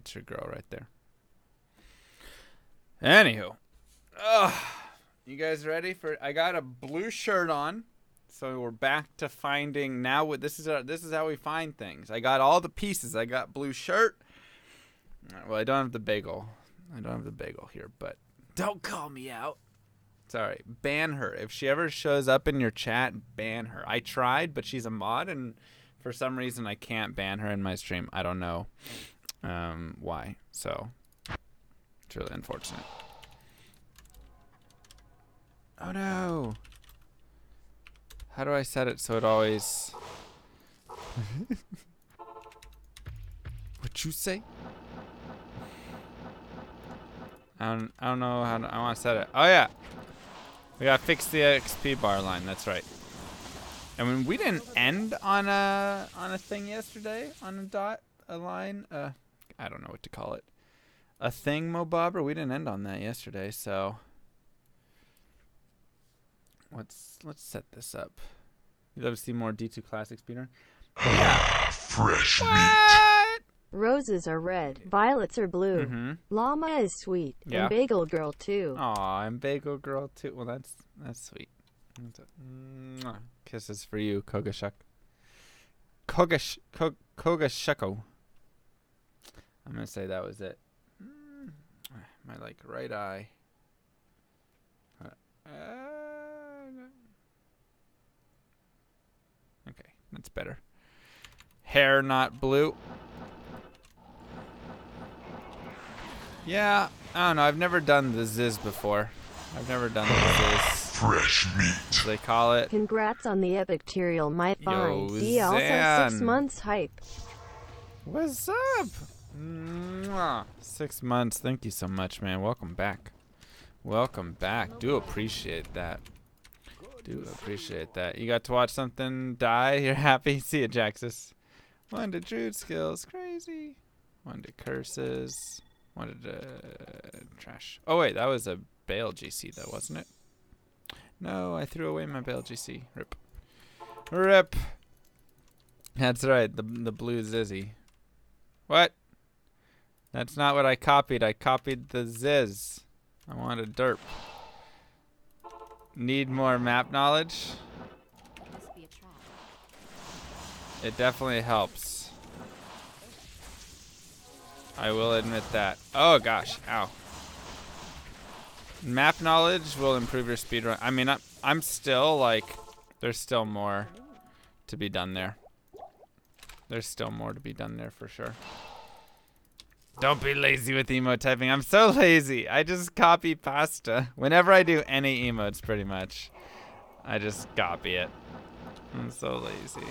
That's your girl right there. Anywho. You guys ready for... I got a blue shirt on. So we're back to finding... Now this is how we find things. I got all the pieces. I got blue shirt. Well, I don't have the bagel. I don't have the bagel here, but... Don't call me out. Sorry. Ban her. If she ever shows up in your chat, ban her. I tried, but she's a mod, and for some reason I can't ban her in my stream. I don't know why. So, it's really unfortunate. Oh no! How do I set it so it always... What you say? I don't know how to, I want to set it. Oh yeah! We gotta fix the XP bar line, that's right. And when we didn't end on a thing yesterday, on a line, I don't know what to call it. A thing mobobber, we didn't end on that yesterday, so let's set this up. You'd love to see more D2 Classic speedrun? Yeah. Fresh What? meat. Roses are red, violets are blue. Llama is sweet, and Bagel Girl too. Aw, and Bagel Girl too. Well, that's sweet. Kisses for you, Kogashuk. Kogashuko. I'm gonna say that was it. My right eye. Okay, that's better. Hair not blue. Yeah, I don't know. I've never done the Ziz before. I've never done the Ziz. Fresh meat. As they call it. Congrats on the epic material, my find. Yo, See also 6 months hype. What's up? Mwah. 6 months. Thank you so much, man. Welcome back. Welcome back. Do appreciate that. Do appreciate that. You got to watch something die. You're happy. See ya, Jaxus. 1 to Druid skills. Crazy. 1 to curses. 1 to trash. Oh, wait. That was a Bale GC, though, wasn't it? No, I threw away my Bale GC. Rip. Rip. That's right. The blue Zizzy. What? That's not what I copied. I copied the Ziz. I want a derp. Need more map knowledge? It definitely helps. I will admit that. Oh gosh, ow. Map knowledge will improve your speedrun. I mean, I'm still like, there's still more to be done there. There's still more to be done there for sure. Don't be lazy with emote typing. I'm so lazy. I just copy pasta. Whenever I do any emotes, pretty much, I just copy it. I'm so lazy.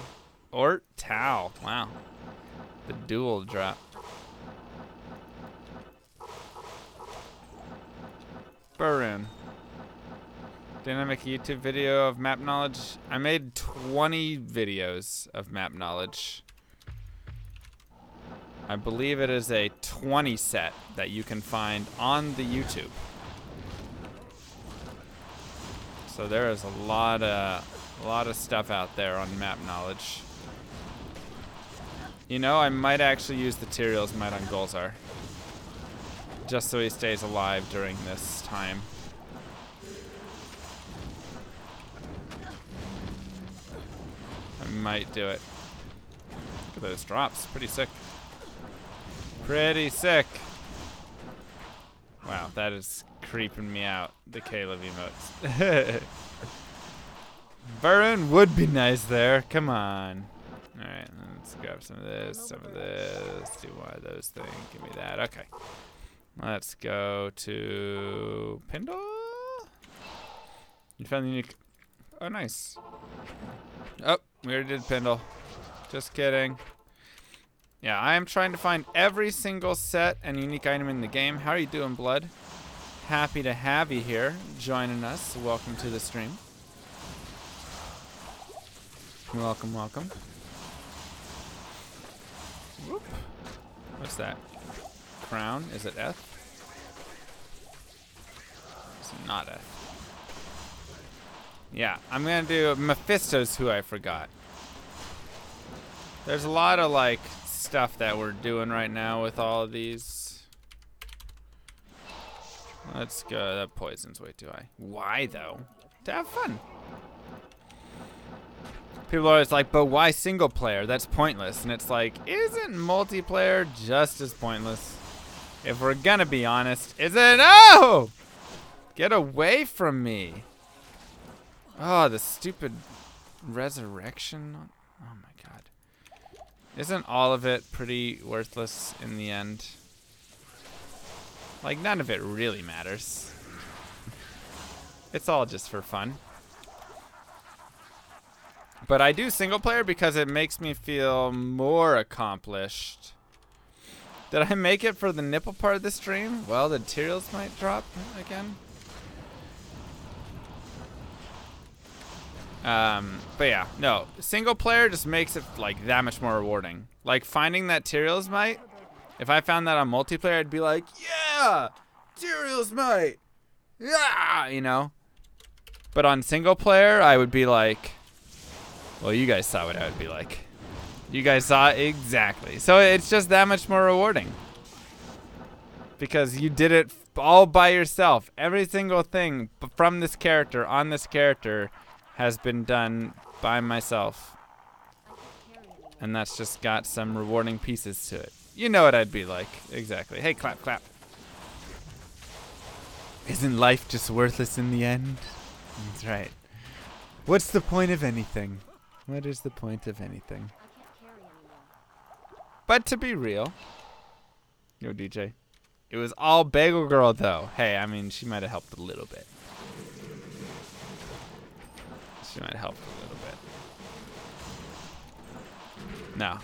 Or Tau. Wow. The dual drop. Burn. Dynamic YouTube video of map knowledge. I made 20 videos of map knowledge. I believe it is a 20 set that you can find on the YouTube. So there is a lot of stuff out there on map knowledge. You know, I might actually use the Tyrael's Might on Golzar. Just so he stays alive during this time. I might do it. Look at those drops. Pretty sick. Pretty sick. Wow, that is creeping me out. The Caleb emotes. Varun would be nice there. Come on. Alright, let's grab some of this, some of this. Do one of those things. Give me that. Okay. Let's go to Pindle. You found the unique. Oh, nice. Oh, we already did Pindle. Just kidding. Yeah, I am trying to find every single set and unique item in the game. How are you doing, Blood? Happy to have you here joining us. Welcome to the stream. Welcome, welcome. Whoop. What's that? Crown? Is it F? It's not F. Yeah, I'm gonna do Mephisto's who I forgot. There's a lot of like stuff that we're doing right now with all of these. Let's go. That poison's way too high. Why though? To have fun. People are always like, but why single player? That's pointless. And it's like, isn't multiplayer just as pointless? If we're gonna be honest, is it? Oh! Get away from me. Oh, the stupid resurrection. Oh my god. Isn't all of it pretty worthless in the end? Like, none of it really matters. It's all just for fun. But I do single player because it makes me feel more accomplished. Did I make it for the nipple part of the stream? Well, the materials might drop again. But yeah, no. Single player just makes it like that much more rewarding. Like finding that Tyrael's might. If I found that on multiplayer, I'd be like, yeah, Tyrael's might. Yeah, you know. But on single player, I would be like, well, you guys saw what I would be like. You guys saw it exactly. So it's just that much more rewarding. Because you did it all by yourself. Every single thing from this character, on this character, has been done by myself. And that's just got some rewarding pieces to it. You know what I'd be like. Exactly. Hey, clap, clap. Isn't life just worthless in the end? That's right. What's the point of anything? What is the point of anything? But to be real, yo DJ, it was all Bagel Girl though. Hey, I mean, she might have helped a little bit. She might have helped a little bit. No,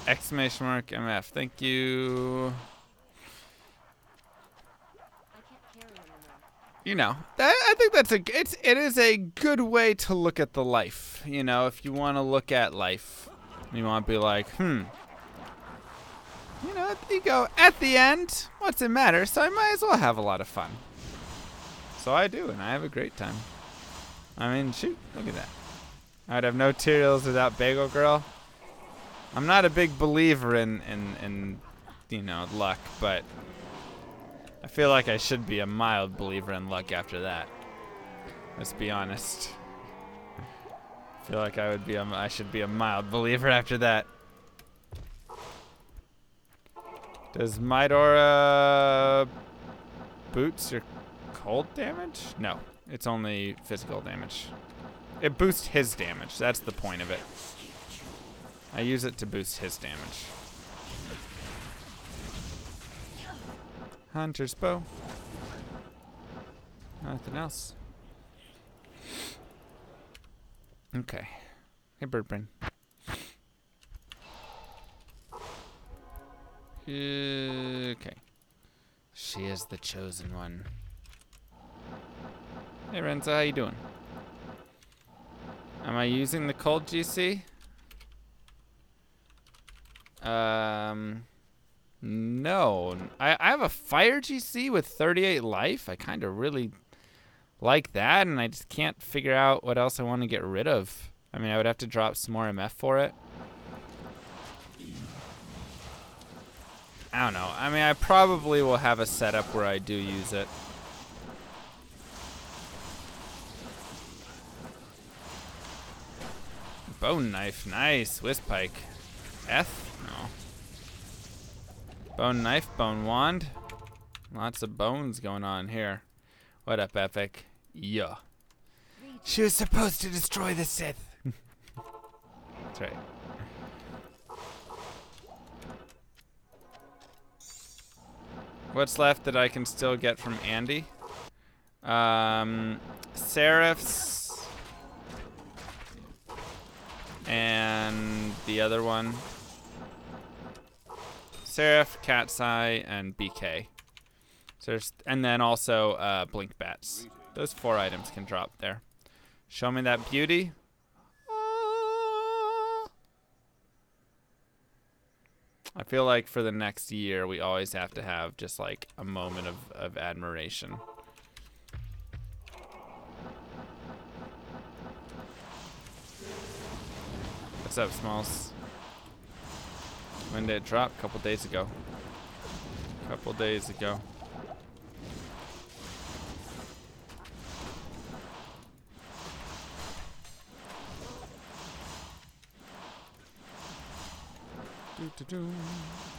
exclamation mark MF. Thank you. You know, I think that's it is a good way to look at the life. You know, if you want to look at life, you want to be like, you know, you go at the end. What's it matter? So I might as well have a lot of fun. So I do, and I have a great time. I mean, shoot, look at that. I'd have no Tyraels without Bagel Girl. I'm not a big believer in you know, luck, but I feel like I should be a mild believer in luck after that. Let's be honest. I feel like I should be a mild believer after that. Does Midora boots your cold damage? No, it's only physical damage. It boosts his damage. That's the point of it. I use it to boost his damage. Hunter's bow. Nothing else. Okay. Hey, Birdbrain. Okay. She is the chosen one. Hey, Renza, how you doing? Am I using the cold GC? No. I have a fire GC with 38 life. I kind of really like that, and I just can't figure out what else I want to get rid of. I mean, I would have to drop some more MF for it. I don't know. I mean, I probably will have a setup where I do use it. Bone knife, nice. Whisk pike. F? No. Bone knife, bone wand. Lots of bones going on here. What up, Epic? Yeah. She was supposed to destroy the Sith. That's right. What's left that I can still get from Andy? Seraphs. And the other one. Seraph, Cat's Eye, and BK. So and then also Blink Bats. Those 4 items can drop there. Show me that beauty. I feel like for the next year, we always have to have just like a moment of admiration. What's up, Smalls? When did it drop? A couple days ago. Couple days ago.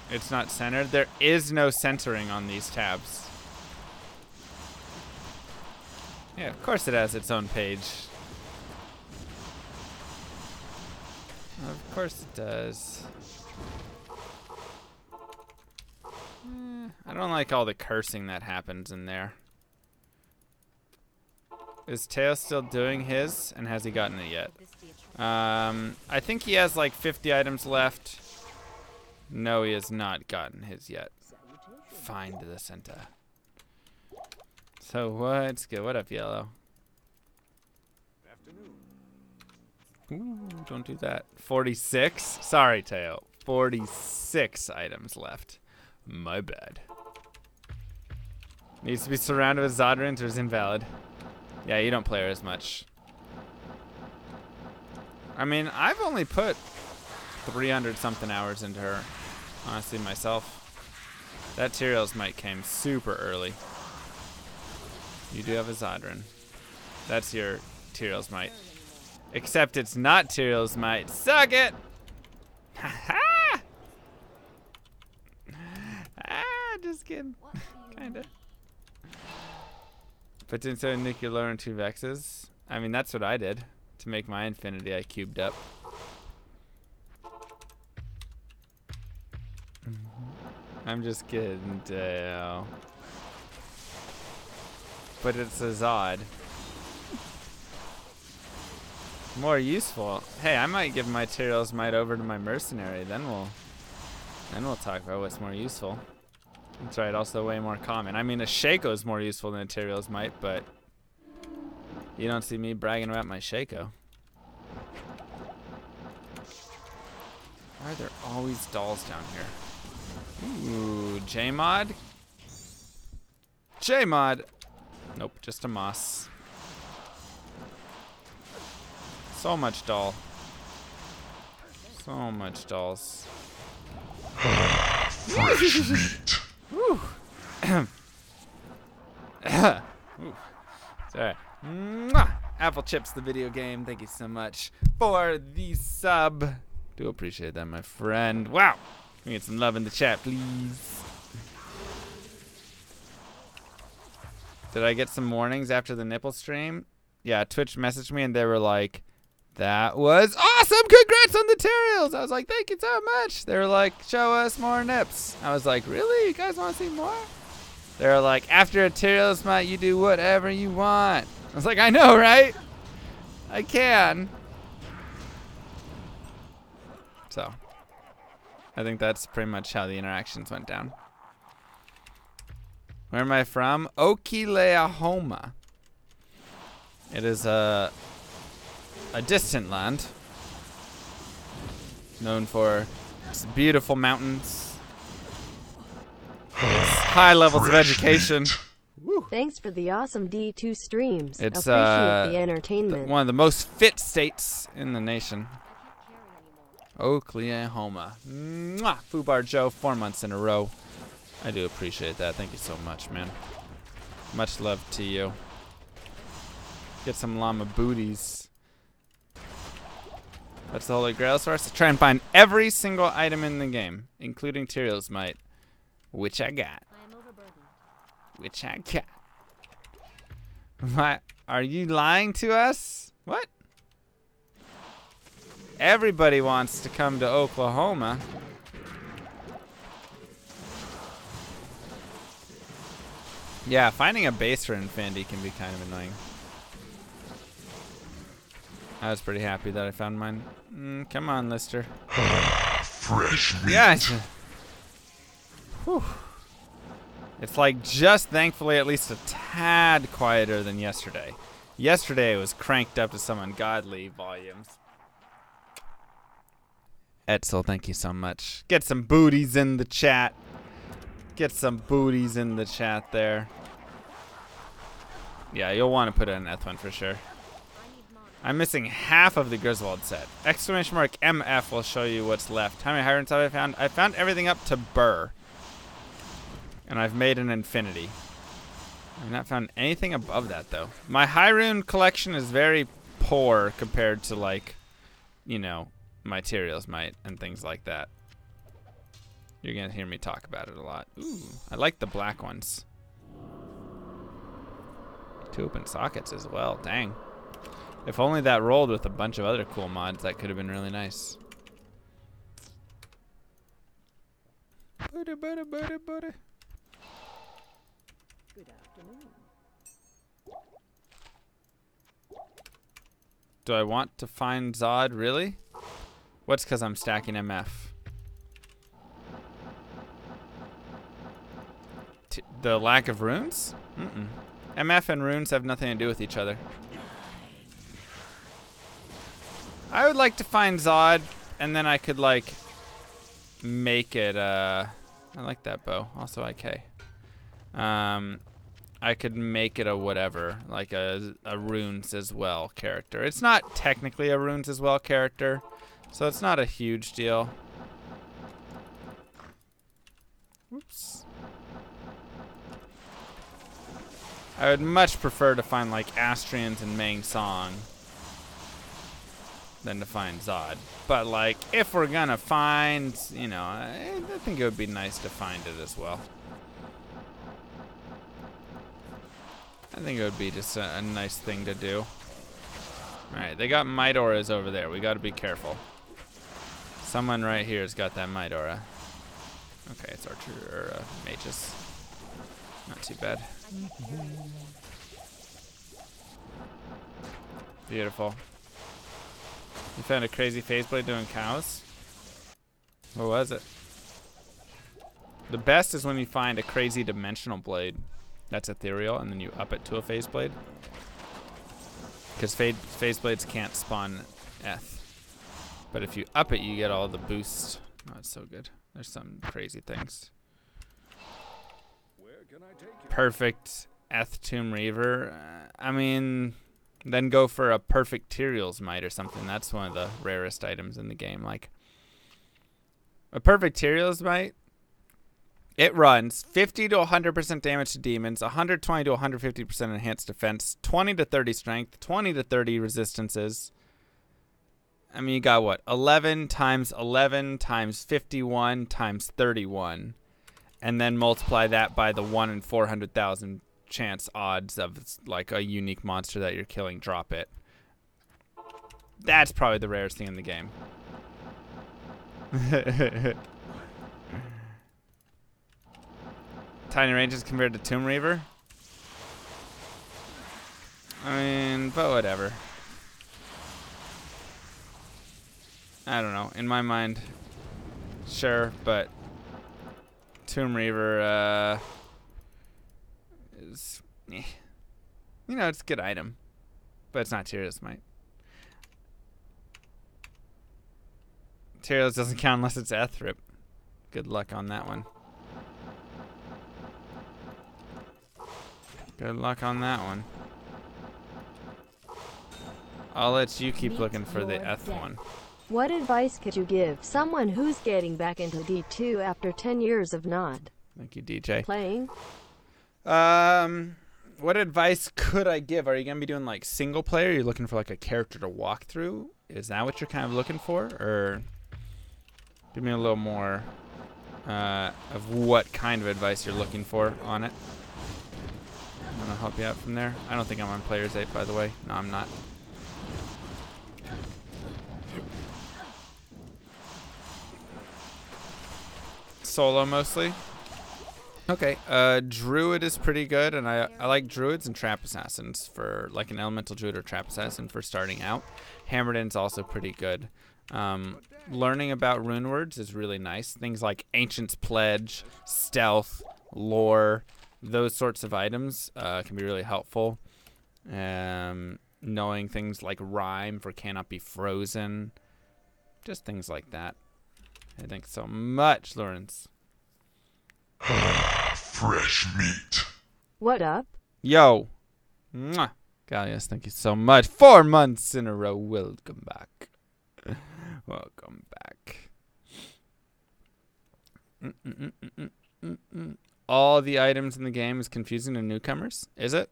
It's not centered. There is no centering on these tabs. Yeah, of course it has its own page. Of course it does. I don't like all the cursing that happens in there. Is Teo still doing his? And has he gotten it yet? I think he has like 50 items left. No, he has not gotten his yet. Find the center. So what's good? What up, Yellow? Ooh, don't do that. 46? Sorry, Teo. 46 items left. My bad. Needs to be surrounded with Zodrins or is invalid. Yeah, you don't play her as much. I mean, I've only put 300 something hours into her. Honestly, myself. That Tyrael's Might came super early. You do have a Zodrin. That's your Tyrael's Might. Except it's not Tyrael's Might. Suck it! Ha-ha! Just kidding. Kinda. But instead of nuclear lower and 2 Vexes, I mean, that's what I did. To make my infinity, I cubed up. I'm just kidding, Dale. But it's a Zod. More useful. Hey, I might give my Tyrael's Might over to my mercenary. Then we'll talk about what's more useful. That's right, also way more common. I mean, a Shaco is more useful than a Tyrael's Might, but you don't see me bragging about my Shaco. Why are there always dolls down here? Ooh, J-Mod? J-Mod! Nope, just a Moss. So much doll. So much dolls. Woo. Sorry. Mwah. Apple Chips, the video game. Thank you so much for the sub. Do appreciate that, my friend. Wow. Can we get some love in the chat, please? Did I get some warnings after the nipple stream? Yeah, Twitch messaged me and they were like, that was awesome! Congrats on the Tyraels! I was like, thank you so much. They were like, show us more nips. I was like, really? You guys want to see more? They were like, after a Tyrael's Might, you do whatever you want. I was like, I know, right? I can. So, I think that's pretty much how the interactions went down. Where am I from? Oklahoma. It is a distant land known for its beautiful mountains, its high levels of education. Woo. Thanks for the awesome D2 streams. It's appreciate the entertainment. one of the most fit states in the nation. Oklahoma. Mwah! Fubar Joe, 4 months in a row. I do appreciate that. Thank you so much, man. Much love to you. Get some llama booties. That's the Holy Grail source. To try and find every single item in the game, including Tyrael's Might, which I got. Which I got. What? Are you lying to us? What? Everybody wants to come to Oklahoma. Yeah, finding a base for Infinity can be kind of annoying. I was pretty happy that I found mine. Come on, Lister. Fresh meat. Yeah. Whew. It's like just thankfully at least a tad quieter than yesterday. Yesterday it was cranked up to some ungodly volumes. Etzel, thank you so much. Get some booties in the chat. Get some booties in the chat there. Yeah, you'll want to put in an Eth1 for sure. I'm missing half of the Griswold set. Exclamation mark MF will show you what's left. How many high runes have I found? I found everything up to Burr. And I've made an infinity. I've not found anything above that, though. My high rune collection is very poor compared to, like, you know, materials might and things like that. You're going to hear me talk about it a lot. Ooh, I like the black ones. 2 open sockets as well. Dang. If only that rolled with a bunch of other cool mods, that could have been really nice. Buddy. Good afternoon. Do I want to find Zod, really? What's because I'm stacking MF? The lack of runes? MF and runes have nothing to do with each other. I would like to find Zod, and then I could, like, make it, I like that bow. Also IK. I could make it a whatever, like a runes as well character. It's not technically a runes as well character, so it's not a huge deal. Whoops. I would much prefer to find, like, Astrians and Mang Song than to find Zod. But, like, if we're gonna find, you know, I think it would be nice to find it as well. I think it would be just a nice thing to do. Alright, they got Might Auras over there. We gotta be careful. Someone right here has got that Might Aura. Okay, it's Archer, or Mages. Not too bad. Beautiful. You found a crazy phase blade doing cows? What was it? The best is when you find a crazy dimensional blade that's ethereal and then you up it to a phase blade. Because phase blades can't spawn Eth. But if you up it, you get all the boost. Oh, that's so good. There's some crazy things. Perfect Eth Tomb Reaver. I mean, then go for a perfect Tyrael's Might or something. That's one of the rarest items in the game. Like, a perfect Tyrael's Might, it runs 50 to 100% damage to demons, 120 to 150% enhanced defense, 20 to 30 strength, 20 to 30 resistances. I mean, you got what? 11 times 11 times 51 times 31. And then multiply that by the 1 in 400,000 chance odds of, like, a unique monster that you're killing drop it. That's probably the rarest thing in the game. Tiny ranges compared to Tomb Reaver? I mean, but whatever. I don't know. In my mind, sure, but Tomb Reaver is, you know, it's a good item, but it's not Tyrael's Might. Tyrael's doesn't count unless it's Ethrip. Good luck on that one. Good luck on that one. I'll let you keep looking for the Eth one. What advice could you give someone who's getting back into D2 after 10 years of not Thank you, DJ. playing? What advice could I give? Are you going to be doing, like, single player? Are you looking for, like, a character to walk through? Is that what you're kind of looking for? Or give me a little more of what kind of advice you're looking for on it. I'm going to help you out from there. I don't think I'm on Players 8, by the way. No, I'm not. Solo mostly. Okay, Druid is pretty good, and I like Druids and Trap Assassins for, like, an Elemental Druid or Trap Assassin for starting out. Hammerden's also pretty good. Learning about rune words is really nice. Things like Ancient's Pledge, Stealth, Lore, those sorts of items can be really helpful. Knowing things like Rhyme for Cannot Be Frozen. Just things like that. Thanks so much, Lawrence. Fresh meat. What up? Yo. Mwah. Gallius, thank you so much. 4 months in a row. Welcome back. Welcome back. All the items in the game is confusing to newcomers. Is it?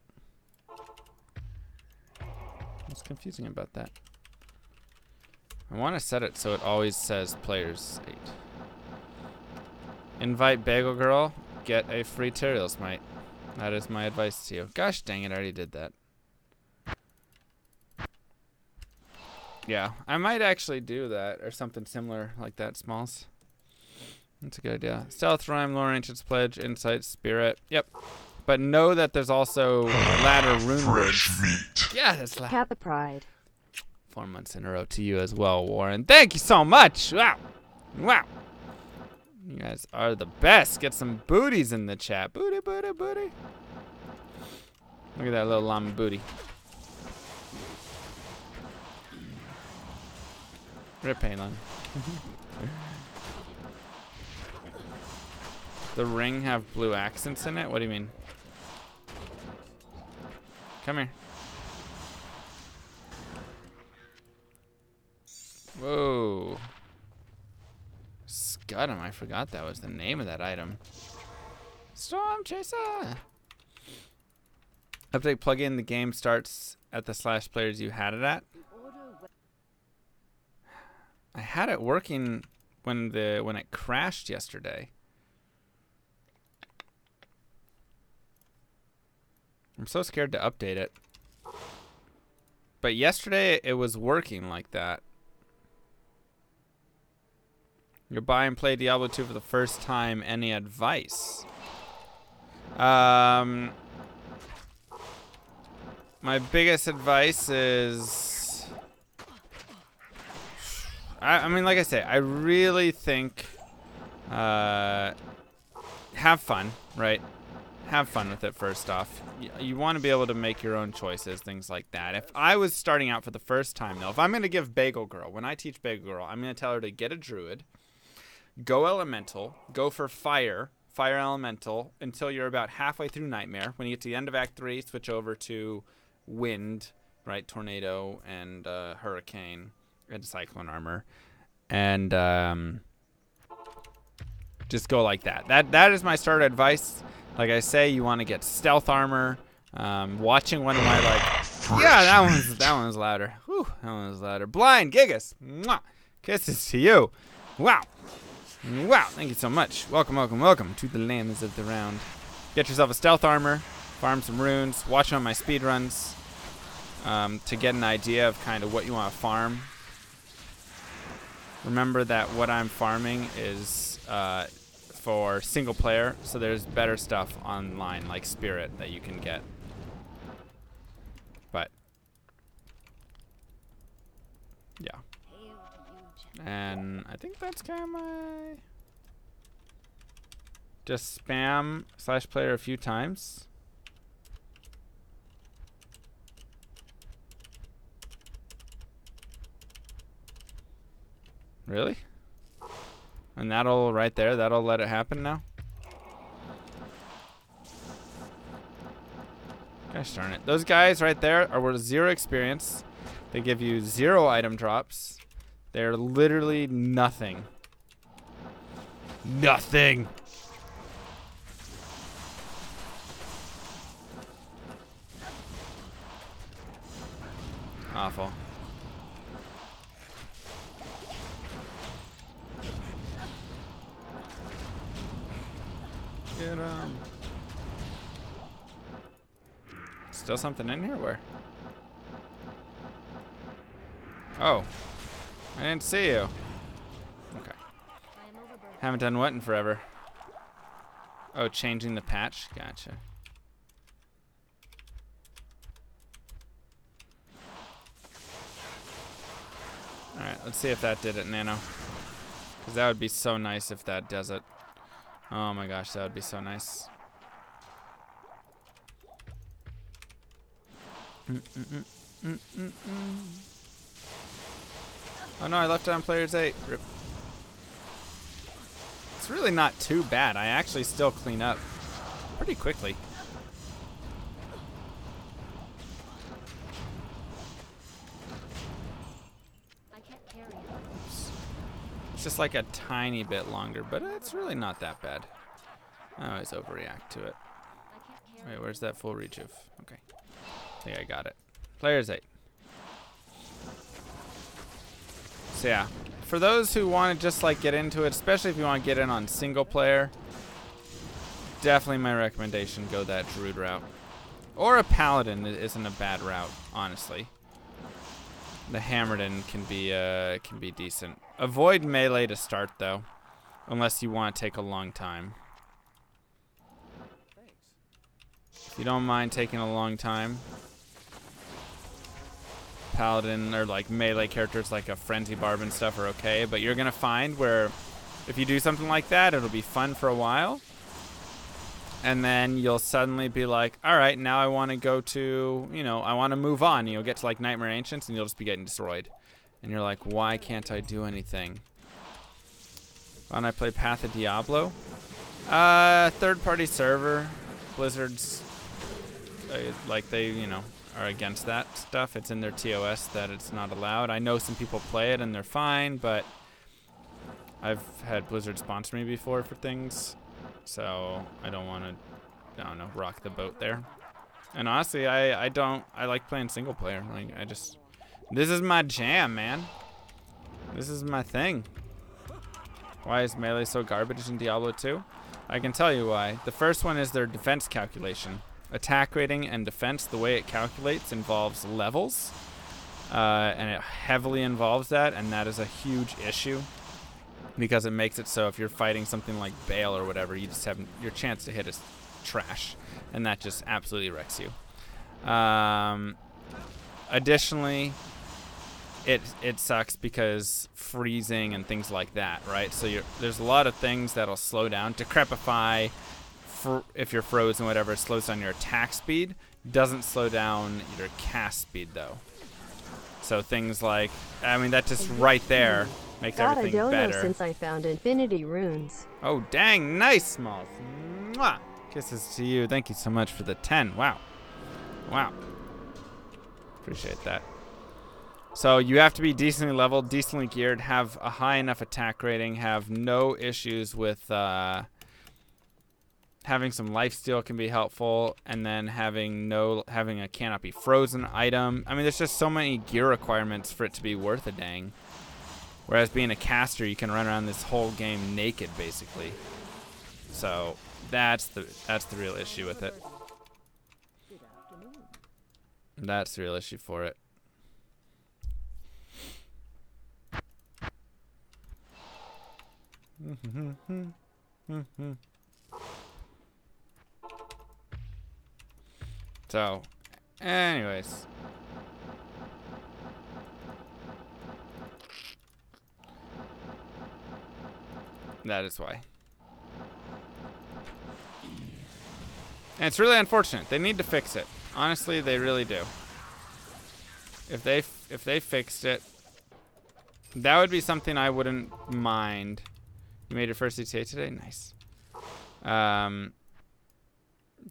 What's confusing about that? I want to set it so it always says players 8. Invite Bagel Girl. Get a free Terial Smite. That is my advice to you. Gosh dang it, I already did that. Yeah, I might actually do that or something similar like that, Smalls. That's a good idea. Stealth, Rhyme, Lore, Ancient's Pledge, Insight, Spirit. Yep. But know that there's also ladder rune Fresh words. meat. Yeah, that's ladder. Kappa Pride. 4 months in a row to you as well, Warren. Thank you so much. Wow. Wow. You guys are the best. Get some booties in the chat. Booty, booty, booty. Look at that little llama booty. Rip Palin. The ring have blue accents in it? What do you mean? Come here. Whoa. Scud'em, I forgot that was the name of that item. Storm Chaser! Update plugin, the game starts at the / players you had it at. I had it working when it crashed yesterday. I'm so scared to update it. But yesterday it was working like that. You're buying play Diablo 2 for the first time. Any advice? My biggest advice is... I mean, like I say, I really think... have fun, right? Have fun with it first off. You want to be able to make your own choices, things like that. If I was starting out for the first time, though, if I'm going to give Bagel Girl, when I teach Bagel Girl, I'm going to tell her to get a druid, go elemental, go for fire elemental until you're about halfway through Nightmare. When you get to the end of Act 3, switch over to wind, right? Tornado and hurricane and cyclone armor. And just go like that. That is my starter advice. Like I say, you want to get stealth armor. Watching one of my yeah, that one's louder. Whew, that one was louder. Blind Gigas, mwah, kisses to you. Wow, wow, thank you so much. Welcome, welcome, welcome to the lands of the round. Get yourself a stealth armor, farm some runes, watch on my speed runs to get an idea of kind of what you want to farm. Remember that what I'm farming is for single player, so there's better stuff online like Spirit that you can get. But yeah, and I think that's kind of my just spam / player a few times. Really? And that'll, right there, that'll let it happen now? Gosh darn it. Those guys right there are worth 0 experience. They give you 0 item drops. They're literally nothing. Nothing! Awful. Get 'em. Still something in here? Where? Oh. I didn't see you. Okay. Haven't done what in forever? Oh, changing the patch? Gotcha. Alright, let's see if that did it, Nano. Because that would be so nice if that does it. Oh my gosh, that would be so nice. Oh no, I left it on players 8. Rip. It's really not too bad. I actually still clean up pretty quickly. just like a tiny bit longer, but it's really not that bad. I always overreact to it. Wait, where's that full rejuve? Okay. I think I got it. Players 8. So yeah, for those who want to just like get into it, especially if you want to get in on single player, definitely my recommendation, go that druid route. Or a paladin isn't a bad route, honestly. The Hammerden can be decent. Avoid melee to start though, unless you want to take a long time. If you don't mind taking a long time, paladin or like melee characters like a frenzy barb and stuff are okay, but you're gonna find where if you do something like that, it'll be fun for a while, and then you'll suddenly be like, all right, now I want to go to, you know, I want to move on. You'll get to like Nightmare Ancients and you'll just be getting destroyed, and you're like, why can't I do anything? Why don't I play Path of Diablo? Third-party server, Blizzard's like they, you know, are against that stuff. It's in their TOS that it's not allowed. I know some people play it and they're fine, but I've had Blizzard sponsor me before for things, so I don't want to, I don't know, rock the boat there. And honestly, I like playing single player. Like, this is my jam, man. This is my thing. Why is melee so garbage in Diablo 2? I can tell you why. The first one is their defense calculation. Attack rating and defense, the way it calculates, involves levels, and it heavily involves that, and that is a huge issue because it makes it so if you're fighting something like Bale or whatever, you just have your chance to hit is trash, and that just absolutely wrecks you. Additionally, it sucks because freezing and things like that, right? So there's a lot of things that'll slow down. Decrepify, if you're frozen, whatever, it slows down your attack speed. Doesn't slow down your cast speed though. So things like, I mean, that just right there makes everything better. I don't know since I found Infinity Runes. Oh dang, nice, Smalls. Mwah! Kisses to you. Thank you so much for the 10. Wow. Wow. Appreciate that. So you have to be decently leveled, decently geared, have a high enough attack rating, have no issues with having some lifesteal can be helpful, and then having a cannot be frozen item. I mean, there's just so many gear requirements for it to be worth a dang. Whereas being a caster, you can run around this whole game naked, basically. So that's the real issue with it. That's the real issue for it. So, anyways. That is why. And it's really unfortunate. They need to fix it. Honestly, they really do. If they fixed it, that would be something I wouldn't mind. You made your first ETA today? Nice.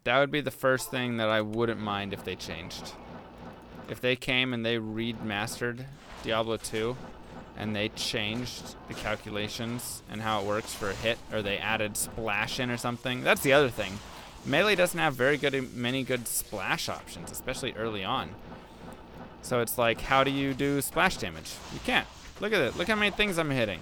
That would be the first thing that I wouldn't mind if they changed. If they came and they remastered Diablo 2 and they changed the calculations and how it works for a hit, or they added splash in or something. That's the other thing. Melee doesn't have many good splash options, especially early on. So it's like, how do you do splash damage? You can't. Look at it. Look how many things I'm hitting.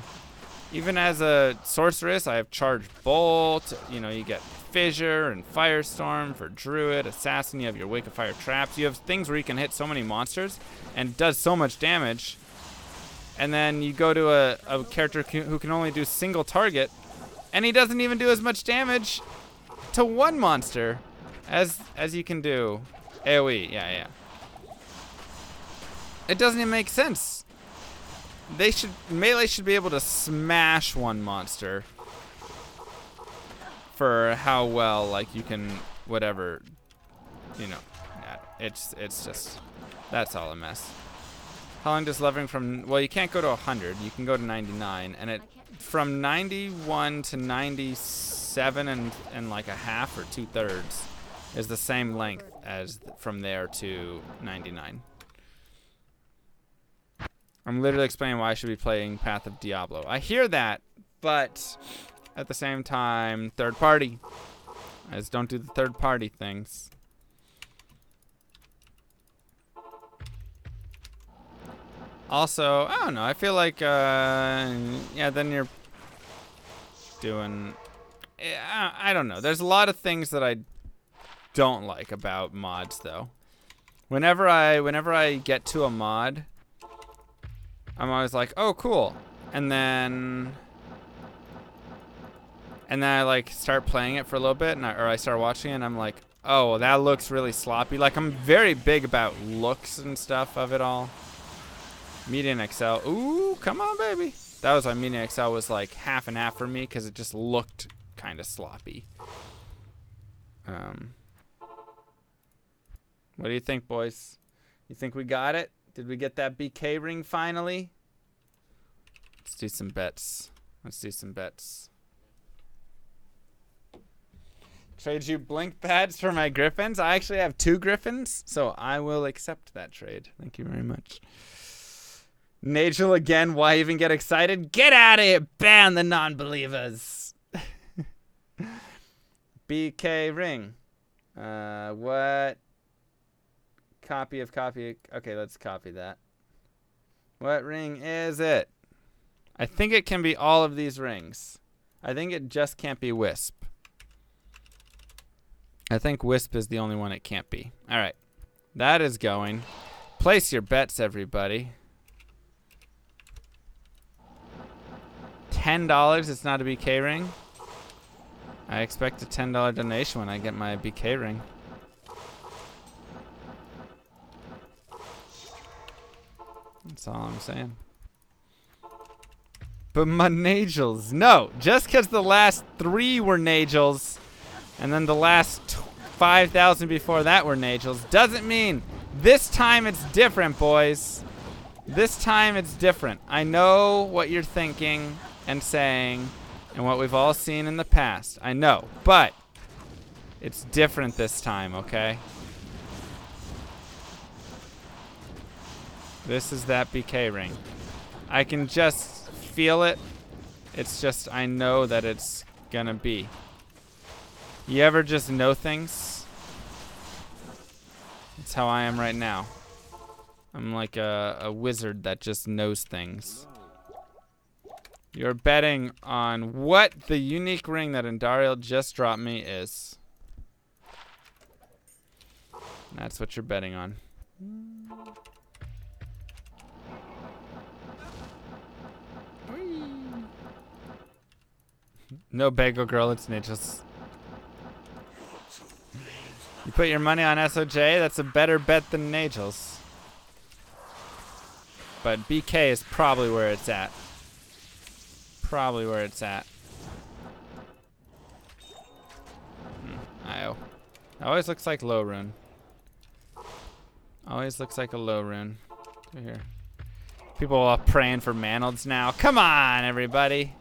Even as a sorceress, I have charged bolt. You know, you get fissure and firestorm for druid. Assassin, you have your wake of fire traps. You have things where you can hit so many monsters and it does so much damage. And then you go to a character who can only do single target, and he doesn't even do as much damage to one monster as you can do AoE. Yeah. It doesn't even make sense. Melee should be able to smash one monster for how well, like, you can, whatever, you know. It's just, that's all a mess. How long does leveling from, well, you can't go to 100, you can go to 99, and it, from 91 to 97 and like a half or 2/3 is the same length as from there to 99. I'm literally explaining why I should be playing Path of Diablo. I hear that, but at the same time, third party. I just don't do the third party things. Also, I don't know. I feel like, yeah, then you're doing... I don't know. There's a lot of things that I don't like about mods, though. Whenever I get to a mod, I'm always like, oh, cool. And then I like start playing it for a little bit, or I start watching it, and I'm like, oh, well, that looks really sloppy. Like, I'm very big about looks and stuff of it all. Media and Excel. Ooh, come on, baby. That was why Media and Excel was like half and half for me, because it just looked kind of sloppy. What do you think, boys? You think we got it? Did we get that BK ring finally? Let's do some bets. Let's do some bets. Trade you blink pads for my griffins? I actually have 2 griffins, so I will accept that trade. Thank you very much. Nagel again, why even get excited? Get out of here! Ban the non-believers! BK ring. What? Copy of copy. Okay, let's copy that. What ring is it? I think it can be all of these rings. I think it just can't be Wisp. I think Wisp is the only one it can't be. All right. That is going. Place your bets, everybody. $10. It's not a BK ring. I expect a $10 donation when I get my BK ring. That's all I'm saying. But my Nagels. No, just because the last 3 were Nagels and then the last 5,000 before that were Nagels doesn't mean this time it's different, boys. This time it's different. I know what you're thinking and saying and what we've all seen in the past. I know, but it's different this time, okay? This is that BK ring. I can just feel it. It's just, I know that it's gonna be. You ever just know things? That's how I am right now. I'm like a wizard that just knows things. You're betting on what the unique ring that Indariel just dropped me is. That's what you're betting on. No bagel girl, it's Nagels. You put your money on SOJ, that's a better bet than Nagels. But BK is probably where it's at. Probably where it's at. IO. Always looks like low rune. Always looks like a low rune. Here. People are praying for Manolds now. Come on, everybody.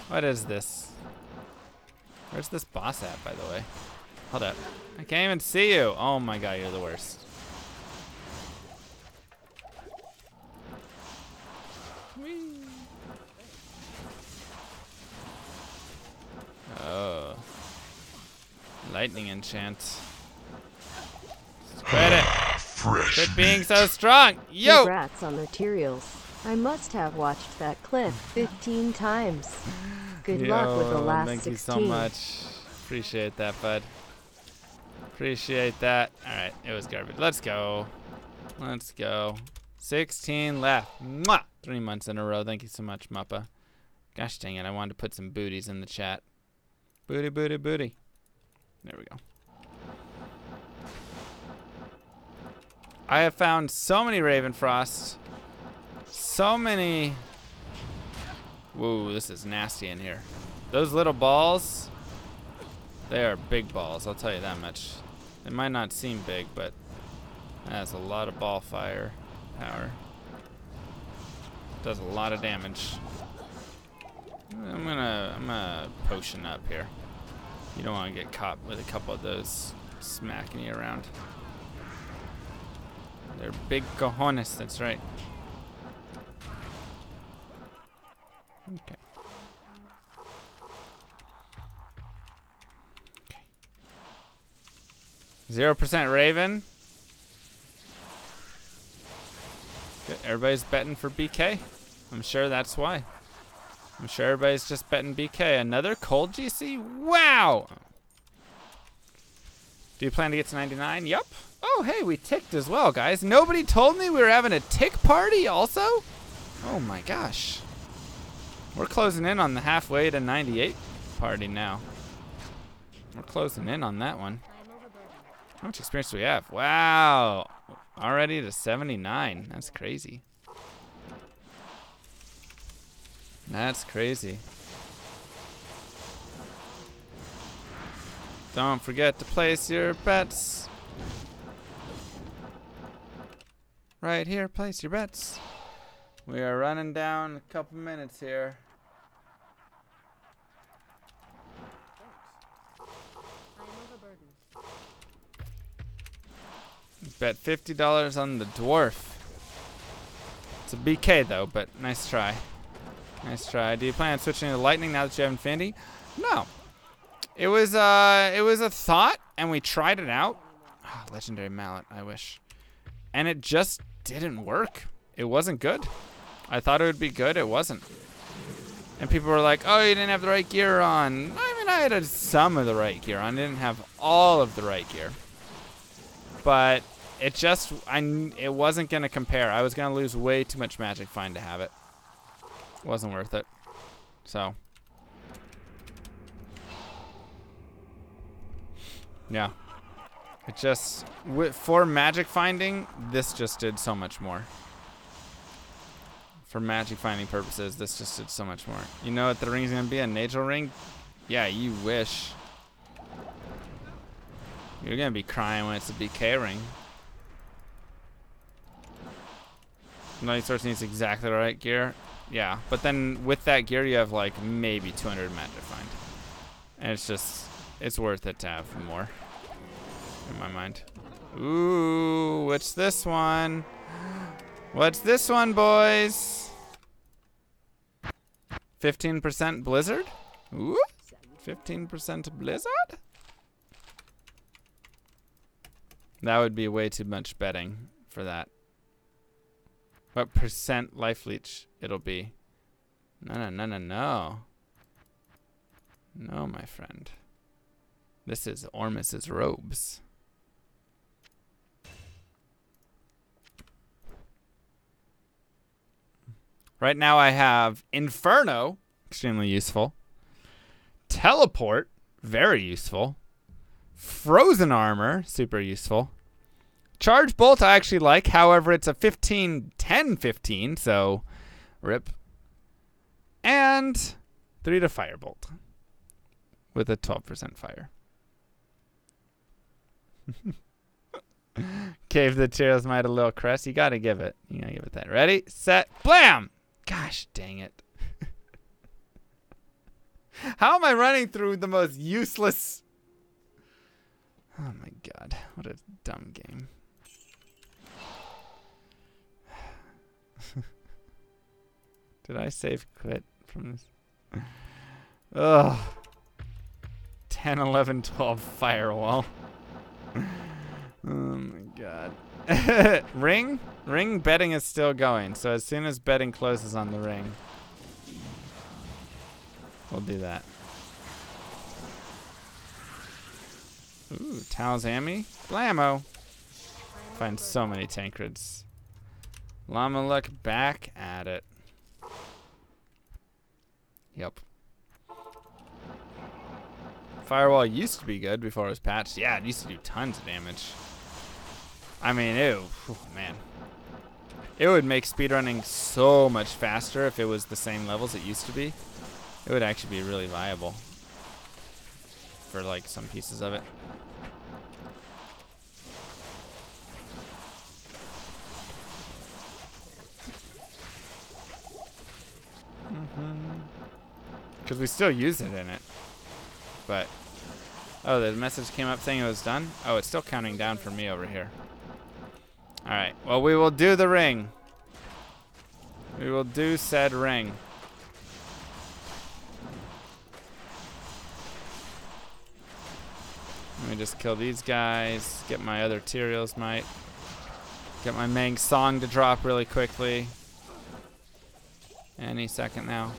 What is this? Where's this boss at, by the way? Hold up. I can't even see you. Oh my god, you're the worst. Whee. Oh. Lightning enchant. Spread it. Quit being so strong. Yo! Congrats on materials. I must have watched that clip 15 times. Good luck with the last thank 16. you so much. Appreciate that, bud. Appreciate that. Alright, it was garbage. Let's go. Let's go. 16 left. Mwah! 3 months in a row. Thank you so much, Muppa. Gosh dang it, I wanted to put some booties in the chat. Booty, booty, booty. There we go. I have found so many Ravenfrost. So many. Whoa, this is nasty in here. Those little balls, they are big balls, I'll tell you that much. They might not seem big, but that's a lot of ball fire power. Does a lot of damage. I'm gonna potion up here. You don't want to get caught with a couple of those smacking you around. They're big cojones, that's right. 0% Raven. Good. Everybody's betting for BK. I'm sure that's why. I'm sure everybody's just betting BK. Another cold GC? Wow! Do you plan to get to 99? Yup. Oh, hey, we ticked as well, guys. Nobody told me we were having a tick party also? Oh my gosh. We're closing in on the halfway to 98 party now. We're closing in on that one. How much experience do we have? Wow. Already to 79. That's crazy. That's crazy. Don't forget to place your bets. Right here, place your bets. We are running down a couple minutes here. Bet $50 on the dwarf. It's a BK though, but nice try. Nice try. Do you plan on switching to lightning now that you have infinity? No. It was a thought, and we tried it out. Oh, legendary mallet, I wish. And it just didn't work. It wasn't good. I thought it would be good. It wasn't. And people were like, "Oh, you didn't have the right gear on." I mean, I had some of the right gear on. I didn't have all of the right gear. But it just, it wasn't gonna compare. I was gonna lose way too much magic find to have it. Wasn't worth it. So. Yeah. It just, for magic finding, this just did so much more. For magic finding purposes, this just did so much more. You know what the ring's gonna be? A Nagel ring? Yeah, you wish. You're gonna be crying when it's a BK ring. Night Source needs exactly the right gear. Yeah, but then with that gear, you have like maybe 200 magic find. And it's just, it's worth it to have more. In my mind. Ooh, what's this one? What's this one, boys? 15% Blizzard? Ooh, 15% Blizzard? That would be way too much betting for that. What percent life leech it'll be? No. No, my friend. This is Ormus's robes. Right now I have Inferno, extremely useful. Teleport, very useful. Frozen Armor, super useful. Charge Bolt I actually like, however it's a 10-15, so rip. And 3 to Firebolt with a 12% fire. Gave the Cheerios Might a little crest. You gotta give it. You gotta give it that. Ready, set, blam! Gosh dang it. How am I running through the most useless... Oh my god. What a dumb game. Did I save quit from this? Ugh. 10, 11, 12 firewall. Oh my god. Ring betting is still going. So as soon as betting closes on the ring, we'll do that. Ooh, Talzami. Blammo. Find so many Tankreds. Llama Luck back at it. Yep. Firewall used to be good before it was patched. Yeah, it used to do tons of damage. I mean, ew, man. It would make speedrunning so much faster if it was the same levels it used to be. It would actually be really viable for like some pieces of it. Because we still use it in it. But, oh, the message came up saying it was done? Oh, it's still counting down for me over here. Alright, well, we will do the ring. We will do said ring. me just kill these guys. Get my other Tyrael's Might. Get my Meng Song to drop really quickly. Any second now.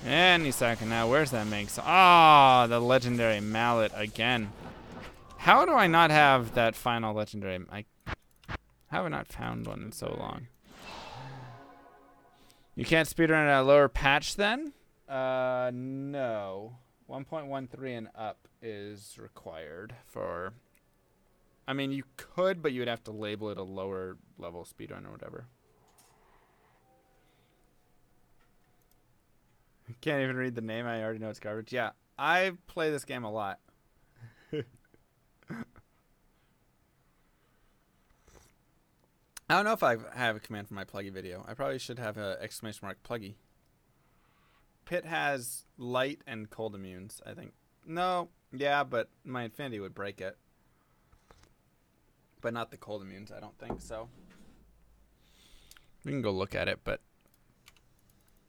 Any second now. Where's that Meng Song? Ah, the legendary mallet again. How do I not have that final legendary? How have I not found one in so long? You can't speedrun at a lower patch then? No. 1.13 and up is required for... I mean, you could, but you would have to label it a lower level speedrun or whatever. Can't even read the name. I already know it's garbage. Yeah, I play this game a lot. I don't know if I have a command for my PLUGY video. I probably should have a ! PLUGY. Pit has light and cold immunes, I think. No, yeah, but my Infinity would break it. But not the cold immunes, I don't think so. We can go look at it, but...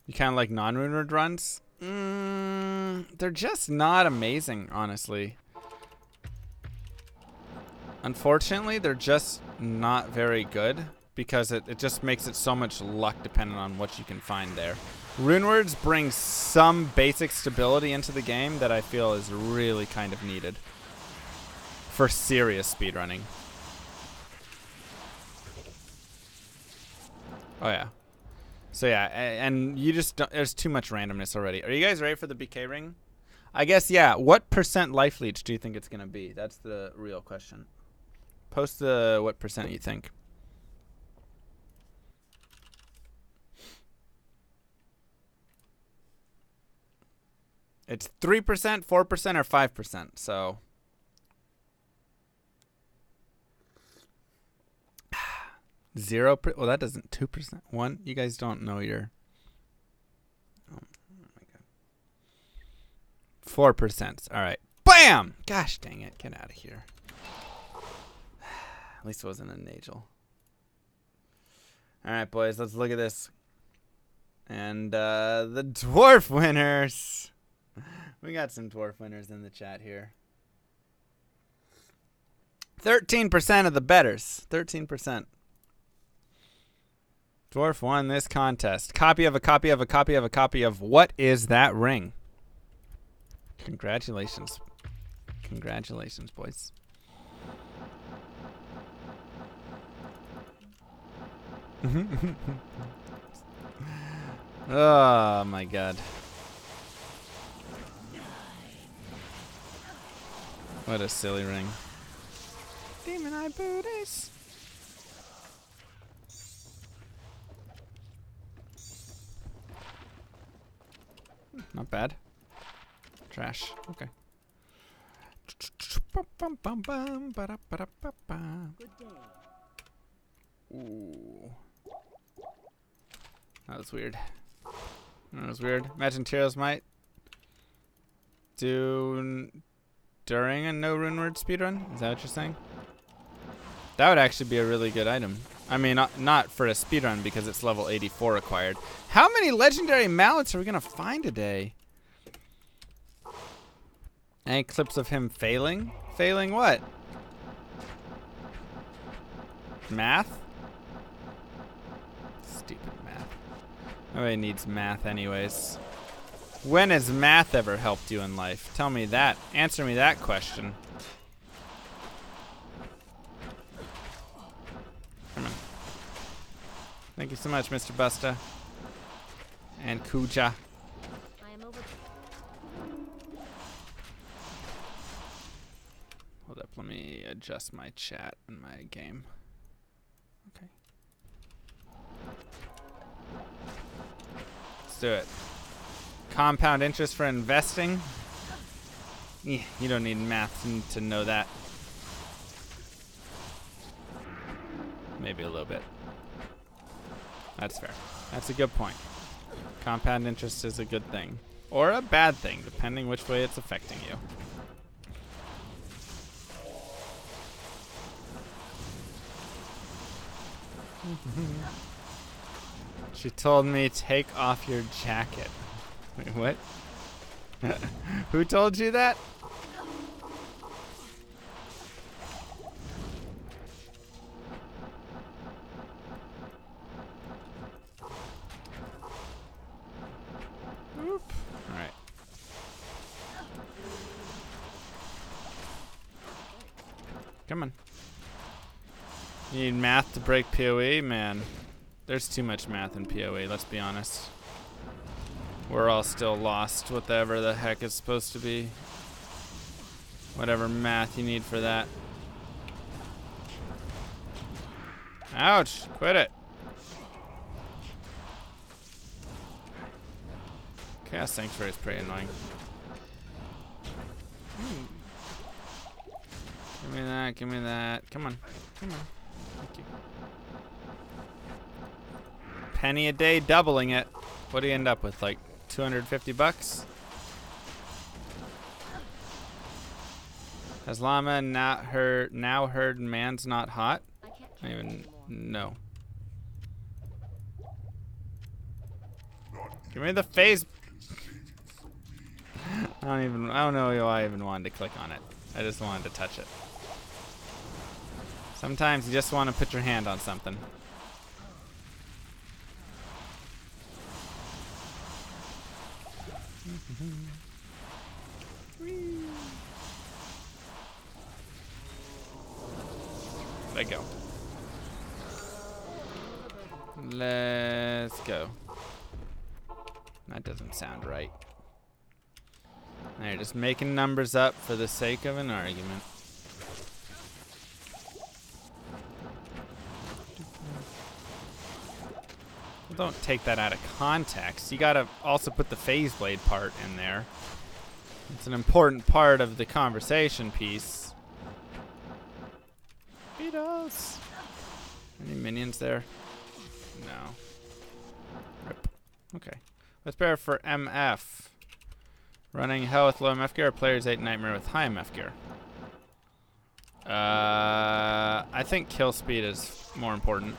You kind of like non-runered runs? They're just not amazing, honestly. Unfortunately, they're just not very good because it just makes it so much luck dependent on what you can find there. Runewords bring some basic stability into the game that I feel is really kind of needed for serious speedrunning. Oh yeah. So yeah, and you just don't, there's too much randomness already. Are you guys ready for the BK ring? I guess, yeah. What % life leech do you think it's going to be? That's the real question. Post the what % you think. It's 3%, 4%, or 5%. So 0. Well, that doesn't. 2%. 1. You guys don't know your. Oh my god. 4%. All right. Bam! Gosh dang it! Get out of here. At least it wasn't a Nagel. All right, boys. Let's look at this. And the dwarf winners. We got some dwarf winners in the chat here. 13% of the betters. 13%. Dwarf won this contest. Copy of a copy of a copy of a copy of what is that ring? Congratulations. Congratulations, boys. Oh my god. What a silly ring. Demon Eye Booties. Not bad. Trash. Okay. Good day. Ooh. That was weird. That was weird. Imagine Tyrael's Might do during a no rune word speedrun? Is that what you're saying? That would actually be a really good item. I mean, not for a speedrun because it's level 84 required. How many legendary mallets are we going to find today? Any clips of him failing? Failing what? Math? Stupid math. Nobody needs math anyways. When has math ever helped you in life? Tell me that. Answer me that question. Come on. Thank you so much, Mr. Busta. And Kuja. I am over. Hold up, let me adjust my chat in my game. Okay. Let's do it. Compound interest for investing? You don't need math to know that. Maybe a little bit. That's fair. That's a good point. Compound interest is a good thing. Or a bad thing, depending which way it's affecting you. She told me, take off your jacket. Wait, what? Who told you that? Oop. All right. Come on. You need math to break PoE? Man, there's too much math in PoE, let's be honest. We're all still lost, whatever the heck it's supposed to be. Whatever math you need for that. Ouch, quit it. Chaos Sanctuary is pretty annoying. Give me that, give me that. Come on, come on. Thank you. Penny a day doubling it. What do you end up with, like 250 bucks? Has llama not heard, now heard man's not hot? I don't even know. Give me the face. I don't know why I even wanted to click on it. I just wanted to touch it. Sometimes you just want to put your hand on something. Let go. Let's go. That doesn't sound right. Now you're just making numbers up for the sake of an argument. Well, don't take that out of context. You gotta also put the phase blade part in there. It's an important part of the conversation piece. Beat us. Any minions there? No. Rip. Okay. Let's pair for MF. Running hell with low MF gear or players 8 nightmare with high MF gear? I think kill speed is more important.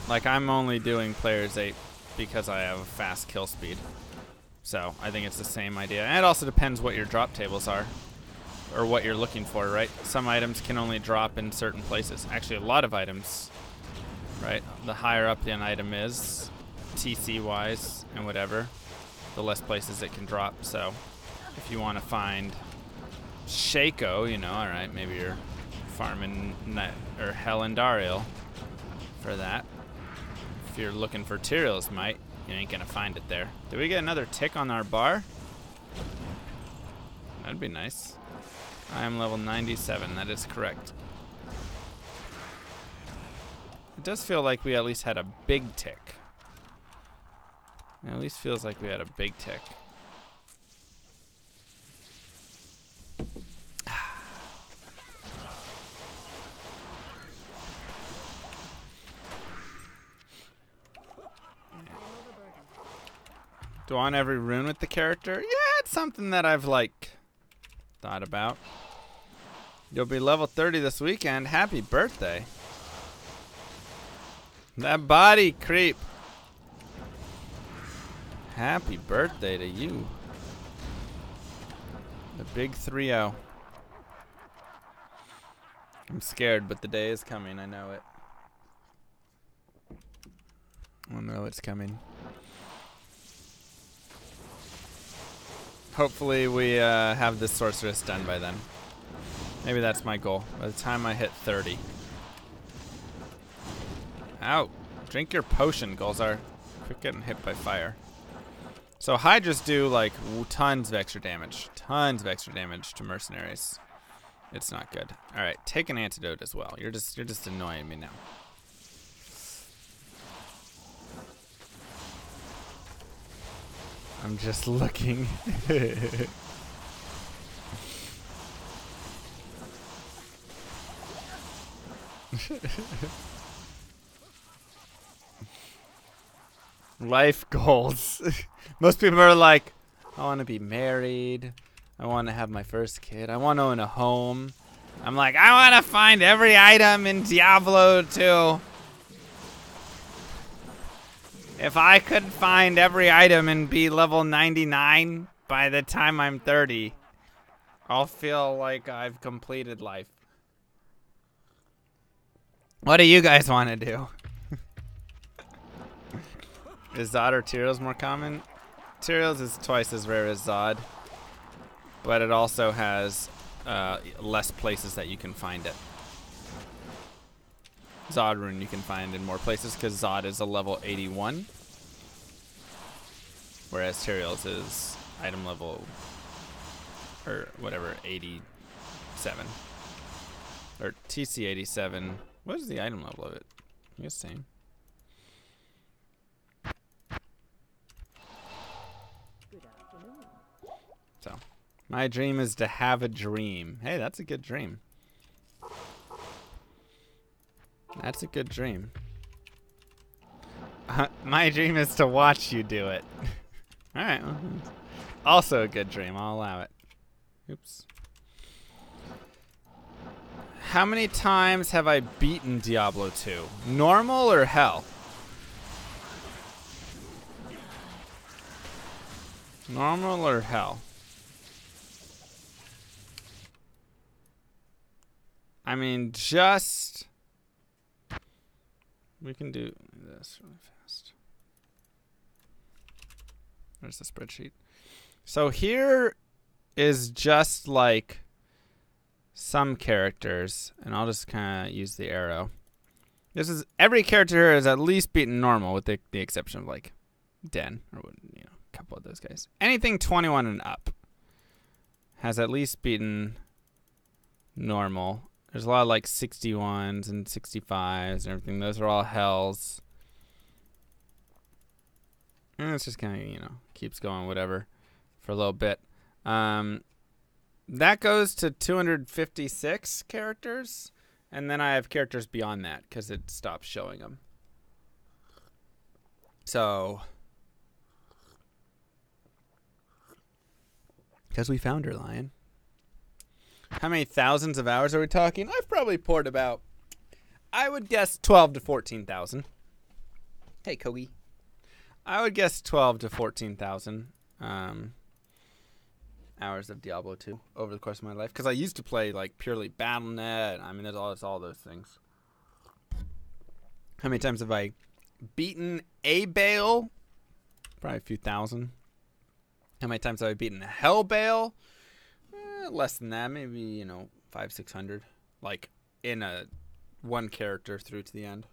Like, I'm only doing players 8 because I have a fast kill speed. So, I think it's the same idea. And it also depends what your drop tables are. Or what you're looking for, right? Some items can only drop in certain places. Actually, a lot of items, right? The higher up an item is, TC-wise and whatever, the less places it can drop. So, if you want to find Shaco, you know, alright, maybe you're farming or Hell and Dariel for that. If you're looking for Tyrell's Might, you ain't gonna find it there. Did we get another tick on our bar? That'd be nice. I am level 97, that is correct. It does feel like we at least had a big tick. It at least feels like we had a big tick. Do I want every rune with the character? Yeah, it's something that I've, like, thought about. You'll be level 30 this weekend. Happy birthday. That body creep. Happy birthday to you. The big 3-0. I'm scared, but the day is coming. I know it. I know it's coming. Hopefully we have this sorceress done by then. Maybe that's my goal. By the time I hit 30. Ow. Drink your potion, Gulzar. Quit getting hit by fire. So Hydras do like tons of extra damage. Tons of extra damage to mercenaries. It's not good. Alright, take an antidote as well. You're just annoying me now. I'm just looking. Life goals. Most people are like, I want to be married. I want to have my first kid. I want to own a home. I'm like, I want to find every item in Diablo 2. If I could find every item and be level 99 by the time I'm 30, I'll feel like I've completed life. What do you guys want to do? Is Zod or Tyraels more common? Tyraels is twice as rare as Zod, but it also has less places that you can find it. Zod rune you can find in more places because Zod is a level 81, whereas Tyraels is item level or whatever 87 or TC 87. What is the item level of it? I guess same. Good afternoon. So, my dream is to have a dream. Hey, that's a good dream. That's a good dream. My dream is to watch you do it. All right. Well, also a good dream. I'll allow it. Oops. How many times have I beaten Diablo 2? Normal or hell? Normal or hell? I mean, just... We can do this really fast. There's the spreadsheet. So here is just like some characters, and I'll just kind of use the arrow. This is every character here is at least beaten normal, with the exception of like Den or a couple of those guys. Anything 21 and up has at least beaten normal. There's a lot of like 61s and 65s and everything. Those are all hells. And it's just kind of, keeps going whatever for a little bit. That goes to 256 characters. And then I have characters beyond that because it stops showing them. So, because we found her, Lion. How many thousands of hours are we talking? I've probably poured about, I would guess 12 to 14,000. Hey, Kogi. I would guess 12 to 14,000 hours of Diablo 2 over the course of my life. Because I used to play like purely BattleNet. I mean, there's all those things. How many times have I beaten a Bale? Probably a few thousand. How many times have I beaten a Hell Bale? Less than that, maybe 500-600, like in a one character through to the end.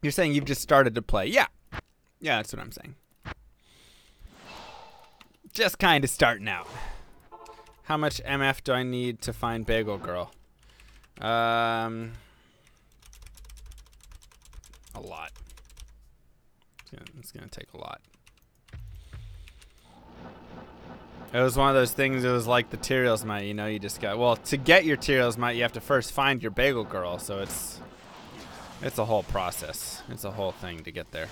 You're saying you've just started to play? Yeah, that's what I'm saying. Just kind of starting out. How much MF do I need to find Bagel Girl? A lot. It's gonna take a lot. It was one of those things, it was like the Tyraels Might, you just got... Well, to get your Tyraels Might, you have to first find your Bagel Girl, so it's a whole process. It's a whole thing to get there.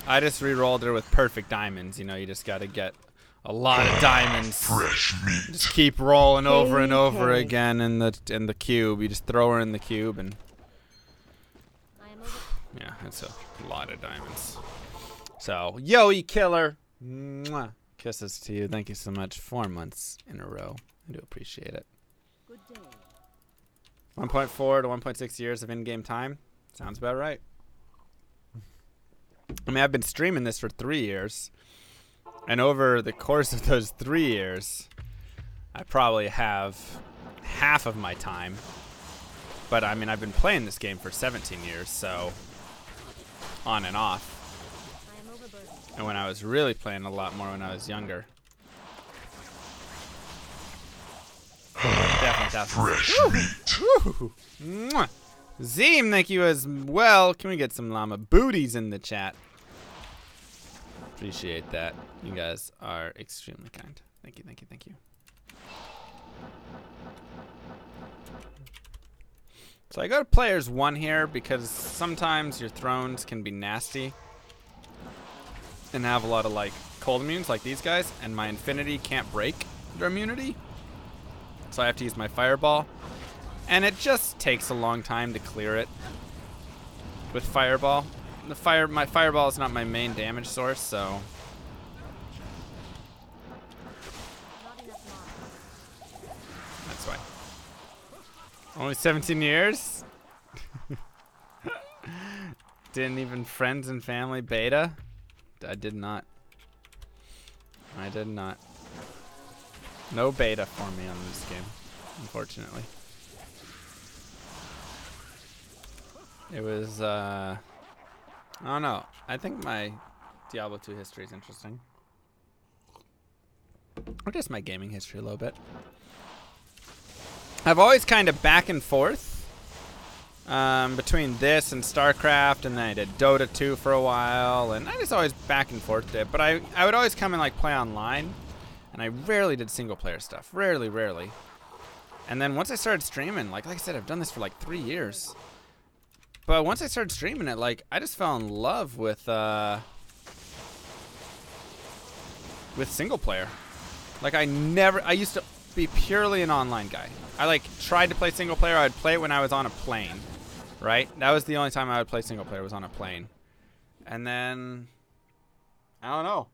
I just re-rolled her with perfect diamonds, you just got to get a lot of diamonds. Fresh meat. Just keep rolling over and over again in the cube. You just throw her in the cube and... Yeah, that's a lot of diamonds. So, Yoey Killer. Mwah. Kisses to you. Thank you so much. 4 months in a row. I do appreciate it. Good day. 1.4 to 1.6 years of in-game time. Sounds about right. I mean, I've been streaming this for 3 years. And over the course of those 3 years, I probably have half of my time. But, I mean, I've been playing this game for 17 years, so... on and off. And when I was really playing a lot more when I was younger. Definitely. Fresh meat. Woo! Mwah! Zeem, thank you as well. Can we get some llama booties in the chat? Appreciate that. You guys are extremely kind. Thank you. So I go to players 1 here because sometimes your thrones can be nasty and have a lot of like cold immunes like these guys, and my infinity can't break their immunity. So I have to use my fireball. And it just takes a long time to clear it with Fireball. My Fireball is not my main damage source, so... That's why. Only 17 years? Didn't even friends and family beta? I did not. I did not. No beta for me on this game, unfortunately. It was, I don't know. I think my Diablo 2 history is interesting. Or just my gaming history a little bit. I've always kind of back and forth between this and StarCraft, and then I did Dota 2 for a while, and I just always back and forth did. But I would always come and like play online, and I rarely did single player stuff. Rarely. And then once I started streaming, like I said, I've done this for like 3 years. But once I started streaming it, like I just fell in love with single player. Like I used to be purely an online guy. I like tried to play single player. I'd play it when I was on a plane, right? That was the only time I would play single player, was on a plane. And then I don't know.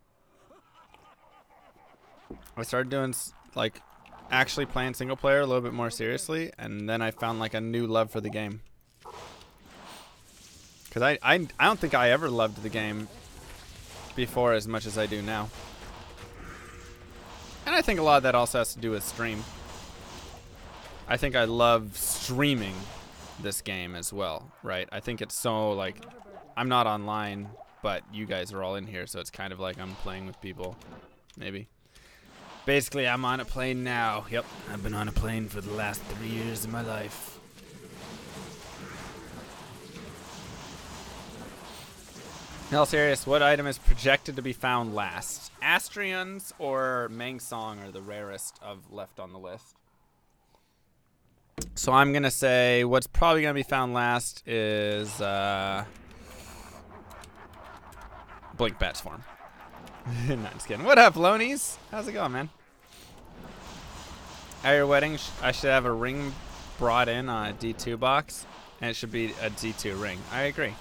I started doing like actually playing single player a little bit more seriously, and then I found like a new love for the game. Because I don't think I ever loved the game before as much as I do now. And I think a lot of that also has to do with stream. I think I love streaming this game as well, right? I think it's so, like, I'm not online, but you guys are all in here, so it's kind of like I'm playing with people, maybe. Basically, I'm on a plane now. Yep, I've been on a plane for the last 3 years of my life. Hell serious, what item is projected to be found last? Astrians or Mang Song are the rarest of left on the list. So I'm going to say what's probably going to be found last is Blink Bat's form. No, just kidding. What up, Lonies? How's it going, man? At your wedding, I should have a ring brought in on a D2 box, and it should be a D2 ring. I agree.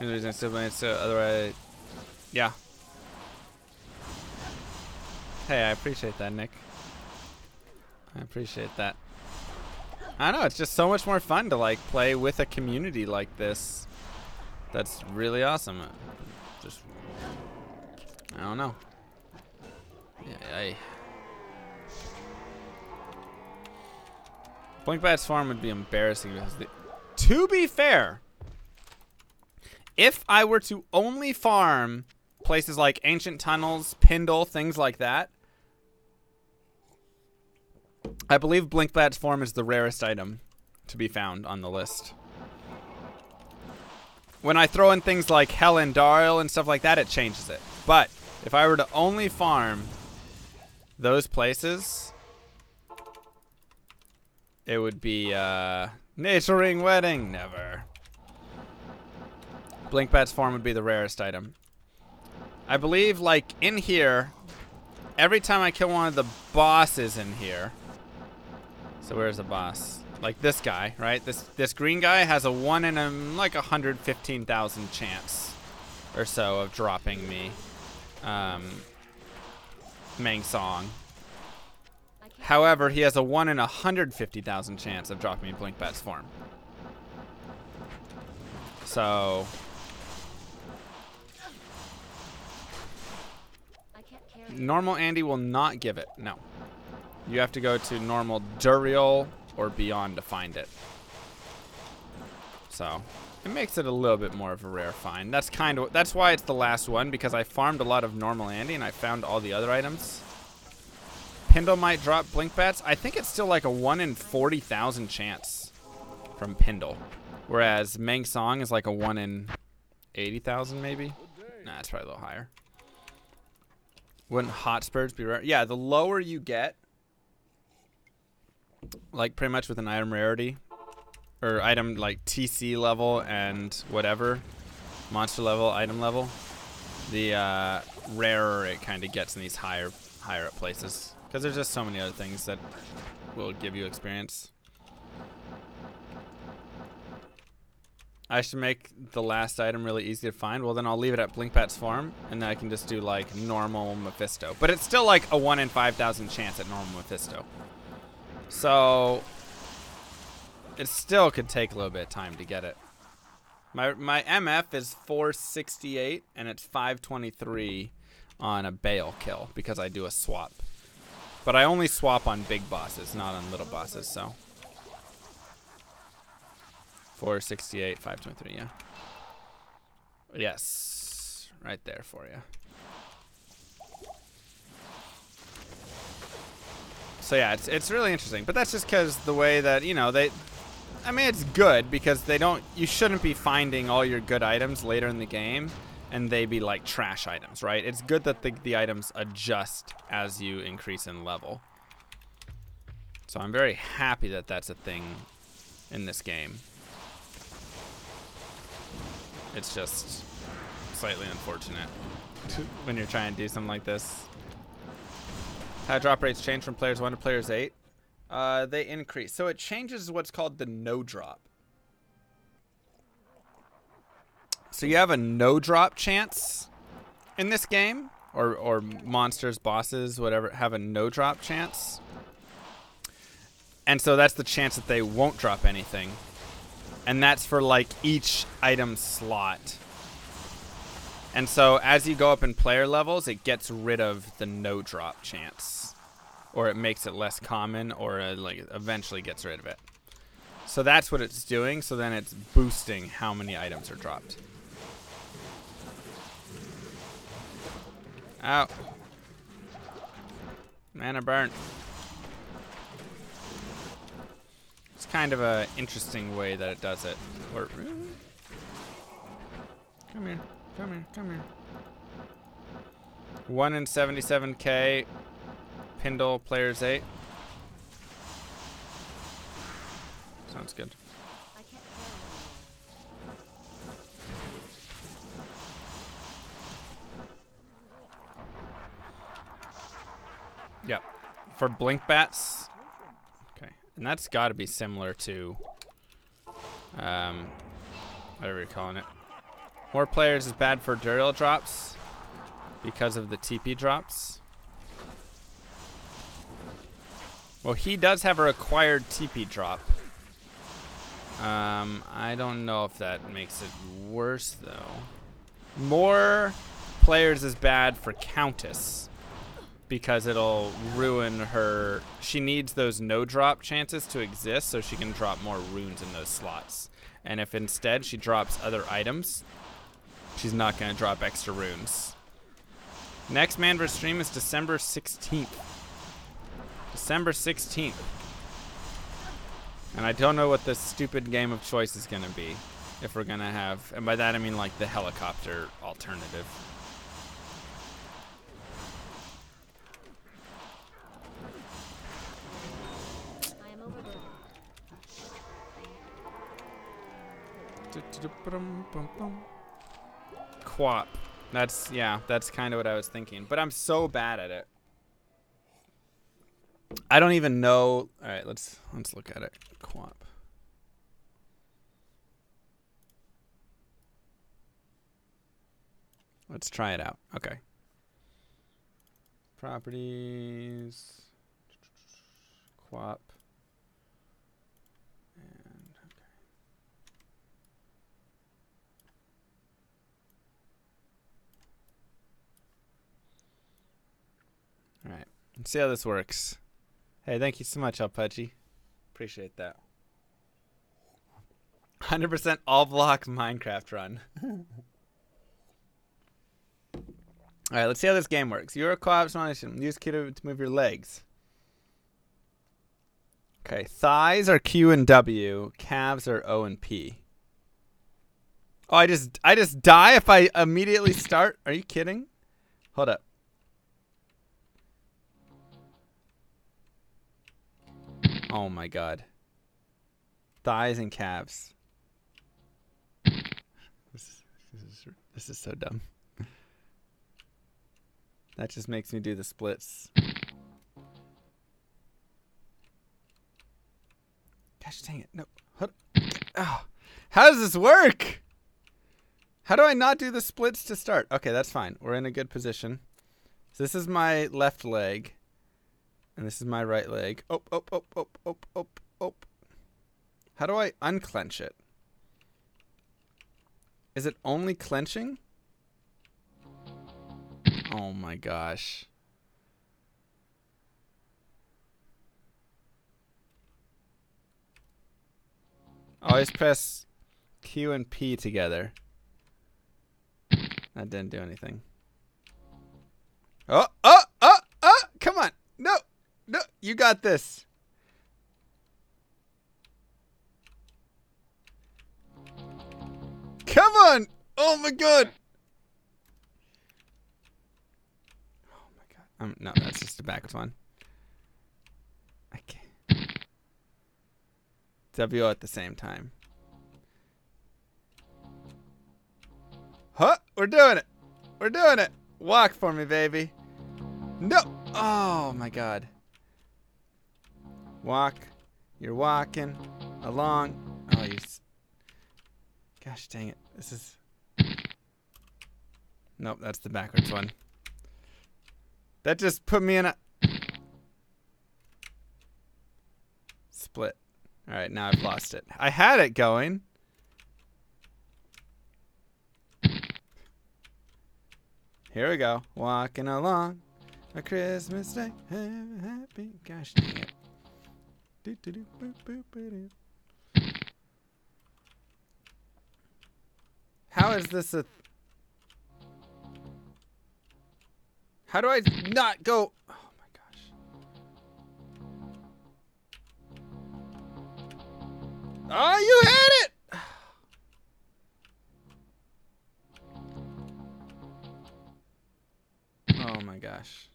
So otherwise, yeah. Hey, I appreciate that, Nick. I appreciate that. I don't know, it's just so much more fun to like play with a community like this. That's really awesome. Just, I don't know. Yeah, Blink Bat's farm would be embarrassing because to be fair, if I were to only farm places like Ancient Tunnels, Pindle, things like that, I believe Blink Bat's form is the rarest item to be found on the list. When I throw in things like Hell and Darl and stuff like that, it changes it. But if I were to only farm those places, it would be Nature Ring Wedding. Never. Blink Bat's form would be the rarest item. I believe, like, in here, every time I kill one of the bosses in here. So where's the boss? Like this guy, right? This green guy has a 1 in like 115,000 chance or so of dropping me Mang Song. However, he has a 1 in 150,000 chance of dropping me Blink Bat's form. So normal Andy will not give it. No. You have to go to normal Duriel or beyond to find it. So it makes it a little bit more of a rare find. That's why it's the last one, because I farmed a lot of normal Andy and I found all the other items. Pindle might drop Blink Bats. I think it's still like a 1 in 40,000 chance from Pindle. Whereas Mang Song is like a 1 in 80,000 maybe. Nah, it's probably a little higher. Wouldn't Hot Spurs be rare? Yeah, the lower you get, like pretty much with an item rarity, or item like TC level and whatever, monster level, item level, the rarer it kind of gets in these higher up places. Because there's just so many other things that will give you experience. I should make the last item really easy to find. Well, then I'll leave it at Blinkbat's farm, and then I can just do like normal Mephisto. But it's still like a 1 in 5,000 chance at normal Mephisto. So it still could take a little bit of time to get it. My MF is 468, and it's 523 on a Bale kill because I do a swap. But I only swap on big bosses, not on little bosses, so. 468, 523, yeah. Yes, right there for you. So yeah, it's really interesting, but that's just because the way that, you know, I mean, it's good because you shouldn't be finding all your good items later in the game and they be like trash items, right? It's good that the items adjust as you increase in level. So I'm very happy that that's a thing in this game. It's just slightly unfortunate when you're trying to do something like this. How drop rates change from players 1 to players 8? They increase. So it changes what's called the no drop. So you have a no drop chance in this game, or monsters, bosses, whatever, have a no drop chance. And so that's the chance that they won't drop anything. And that's for like each item slot. And so as you go up in player levels, it gets rid of the no drop chance. Or it makes it less common, or like eventually gets rid of it. So that's what it's doing. So then it's boosting how many items are dropped. Ow. Mana burn. It's kind of a interesting way that it does it. Or, come here, come here, come here. 1 in 77k. Pindle players 8. Sounds good. Yep. For blink bats. Okay. And that's got to be similar to whatever you're calling it. More players is bad for Duriel drops because of the TP drops. Well, he does have a required TP drop. I don't know if that makes it worse, though. More players is bad for Countess because it'll ruin her. She needs those no drop chances to exist so she can drop more runes in those slots. And if instead she drops other items, she's not going to drop extra runes. Next Manver stream is December 16th. December 16th. And I don't know what this stupid game of choice is going to be. If we're going to have, and by that I mean like the helicopter alternative. I am overburdened. Quap. That's kind of what I was thinking. But I'm so bad at it. I don't even know. All right, let's look at it. Quap. Let's try it out. Okay. Properties. Quap. And okay. All right. Let's see how this works. Hey, thank you so much, Alpudgy. Appreciate that. 100% all block Minecraft run. Alright, let's see how this game works. You're a co-op solution. Use Q to move your legs. Okay, thighs are Q and W. Calves are O and P. Oh, I just die if I immediately start? Are you kidding? Hold up. Oh my god. Thighs and calves. This is so dumb. That just makes me do the splits. Gosh dang it. No. Oh. How does this work? How do I not do the splits to start? Okay, that's fine. We're in a good position. So this is my left leg. And this is my right leg. Oh. How do I unclench it? Is it only clenching? Oh my gosh. Always press Q and P together. That didn't do anything. Oh! Come on! No! You got this. Come on! Oh my god! Oh my god. No, that's just a backwards one. I can't. W at the same time. Huh? We're doing it. We're doing it. Walk for me, baby. No. Oh my god. Walk. You're walking along. Oh, you. Gosh dang it. This is. Nope, that's the backwards one. That just put me in a. Split. Alright, now I've lost it. I had it going. Here we go. Walking along a Christmas day. Happy. Gosh dang it. How is this a... How do I not go... Oh my gosh. Oh, you had it! Oh my gosh.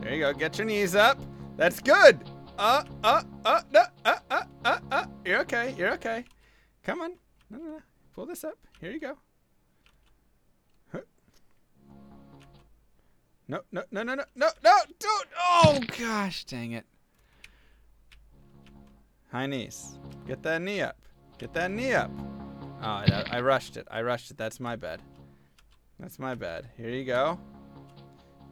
There you go. Get your knees up. That's good. No. You're okay. You're okay. Come on. No. Pull this up. Here you go. No. Don't. Oh gosh, dang it. High knees. Get that knee up. Get that knee up. Oh, I rushed it. That's my bad. That's my bad. Here you go.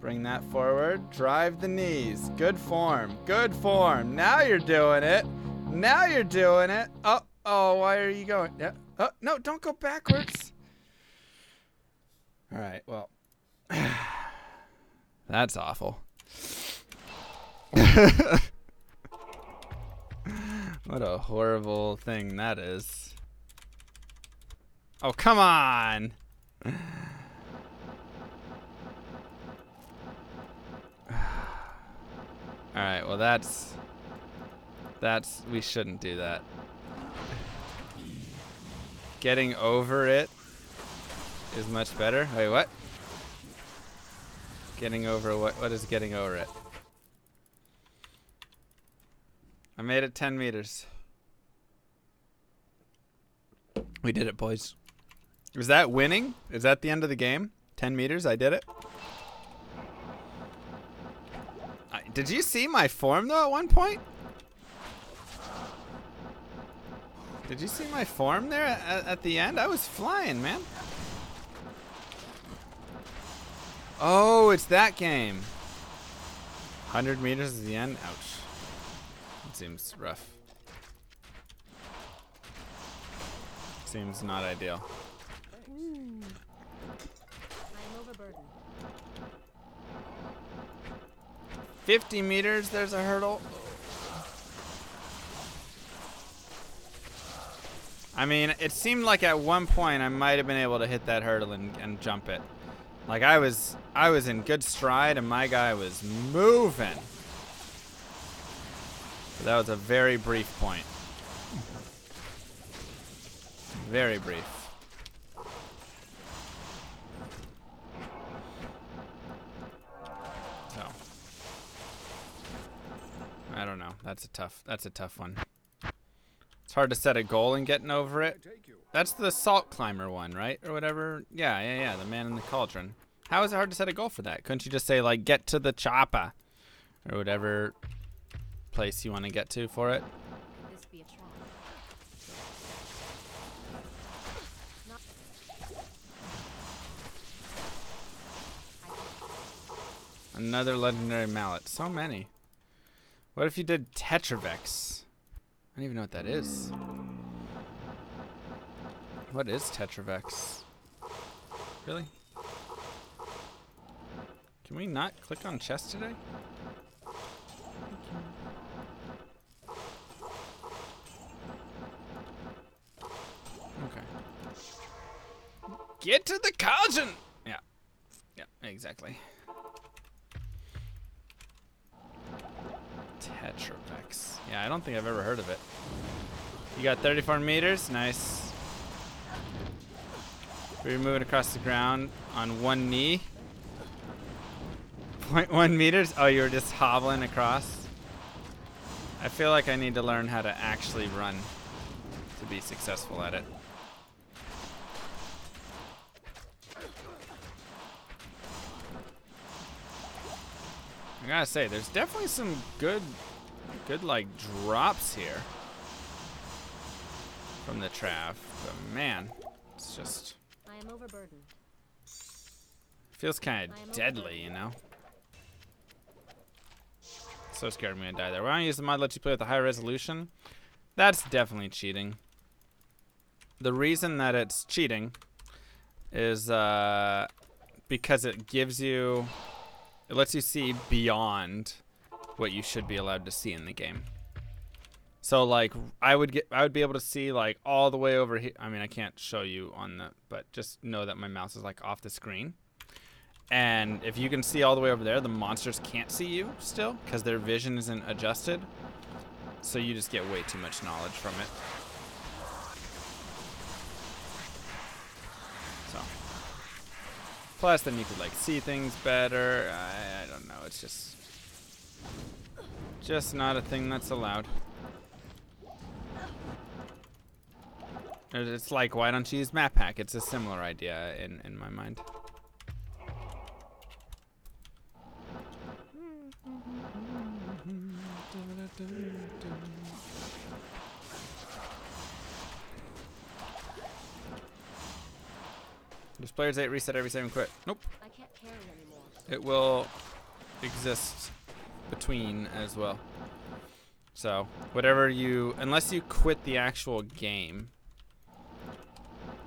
Bring that forward. Drive the knees. Good form. Good form. Now you're doing it. Now you're doing it. Oh, why are you going? Yeah. Oh, no, don't go backwards. All right, well. That's awful. What a horrible thing that is. Oh, come on. Alright, well that's we shouldn't do that. Getting over it is much better. Wait, what? Getting over what is getting over it? I made it 10 meters. We did it, boys. Is that winning? Is that the end of the game? 10 meters, I did it. Did you see my form, though, at one point? Did you see my form there at the end? I was flying, man. Oh, it's that game. 100 meters is the end? Ouch. It seems rough. Seems not ideal. I'm overburdened. 50 meters, there's a hurdle. I mean, it seemed like at one point I might have been able to hit that hurdle and jump it. Like I was in good stride and my guy was moving. But that was a very brief point. Very brief. So I don't know. That's a tough one. It's hard to set a goal and getting over it. That's the salt climber one, right? Or whatever. Yeah. The man in the cauldron. How is it hard to set a goal for that? Couldn't you just say, like, get to the chopper? Or whatever place you want to get to for it. Could this be a trap? Not. Another legendary mallet. So many. What if you did Tetravex? I don't even know what that is. What is Tetravex? Really? Can we not click on chest today? Okay. Get to the cauldron! Yeah. Yeah, exactly. Tetravex. Yeah, I don't think I've ever heard of it. You got 34 meters. Nice. We're moving across the ground on one knee. 0.1 meters? Oh, you were just hobbling across? I feel like I need to learn how to actually run to be successful at it. I gotta say, there's definitely some good like drops here from the Trav, but man, it's just I am overburdened. feels kind of deadly, you know. So scared I'm gonna die there. Why don't you use the mod that lets you play with a high resolution? That's definitely cheating. The reason that it's cheating is because it gives you, it lets you see beyond what you should be allowed to see in the game. So like I would be able to see like all the way over here. I mean, I can't show you on the, but just know that my mouse is like off the screen. And if you can see all the way over there, the monsters can't see you still because their vision isn't adjusted. So you just get way too much knowledge from it. So. Plus, then you could like see things better. I don't know. It's just not a thing that's allowed. It's like, why don't you use map pack? It's a similar idea in my mind. Does players 8 reset every save and quit? Nope. I can't carry anymore. It will exist between as well. So whatever you, unless you quit the actual game,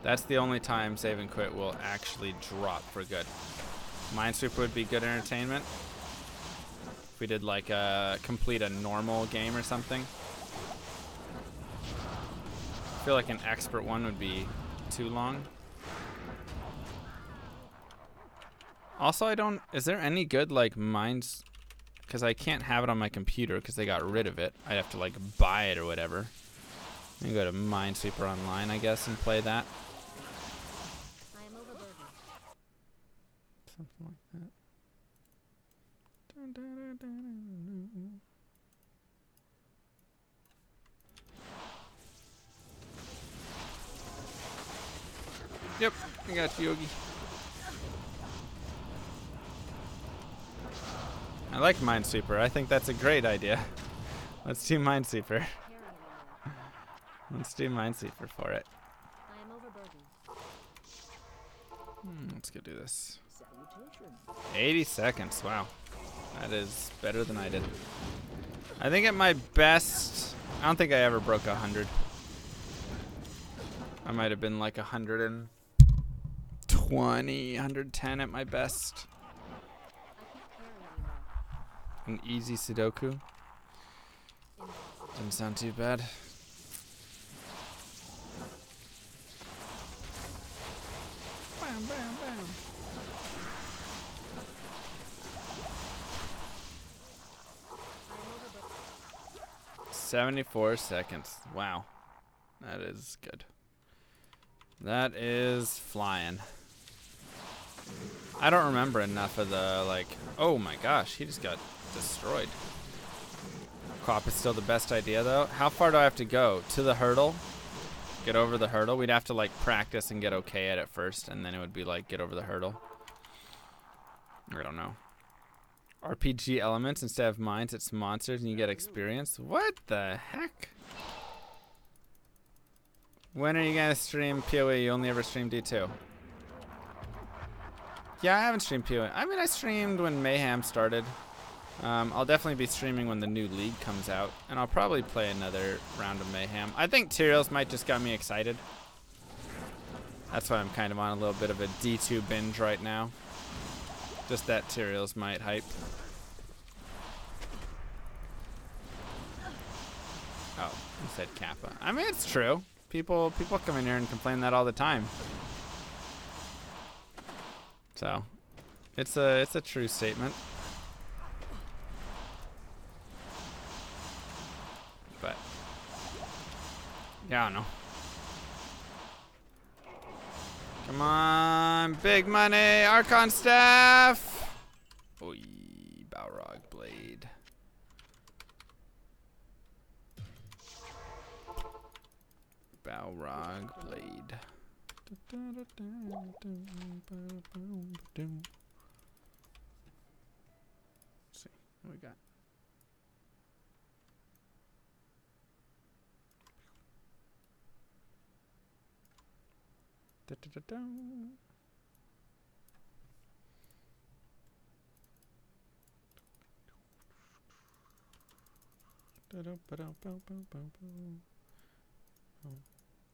that's the only time save and quit will actually drop for good. Minesweeper would be good entertainment. If we did like complete a normal game or something. I feel like an expert one would be too long. Also, is there any good like mines? Because I can't have it on my computer because they got rid of it. I'd have to like buy it or whatever. I can go to Minesweeper Online, I guess, and play that. I am overburdened. Something like that. Yep, I got you, Yogi. I like Minesweeper. I think that's a great idea. Let's do Minesweeper. Carry anymore. Let's do Minesweeper for it. I am overburdened. Let's go do this. 80 seconds. Wow. That is better than I did. I think at my best, I don't think I ever broke 100. I might have been like 120, 110 at my best. I can't carry anymore. An easy Sudoku. Impossible. Didn't sound too bad. Bam, bam, bam. I am overburdened. 74 seconds. Wow. That is good. That is flying. I don't remember enough of the, like, oh my gosh, he just got destroyed. Co-op is still the best idea, though. How far do I have to go? To the hurdle? Get over the hurdle? We'd have to, like, practice and get okay at it first, and then it would be, like, get over the hurdle. I don't know. Our RPG elements instead of mines. It's monsters and you get experience. What the heck? When are you gonna stream PoE? You only ever stream D2. Yeah, I haven't streamed PoE. I mean, I streamed when Mayhem started. I'll definitely be streaming when the new league comes out, and I'll probably play another round of Mayhem. I think Tyraels might just got me excited. That's why I'm kind of on a little bit of a D2 binge right now. Just that Tyraels might hype. Oh, you said Kappa. I mean, it's true. People come in here and complain that all the time. So, it's a true statement. But yeah, I don't know. Come on, big money, Archon staff. Oi, Balrog blade. Balrog blade. Let's see what we got.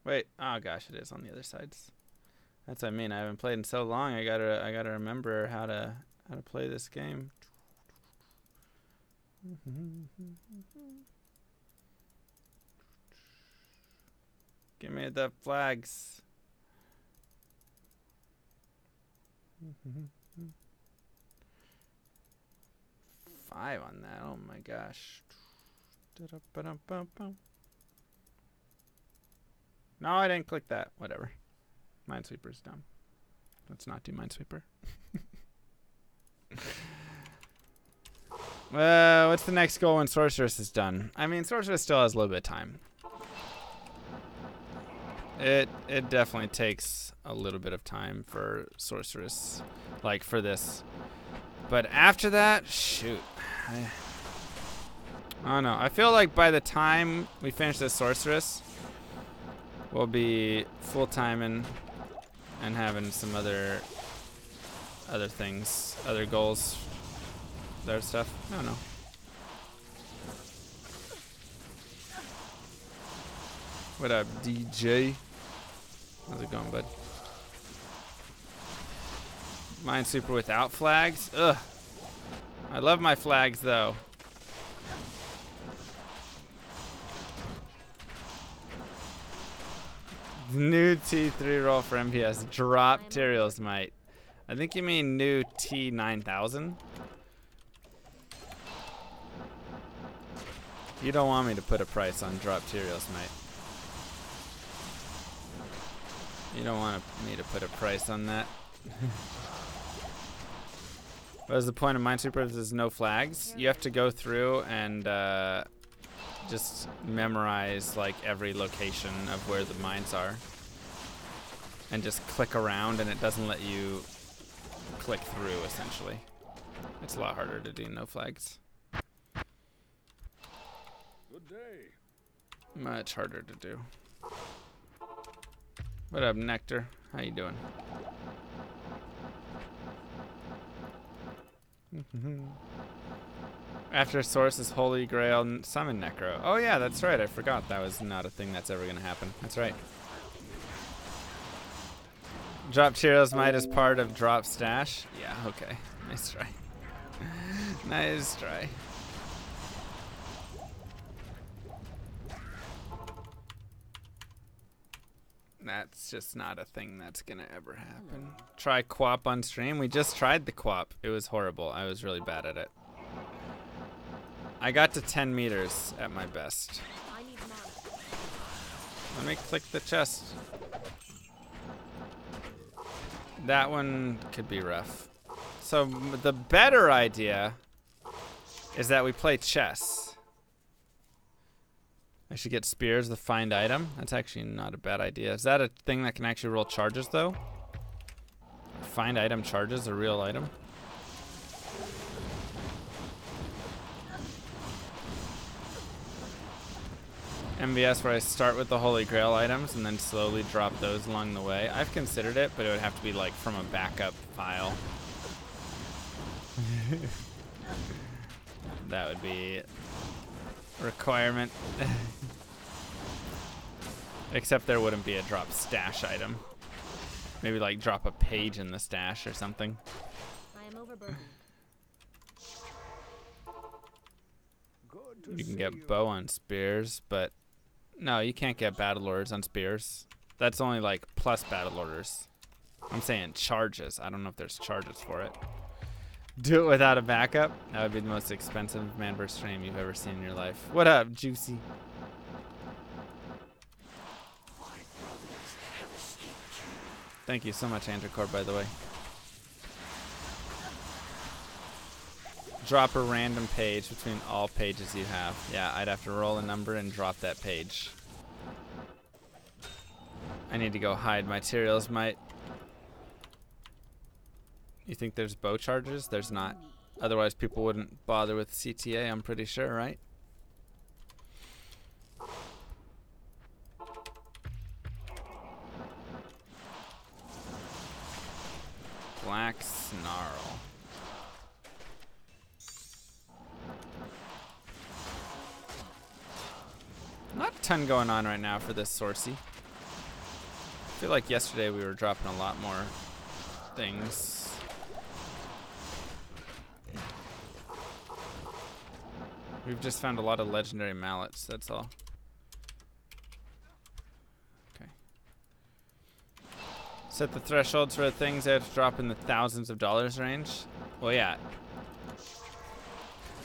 Wait, oh gosh, it is on the other sides. That's what I mean. I haven't played in so long. I gotta remember how to play this game. Give me the flags. 5 on that. Oh my gosh. No, I didn't click that. Whatever. Minesweeper's dumb. Let's not do Minesweeper. What's the next goal when Sorceress is done? I mean, Sorceress still has a little bit of time. It definitely takes a little bit of time for Sorceress, like for this. But after that, shoot. I don't know. I feel like by the time we finish this Sorceress, we'll be full-timing and having some other things, other goals, other stuff. I don't know. What up, DJ? How's it going, bud? Minesweeper without flags? Ugh. I love my flags, though. New T3 roll for MPS. Drop Tyraels, mate. I think you mean new T9000. You don't want me to put a price on drop Tyraels, mate. You don't want me to put a price on that. What is the point of Minesweeper if there's no flags? You have to go through and just memorize like every location of where the mines are. And just click around and it doesn't let you click through, essentially. It's a lot harder to do no flags. Good day. Much harder to do. What up, Nectar? How you doing? After Source is Holy Grail, summon Necro. Oh yeah, that's right. I forgot that was not a thing that's ever gonna happen. That's right. Drop Tyraels might as part of drop stash. Yeah, okay. Nice try. Nice try. That's just not a thing that's gonna ever happen. Try Quap on stream. We just tried the Quap. It was horrible. I was really bad at it. I got to 10 meters at my best. I need mana. Let me click the chest. That one could be rough. So the better idea is that we play chess. I should get spears to find item. That's actually not a bad idea. Is that a thing that can actually roll charges though? Find item charges, a real item. MVS where I start with the Holy Grail items and then slowly drop those along the way. I've considered it, but it would have to be like from a backup file. That would be a requirement. Except there wouldn't be a drop stash item. Maybe like drop a page in the stash or something. I am overburdened. You can get bow on spears, but no, you can't get battle orders on spears. That's only like plus battle orders. I'm saying charges. I don't know if there's charges for it. Do it without a backup? That would be the most expensive Manverse stream you've ever seen in your life. What up, Juicy? Thank you so much, Andrew, by the way. Drop a random page between all pages you have. Yeah, I'd have to roll a number and drop that page. I need to go hide materials, mate. You think there's bow charges? There's not. Otherwise, people wouldn't bother with CTA, I'm pretty sure, right? Black Snarl. Not a ton going on right now for this Sorcy. I feel like yesterday we were dropping a lot more things. We've just found a lot of legendary mallets, that's all. Okay. Set the thresholds for the things that have to drop in the thousands of dollars range. Well, yeah.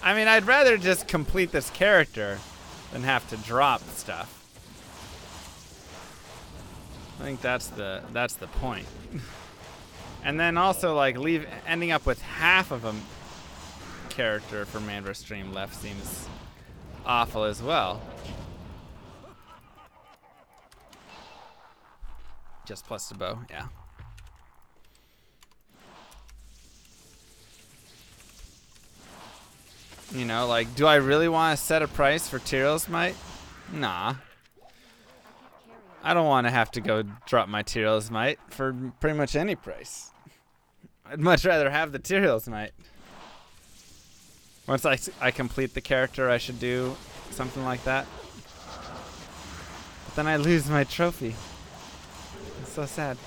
I mean, I'd rather just complete this character than have to drop stuff. I think that's the point. And then also like ending up with half of a character for Manverse stream left seems awful as well. Just plus the bow, yeah. You know, like, do I really want to set a price for Tyrell's Might? Nah. I don't want to have to go drop my Tyrell's Might for pretty much any price. I'd much rather have the Tyrell's Might. Once I complete the character, I should do something like that. But then I lose my trophy. It's so sad.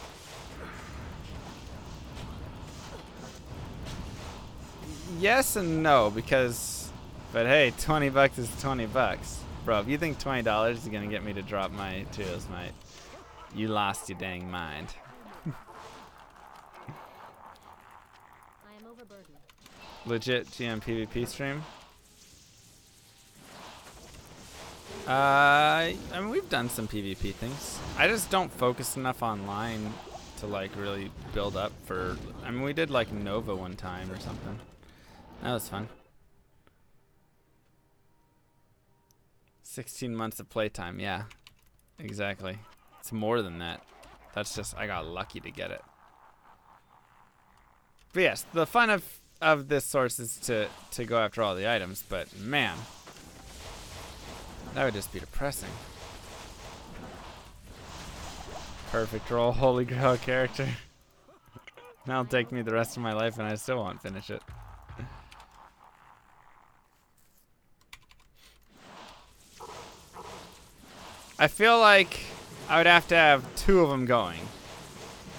Yes and no, because, but hey, 20 bucks is 20 bucks. Bro, if you think $20 is gonna get me to drop my Tyrell's Might, you lost your dang mind. I am overburdened. Legit GM PvP stream? I mean, we've done some PvP things. I just don't focus enough online to like really build up for. I mean, we did like Nova one time or something. That was fun. 16 months of playtime, yeah, exactly. It's more than that. That's just, I got lucky to get it. But yes, the fun of this source is to go after all the items, but man, that would just be depressing. Perfect roll, Holy Grail character. That'll take me the rest of my life and I still won't finish it. I feel like I would have to have two of them going.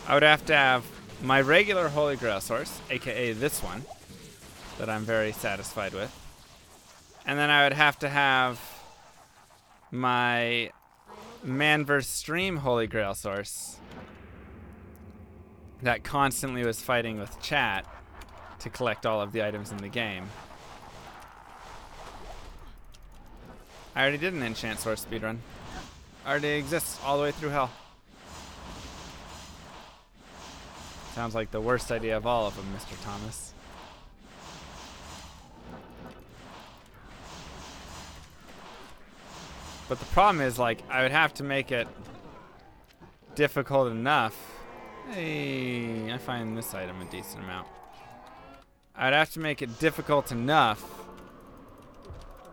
I would have to have my regular Holy Grail source, aka this one, that I'm very satisfied with. And then I would have to have my Manverse stream Holy Grail source that constantly was fighting with chat to collect all of the items in the game. I already did an enchant source speedrun. Already exists all the way through hell. Sounds like the worst idea of all of them, Mr. Thomas. But the problem is, like, I would have to make it difficult enough. Hey, I find this item a decent amount. I'd have to make it difficult enough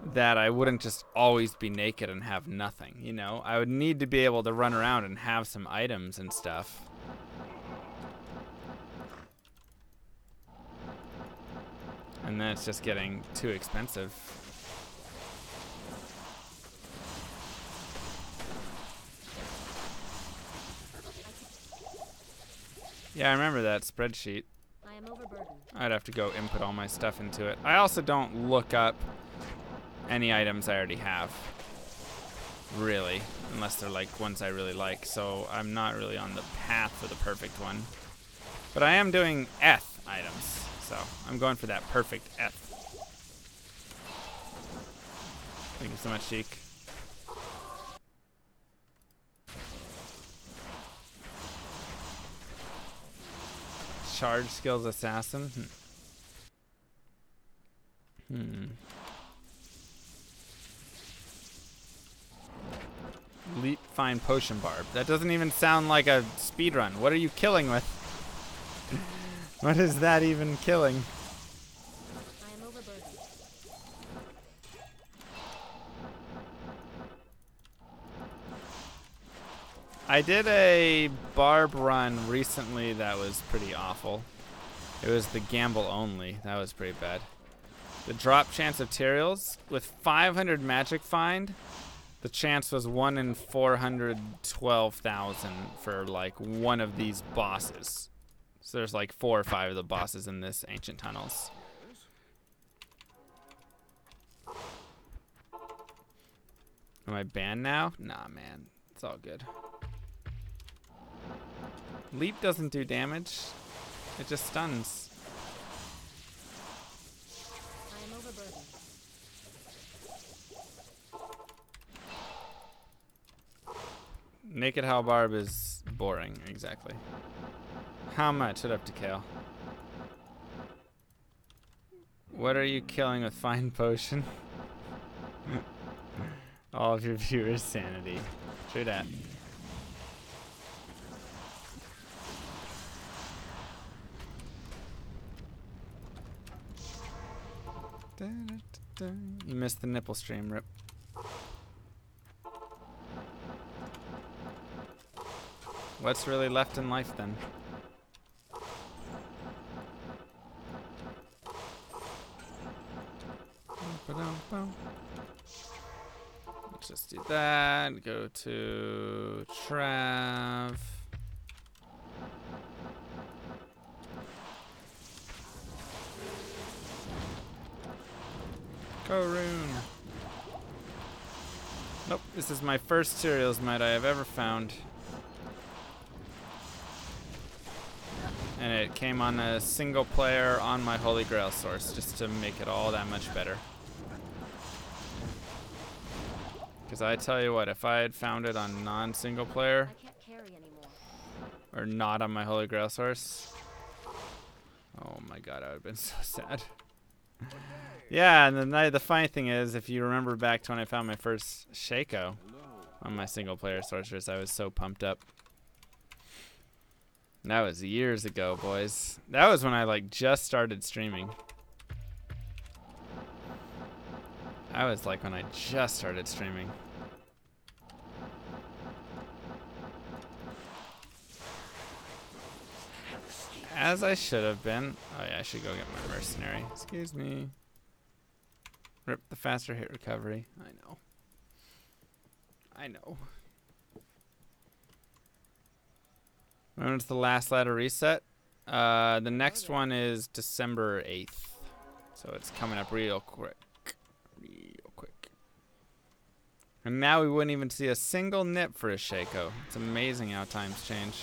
that I wouldn't just always be naked and have nothing, you know? I would need to be able to run around and have some items and stuff. And then it's just getting too expensive. Yeah, I remember that spreadsheet. I am overburdened. I'd have to go input all my stuff into it. I also don't look up any items I already have, really, unless they're like ones I really like. So I'm not really on the path for the perfect one. But I am doing Eth items, so I'm going for that perfect Eth. Thank you so much, Sheik. Charge skills assassin. Leap fine potion barb. That doesn't even sound like a speed run. What are you killing with? What is that even killing? I am overburdened. I did a barb run recently that was pretty awful. It was the gamble only. That was pretty bad. The drop chance of Tyraels with 500 magic find, the chance was 1 in 412,000 for like one of these bosses. So there's like 4 or 5 of the bosses in this ancient tunnels. Am I banned now? Nah, man. It's all good. Leap doesn't do damage. It just stuns. I am overburdened. Naked Halbarb is boring, exactly. How much? I'd have to kill. What are you killing with fine potion? All of your viewers' sanity. True that. You missed the nipple stream, Rip. What's really left in life then? Let's just do that. Go to Trav. Go Rune. Nope, this is my first Tyraels mite I have ever found. And it came on a single player on my Holy Grail source, just to make it all that much better. Because I tell you what, if I had found it on non-single player, I can't carry anymore. or not on my Holy Grail source, oh my god, I would have been so sad. Yeah, and the funny thing is, if you remember back to when I found my first Shaco on my single player sorceress, I was so pumped up. That was years ago, boys. That was when I like just started streaming. I was like when I just started streaming. As I should have been. Oh yeah, I should go get my mercenary. Excuse me. Rip the faster hit recovery. I know. I know. When is the last ladder reset? The next one is December 8th. So it's coming up real quick. Real quick. And now we wouldn't even see a single nip for a Shaco. It's amazing how times change.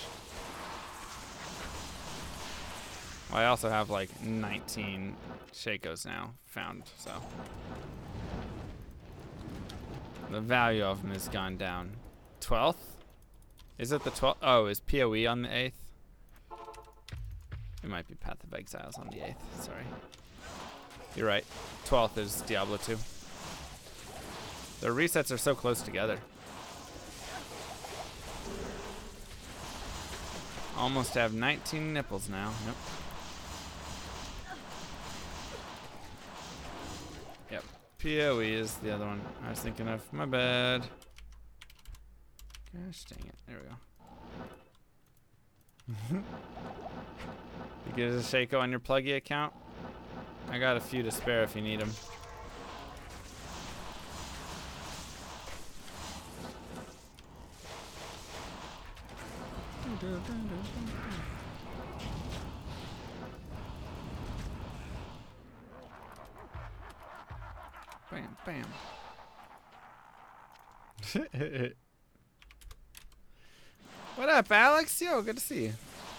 Well, I also have like 19 Shacos now found, so. The value of them has gone down. 12th? Is it the 12th? Oh, is PoE on the 8th? It might be Path of Exiles on the 8th, sorry. You're right. 12th is Diablo 2. The resets are so close together. Almost have 19 nipples now. Yep. Yep. PoE is the other one I was thinking of. My bad. Gosh dang it. There we go. You get a Shaco on your PLUGY account? I got a few to spare if you need them. Bam, bam. What up, Alex? Yo, good to see you.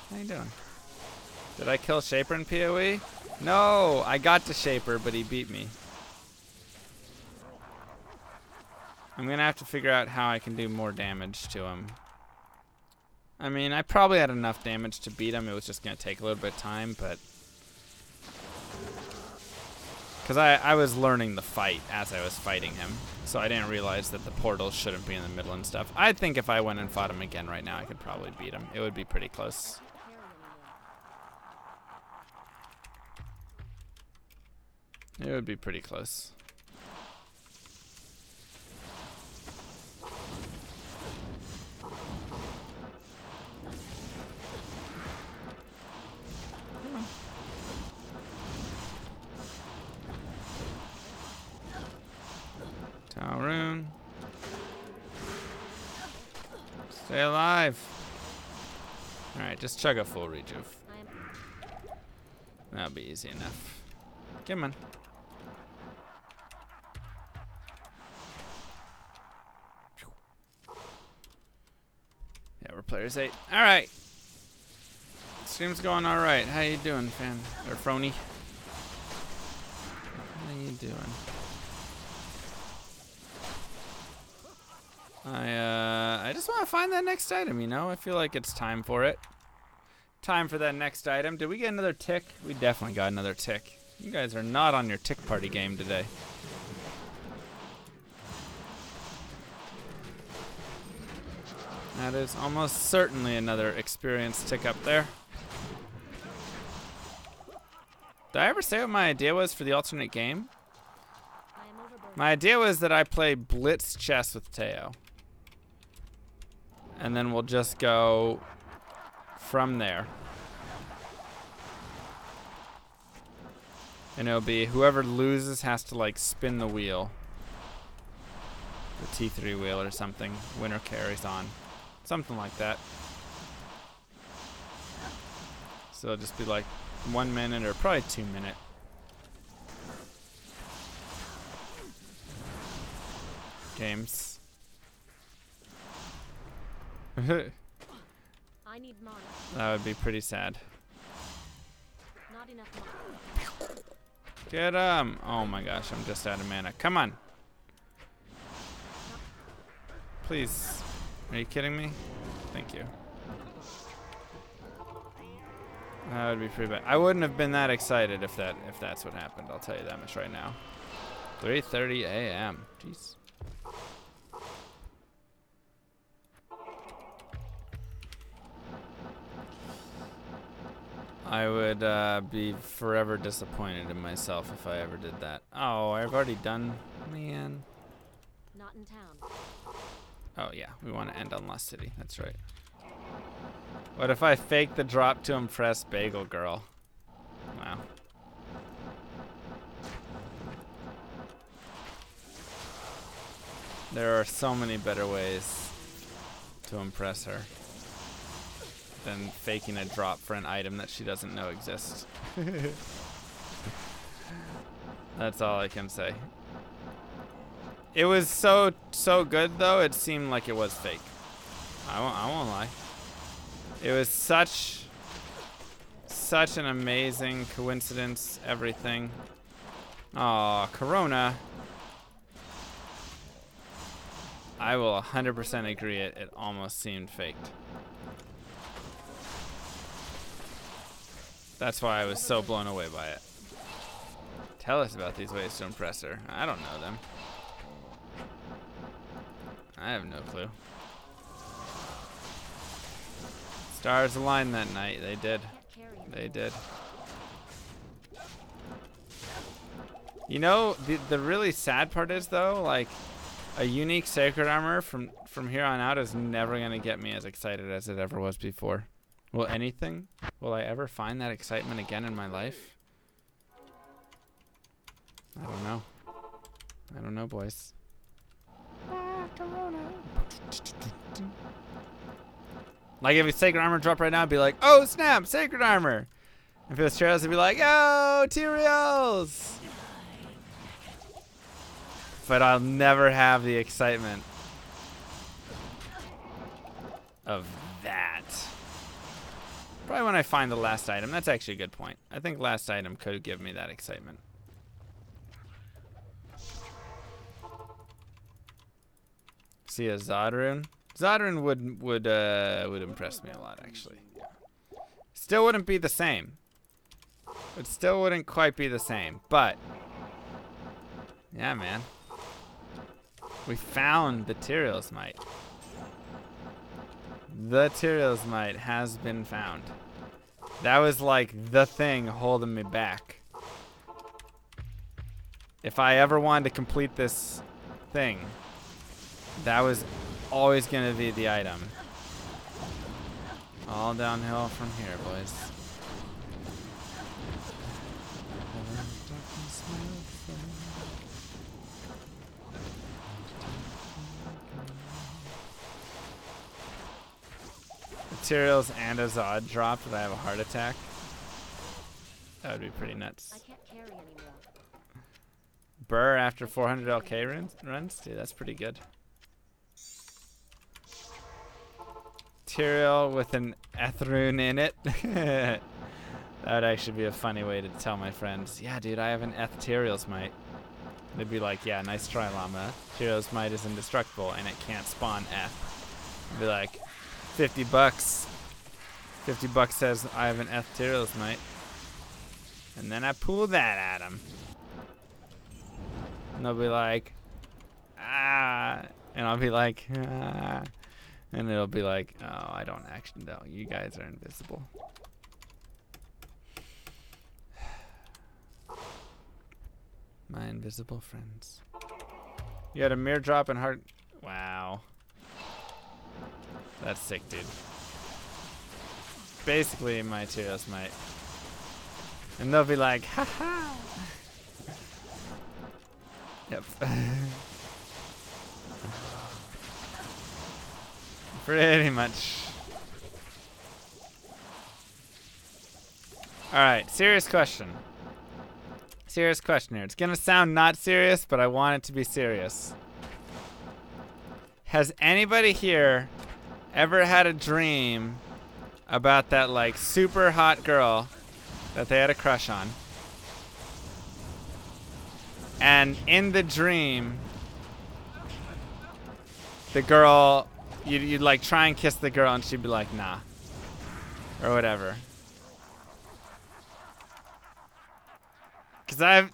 How you doing? Did I kill Shaper in PoE? No, I got to Shaper, but he beat me. I'm gonna have to figure out how I can do more damage to him. I mean, I probably had enough damage to beat him. It was just gonna take a little bit of time, but... Because I was learning the fight as I was fighting him, so I didn't realize that the portals shouldn't be in the middle and stuff. I think if I went and fought him again right now, I could probably beat him. It would be pretty close. It would be pretty close. Talrune. Stay alive. Alright, just chug a full rejuve. That'll be easy enough. Come on. Yeah, we're players 8. Alright. Stream's going alright. How you doing, fan? Or Frony? How you doing? I just want to find that next item, you know? I feel like it's time for it. Time for that next item. Did we get another tick? We definitely got another tick. You guys are not on your tick party game today. That is almost certainly another experienced tick up there. Did I ever say what my idea was for the alternate game? My idea was that I play blitz chess with Teo. And then we'll just go from there. And it'll be whoever loses has to like spin the wheel. The T3 wheel or something. Winner carries on. Something like that. So it'll just be like 1 minute or probably 2 minute. Games. I need mana. That would be pretty sad. Not enough mana. Get him! Oh my gosh, I'm just out of mana. Come on! Please. Are you kidding me? Thank you. That would be pretty bad. I wouldn't have been that excited if that's what happened. I'll tell you that much right now. 3:30 a.m. Jeez. I would be forever disappointed in myself if I ever did that. Oh, I've already done, man. Not in town. Oh yeah, we want to end on Lost City. That's right. What if I fake the drop to impress Bagel Girl? Wow. There are so many better ways to impress her than faking a drop for an item that she doesn't know exists. That's all I can say. It was so good though, it seemed like it was fake. I won't lie. It was such an amazing coincidence, everything. Aw, Corona. I will 100% agree it almost seemed faked. That's why I was so blown away by it. Tell us about these ways to impress her. I don't know them. I have no clue. Stars aligned that night. They did. They did. You know, the really sad part is though, like a unique sacred armor from here on out is never gonna get me as excited as it ever was before. Will anything? Will I ever find that excitement again in my life? I don't know. I don't know, boys. Like if it's sacred armor drop right now, I'd be like, oh snap, sacred armor. If it was trails, I'd be like, oh, Tyraels. But I'll never have the excitement of that. Probably when I find the last item. That's actually a good point. I think last item could give me that excitement. See a Zodrune? Zodrune would impress me a lot, actually. Yeah. Still wouldn't be the same. It still wouldn't quite be the same, but yeah, man. We found the Tyraels Might. The Tyraels Might has been found. That was like the thing holding me back. If I ever wanted to complete this thing, that was always going to be the item. All downhill from here, boys. Materials and a Zod dropped, but I have a heart attack. That would be pretty nuts. I can't carry anymore. Burr after 400 LK runs? Dude, that's pretty good. Tyrael with an Ethrune in it. That would actually be a funny way to tell my friends, yeah, dude, I have an Tyrael's Might. They'd be like, yeah, nice try, Llama. Tyrael's Might is indestructible and it can't spawn I'd be like, 50 bucks. 50 bucks says I have an Tyrael's Might. And then I pull that at them. And they'll be like, ah. And I'll be like, ah. And it'll be like, oh, I don't actually know. You guys are invisible. My invisible friends. You had a mirror drop and heart. Wow. That's sick, dude. Basically, my Tyrael's Might. And they'll be like, haha. Yep. Pretty much. Alright, serious question. Serious question here. It's gonna sound not serious, but I want it to be serious. Has anybody here ever had a dream about that like super hot girl that they had a crush on? And in the dream, the girl, you'd like try and kiss the girl and she'd be like, nah. Or whatever. Cause I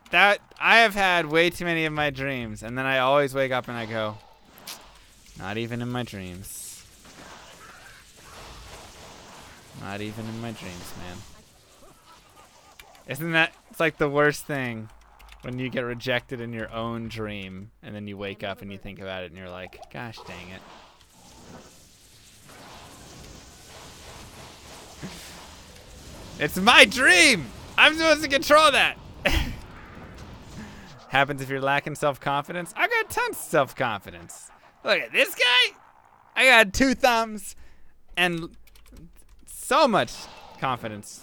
have had way too many of my dreams, and then I always wake up and I go, not even in my dreams. Not even in my dreams, man. Isn't that, it's like the worst thing when you get rejected in your own dream and then you wake up and you think about it and you're like, gosh dang it. It's my dream! I'm supposed to control that! Happens if you're lacking self-confidence. I got tons of self-confidence. Look at this guy. I got 2 thumbs and so much confidence.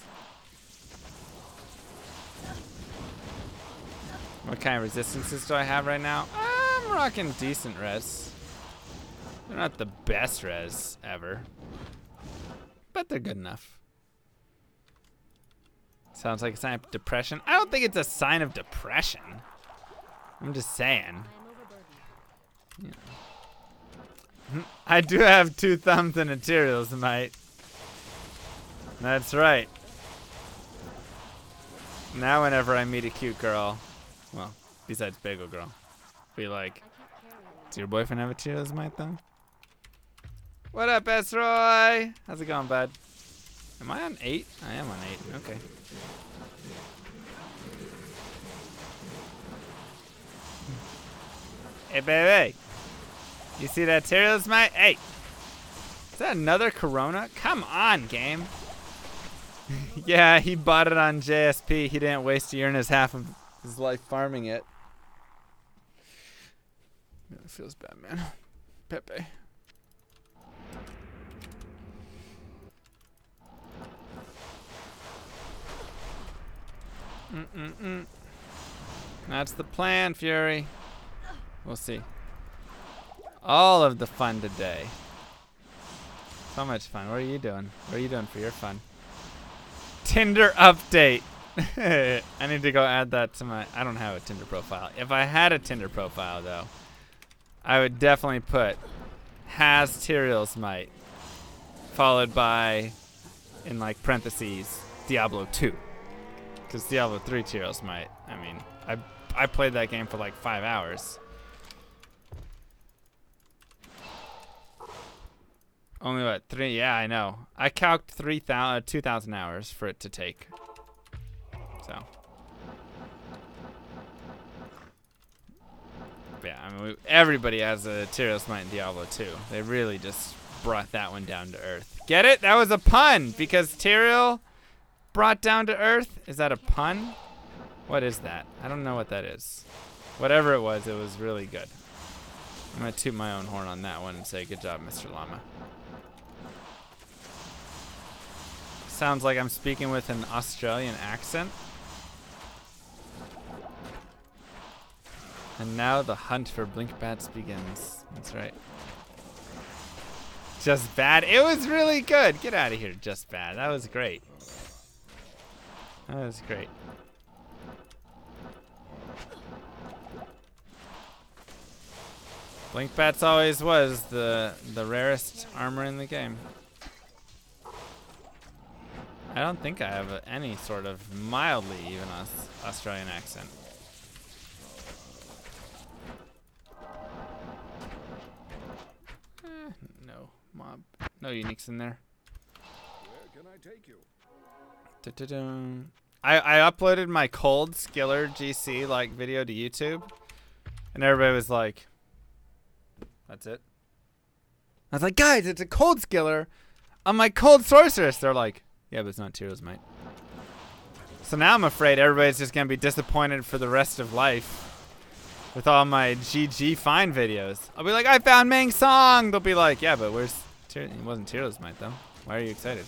What kind of resistances do I have right now? I'm rocking decent res. They're not the best res ever, but they're good enough. Sounds like a sign of depression. I don't think it's a sign of depression. I'm just saying. Yeah. I do have 2 thumbs and a Tyrael's Might. That's right. Now whenever I meet a cute girl, well, besides bagel girl, be like, does your boyfriend have a Tyrael's Might though? What up, S-Roy? How's it going, bud? Am I on 8? I am on 8. Okay. Hey, baby. You see that Tyrael's mate? Hey. Is that another Corona? Come on, game. Yeah, he bought it on JSP. He didn't waste a year and a half of his life farming it. Yeah, it feels bad, man. Pepe. That's the plan, Fury. We'll see. All of the fun today. So much fun. What are you doing? What are you doing for your fun? Tinder update. I need to go add that to my... I don't have a Tinder profile. If I had a Tinder profile, though, I would definitely put has Tyrael's might followed by, in like parentheses, Diablo 2. Because Diablo 3 Tyrael's might. I mean, I played that game for like 5 hours. Only what, 3? Yeah, I know. I calced 2,000 hours for it to take. So. Yeah, I mean, everybody has a Tyrael's might in Diablo 2. They really just brought that one down to earth. Get it? That was a pun because Tyrael brought down to earth. Is that a pun? What is that? I don't know what that is. Whatever it was really good. I'm gonna toot my own horn on that one and say good job, Mr. Llama. Sounds like I'm speaking with an Australian accent. And now the hunt for blink bats begins. That's right. Just bad. It was really good. Get out of here, just bad. That was great. That was great. Blink bats always was the rarest armor in the game. I don't think I have any sort of mildly even Australian accent. No mob, no uniques in there. Where can I take you? I uploaded my cold skiller GC like video to YouTube, and everybody was like, "That's it." I was like, "Guys, it's a cold skiller on my cold sorceress." They're like, "Yeah, but it's not Tyrael's might." So now I'm afraid everybody's just gonna be disappointed for the rest of life with all my GG fine videos. I'll be like, "I found Meng Song." They'll be like, "Yeah, but where's Tyrael? It wasn't Tyrael's might though. Why are you excited?"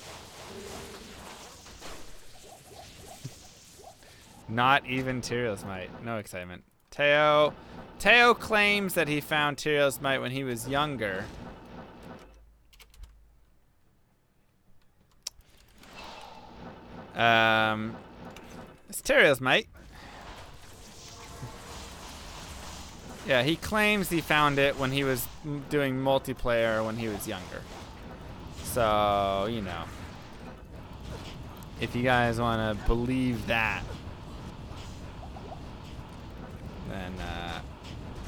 Not even Tyrael's might. No excitement. Teo claims that he found Tyrael's might when he was younger. It's Tyrael's might. Yeah, he claims he found it when he was doing multiplayer when he was younger. So, you know. If you guys want to believe that, then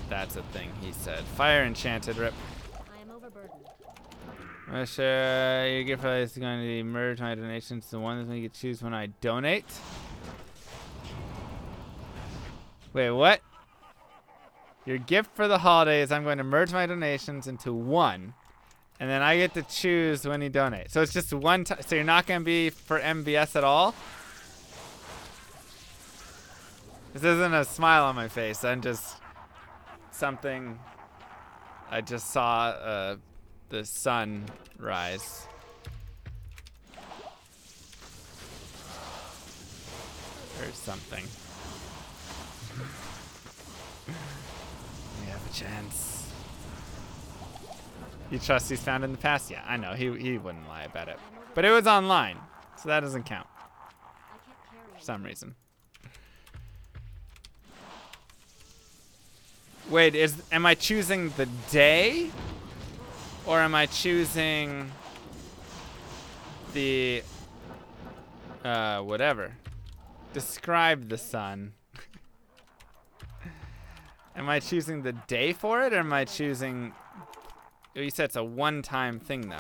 that's a thing he said. Fire enchanted, rip. I am overburdened. Your gift is going to merge my donations to one that you can choose when I donate. Wait, what? Your gift for the holidays, I'm going to merge my donations into one, and then I get to choose when you donate. So it's just one time. So you're not going to be for MBS at all? This isn't a smile on my face. I'm just something. I just saw the sun rise. Or something. We have a chance. You trust he's found in the past? Yeah, I know. He wouldn't lie about it. But it was online, so that doesn't count. I can't carry For some reason. Wait, am I choosing the day? Or am I choosing the whatever? Describe the sun. Am I choosing the day for it, or am I choosing... You said it's a one-time thing, though.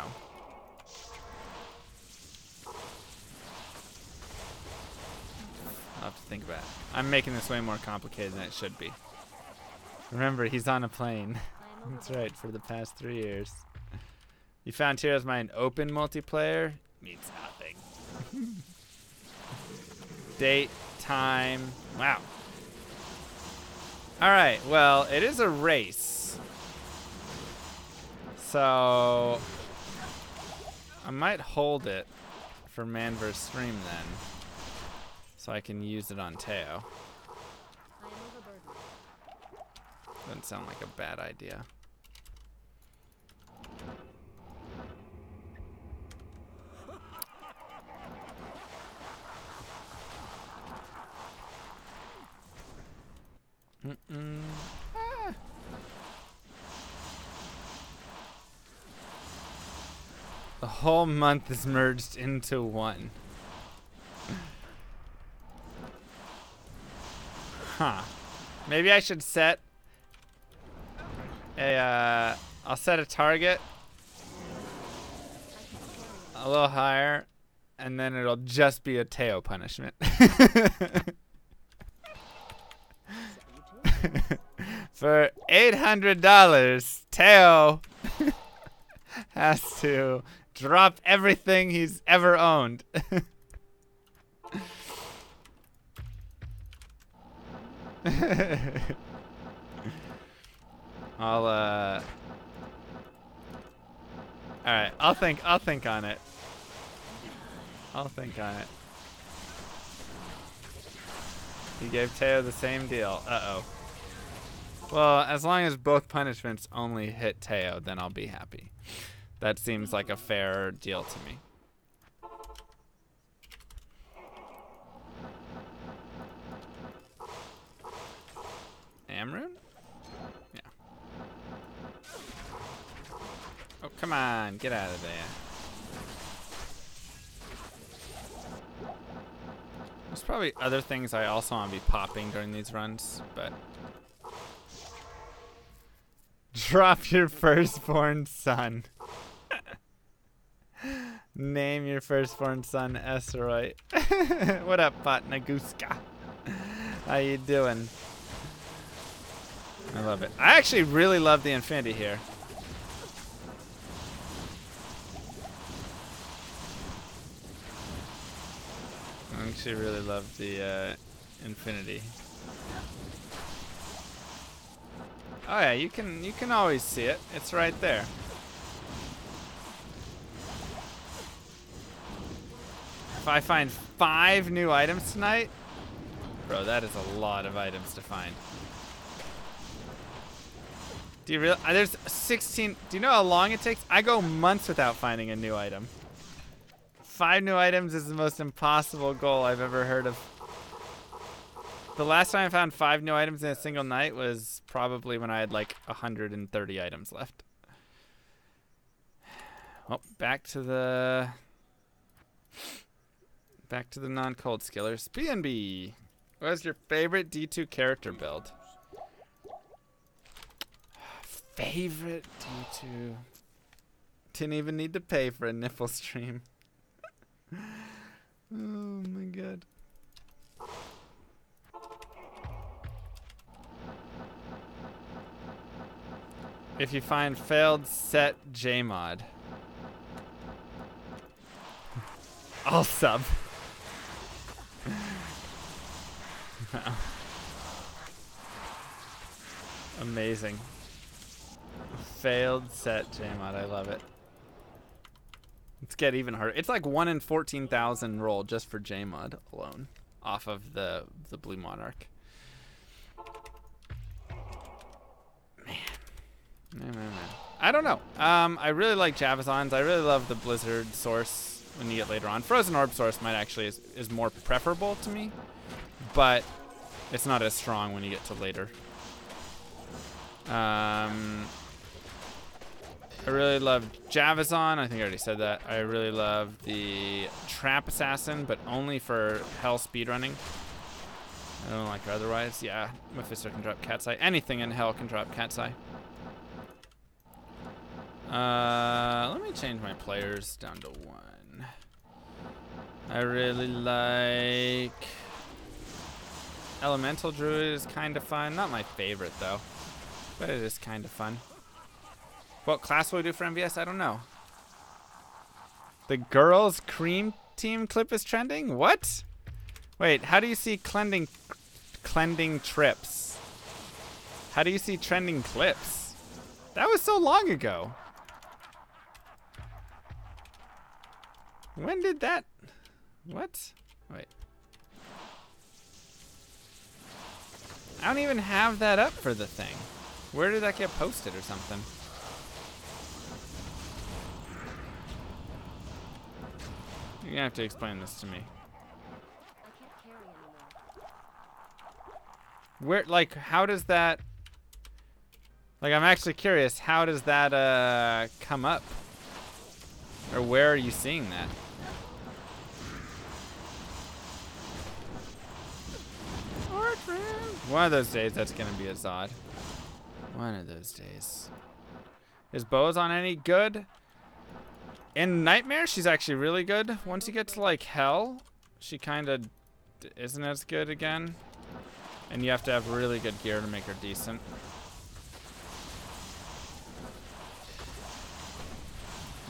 I'll have to think about it. I'm making this way more complicated than it should be. Remember, he's on a plane. I am That's overburdened. right, for the past 3 years. You found Heroes Mine open multiplayer? Means nothing. Date, time. Wow. Alright, well, it is a race. So I might hold it for man vs. stream then. So I can use it on Teo. I am overburdened. Doesn't sound like a bad idea. Ah. The whole month is merged into one. Huh. Maybe I should set a, I'll set a target a little higher, and then it'll just be a Teo punishment. For $800, Teo has to drop everything he's ever owned. Alright, I'll think on it. I'll think on it. He gave Teo the same deal. Uh-oh. Well, as long as both punishments only hit Teo, then I'll be happy. That seems like a fair deal to me. Amrune? Yeah. Oh, come on. Get out of there. There's probably other things I also want to be popping during these runs, but... Drop your firstborn son. Name your firstborn son Esseroy. What up, Bot Naguska? How you doing? I love it. I actually really love the Infinity here. I actually really love the Infinity. Oh yeah, you can always see it. It's right there. If I find 5 new items tonight, bro, that is a lot of items to find. Do you really? There's 16. Do you know how long it takes? I go months without finding a new item. 5 new items is the most impossible goal I've ever heard of. The last time I found 5 new items in a single night was probably when I had like 130 items left. Well, back to the non-cold skillers. BNB, what is your favorite D2 character build? Favorite D2? Didn't even need to pay for a nipple stream. Oh my god. If you find failed set Jmod, I'll sub. Amazing. Failed set Jmod, I love it. Let's get even harder. It's like 1 in 14,000 roll just for Jmod alone, off of the Blue Monarch. Man. I don't know. I really like Javazons. I really love the Blizzard source when you get later on. Frozen Orb source might actually is more preferable to me, but it's not as strong when you get to later. I really love Javazon. I think I already said that. I really love the Trap Assassin, but only for hell speedrunning. I don't like her otherwise. Yeah, Mephisto can drop Cat's Eye. Anything in hell can drop Cat's Eye. Let me change my players down to 1. I really like Elemental Druid is kind of fun. Not my favorite though. But it is kind of fun. What class will we do for MVS? I don't know. The girls' cream team clip is trending? What? Wait, how do you see cleansing trips? How do you see trending clips? That was so long ago. When did that? What? Wait. I don't even have that up for the thing. Where did that get posted or something? You're gonna have to explain this to me. I can't carry anymore. Where, like, how does that... Like, I'm actually curious, how does that, come up? Or where are you seeing that? One of those days, that's gonna be a Zod. One of those days. Is Bozon any good? In Nightmare, she's actually really good. Once you get to, like, Hell, she kind of isn't as good again. And you have to have really good gear to make her decent.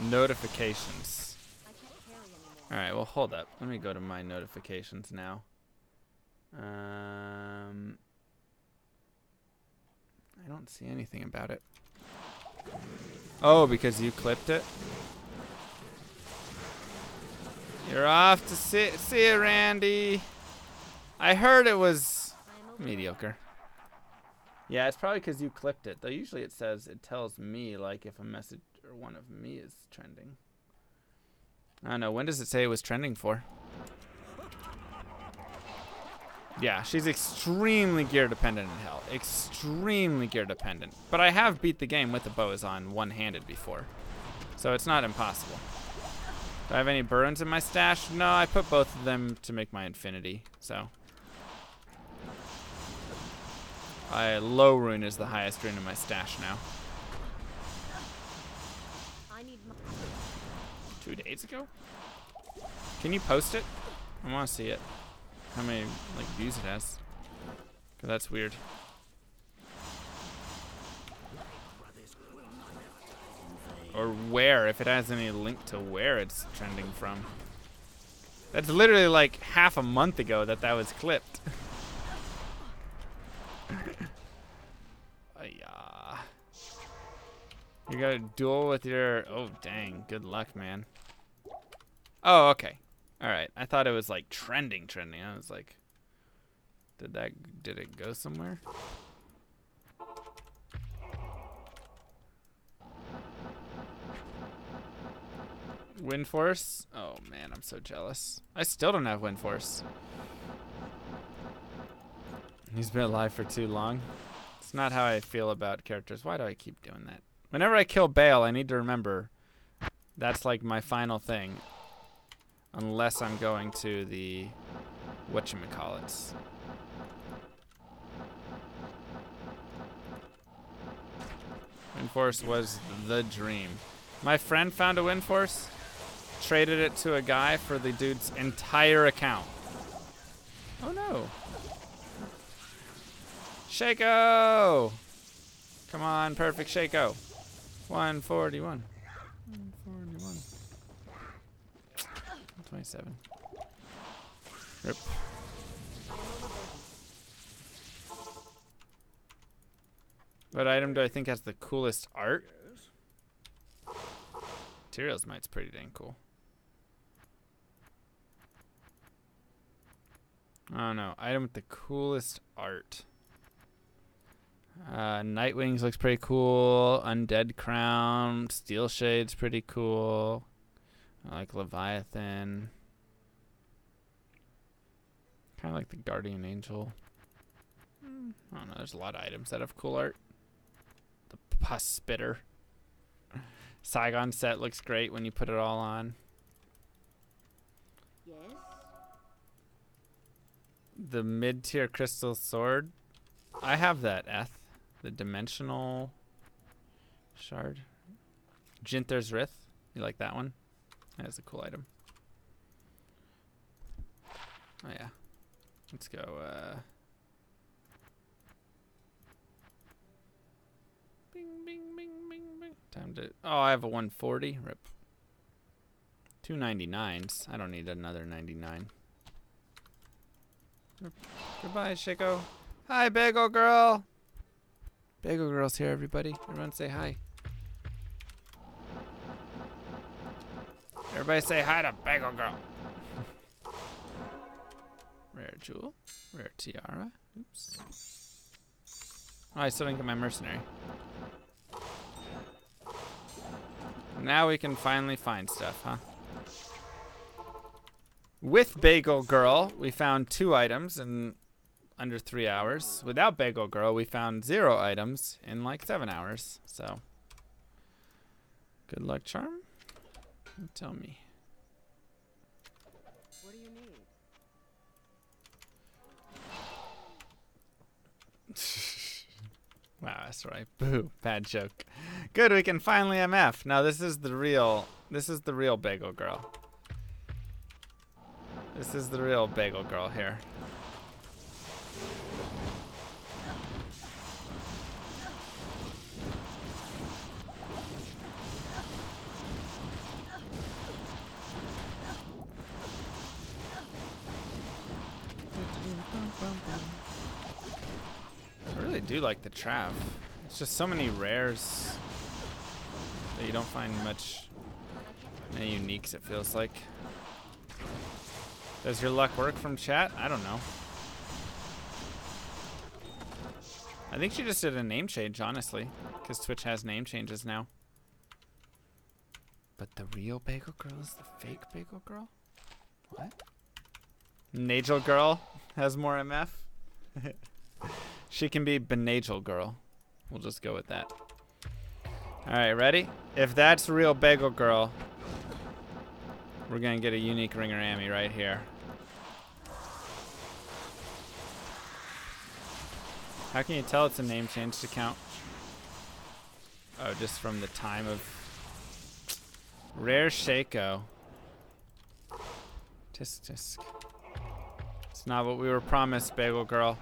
Notifications. I can't carry anymore. Alright, well, hold up. Let me go to my notifications now. I don't see anything about it. Oh, because you clipped it? You're off to see you, Randy. I heard it was I am over mediocre. Yeah, it's probably because you clipped it. Though usually it tells me, like, if a message or one of me is trending. I don't know. When does it say it was trending for? Yeah, she's extremely gear dependent in Hell. Extremely gear dependent. But I have beat the game with the Bozon one-handed before. So it's not impossible. Do I have any burns in my stash? No, I put both of them to make my infinity, so. Low rune is the highest rune in my stash now. I need 2 days ago? Can you post it? I want to see it. How many like views it has. 'Cause that's weird. Or where, if it has any link to where it's trending from. That's literally like half a month ago that was clipped. Yeah. You got a duel with your... Oh, dang. Good luck, man. Oh, okay. Alright. I thought it was like trending. I was like... Did it go somewhere? Wind Force? Oh man, I'm so jealous. I still don't have Wind Force. He's been alive for too long. It's not how I feel about characters. Why do I keep doing that? Whenever I kill Bale, I need to remember that's like my final thing. Unless I'm going to the whatchamacallits. Wind Force was the dream. My friend found a Wind Force, traded it to a guy for the dude's entire account. Oh no. Shaco! Come on, perfect Shaco. 141. 141. 127. Rip. What item do I think has the coolest art? Materials Might's pretty dang cool. I don't know. Item with the coolest art. Nightwings looks pretty cool. Undead Crown. Steel Shade's pretty cool. I like Leviathan. Kind of like the Guardian Angel. I don't know. There's a lot of items that have cool art. The Pus Spitter. Saigon set looks great when you put it all on. Yes. The mid-tier crystal sword. I have that, Eth. The dimensional shard. Jinther's Rith. You like that one? That's a cool item. Oh yeah. Let's go, Oh, I have a 140. Rip. 299s. I don't need another 99. Goodbye, Shiko. Hi, Bagel Girl. Bagel Girl's here, everybody. Everyone say hi. Everybody say hi to Bagel Girl. Rare jewel. Rare tiara. Oops. Oh, I still didn't get my mercenary. Now we can finally find stuff, huh? With Bagel Girl, we found 2 items in under 3 hours. Without Bagel Girl, we found 0 items in like 7 hours. So, good luck charm? Tell me. What do you need? Wow, that's right. Boo, bad joke. Good, we can finally MF. Now this is the real Bagel Girl. This is the real Bagel Girl here. I really do like the Trav. It's just so many rares that you don't find many uniques, it feels like. Does your luck work from chat? I don't know. I think she just did a name change, honestly, because Twitch has name changes now. But the real Bagel Girl is the fake Bagel Girl? What? Nagel Girl has more MF? She can be Benagel Girl. We'll just go with that. Alright, ready? If that's real Bagel Girl, we're gonna get a unique Ringer Ammy right here. How can you tell it's a name change to count? Oh, just from the time of... Rare Shaco. Tisk tisk. It's not what we were promised, Bagel Girl.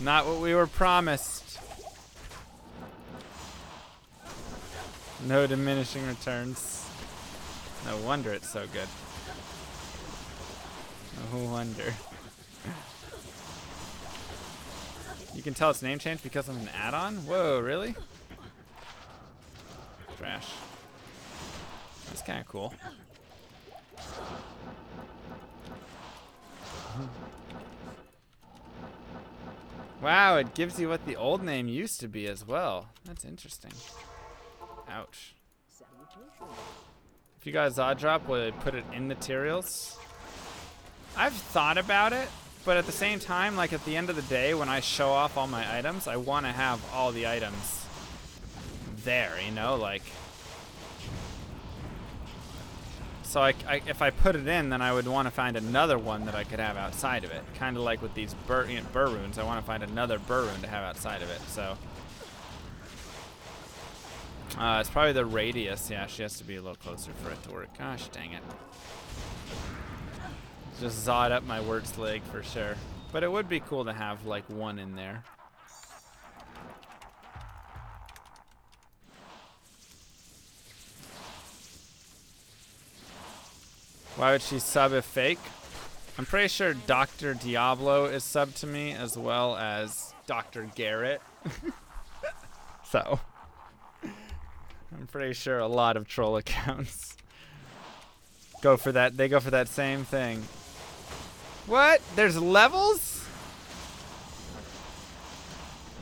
Not what we were promised. No diminishing returns. No wonder it's so good. No wonder. You can tell it's name change because of an add-on? Whoa, really? Trash. That's kind of cool. Wow, it gives you what the old name used to be as well. That's interesting. Ouch. If you guys odd drop, would I put it in materials? I've thought about it, but at the same time, like at the end of the day, when I show off all my items, I want to have all the items there, you know, like. So if I put it in, then I would want to find another one that I could have outside of it. Kind of like with these burr runes, I want to find another burr rune to have outside of it. So it's probably the radius. Yeah, she has to be a little closer for it to work. Gosh, dang it. Just zawed up my words leg for sure. But it would be cool to have like one in there. Why would she sub if fake? I'm pretty sure Dr. Diablo is sub to me as well as Dr. Garrett. So I'm pretty sure a lot of troll accounts go for that. They go for that same thing. What? There's levels?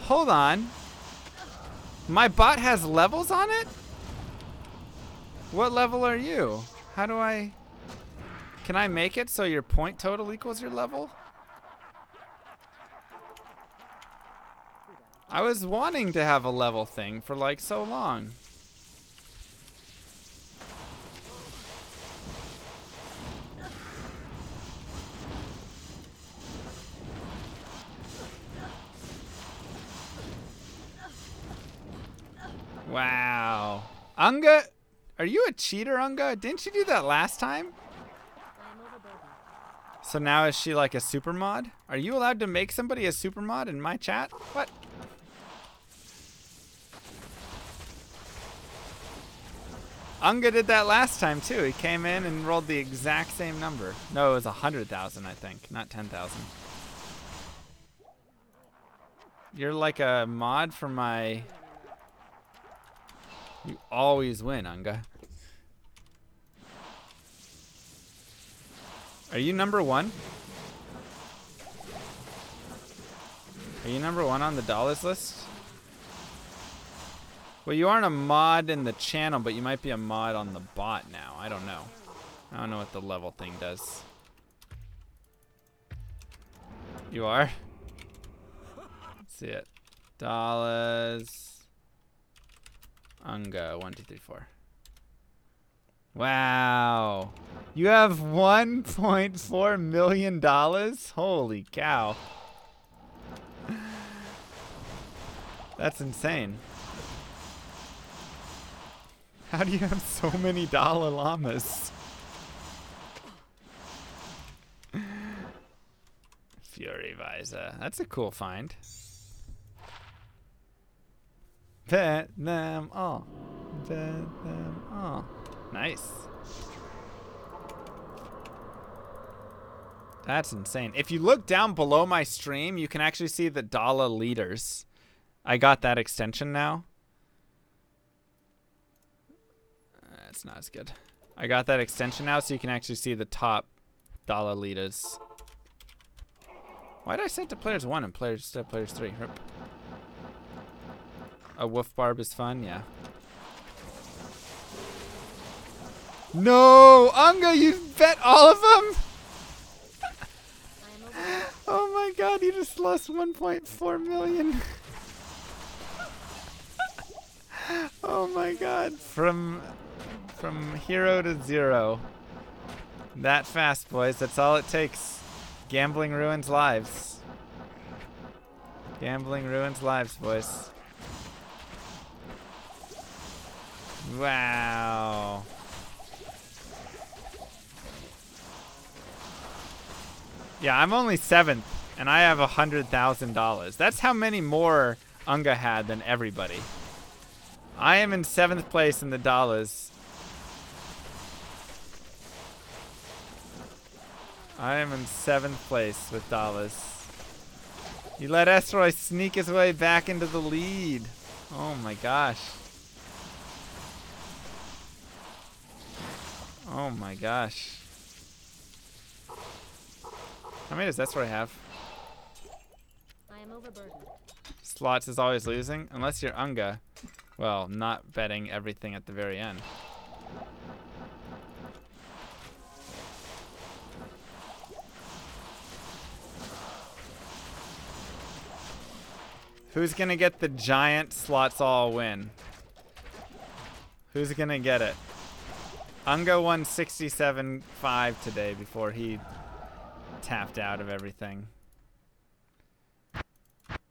Hold on. My bot has levels on it? What level are you? How do I... Can I make it so your point total equals your level? I was wanting to have a level thing for like so long. Wow. Unga, are you a cheater, Unga? Didn't you do that last time? So now is she like a super mod? Are you allowed to make somebody a super mod in my chat? What? Unga did that last time too. He came in and rolled the exact same number. No, it was 100,000, I think, not 10,000. You're like a mod for my... You always win, Unga. Are you number 1? Are you number 1 on the dollars list? Well, you aren't a mod in the channel, but you might be a mod on the bot now. I don't know. I don't know what the level thing does. You are? Let's see it. Dollars. Unga. 1, 2, 3, 4. Wow. You have $1.4 million? Holy cow. That's insane. How do you have so many dollar llamas? Fury Visor. That's a cool find. Bet them all. Bet them all. Nice. That's insane. If you look down below my stream, you can actually see the dollar leaders. I got that extension now. It's not as good. I got that extension now, so you can actually see the top dollar leaders. Why did I set to players 1 and players 3? Rip. A wolf barb is fun, yeah. No, Unga, you bet all of them. Oh my God, you just lost 1.4 million. Oh my God, from hero to zero. That fast, boys. That's all it takes. Gambling ruins lives. Gambling ruins lives, boys. Wow. Yeah, I'm only 7th, and I have $100,000. That's how many more Unga had than everybody. I am in 7th place in the dollars. I am in 7th place with dollars. You let Esroy sneak his way back into the lead. Oh my gosh. Oh my gosh. How many does Esroy have? I am overburdened. Slots is always losing, unless you're Unga. Well, not betting everything at the very end. Who's gonna get the giant slots all win? Who's gonna get it? Unga won 67.5 today before he tapped out of everything.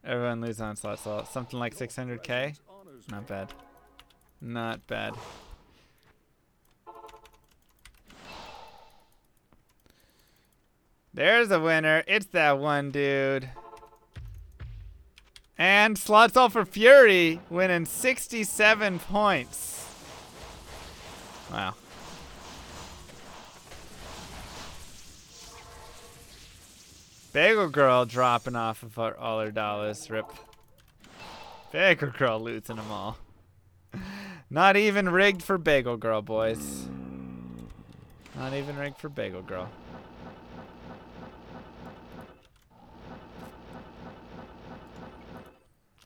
Everyone lose on slots all. Something like 600k? Not bad. Not bad. There's a winner. It's that one dude. And slots all for Fury, winning 67 points. Wow. Bagel Girl dropping off of all her dollars. Rip. Bagel Girl losing them all. Not even rigged for Bagel Girl, boys. Not even rigged for Bagel Girl.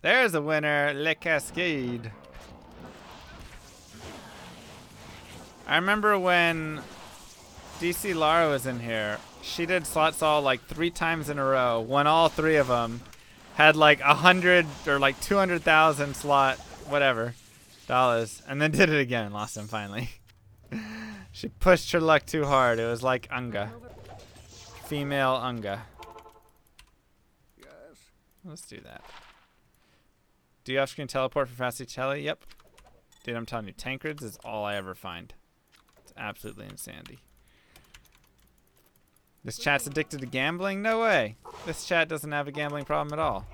There's a winner, Le Cascade. I remember when DC Lara was in here, she did slots all like 3 times in a row, won all 3 of them, had like 100 or like 200,000 slot, whatever, dollars, and then did it again, lost them finally. She pushed her luck too hard. It was like Unga. Female Unga. Yes. Let's do that. Do you off-screen teleport for Fasticelli? Yep. Dude, I'm telling you, Tankards is all I ever find. It's absolutely insanity. This chat's addicted to gambling? No way. This chat doesn't have a gambling problem at all.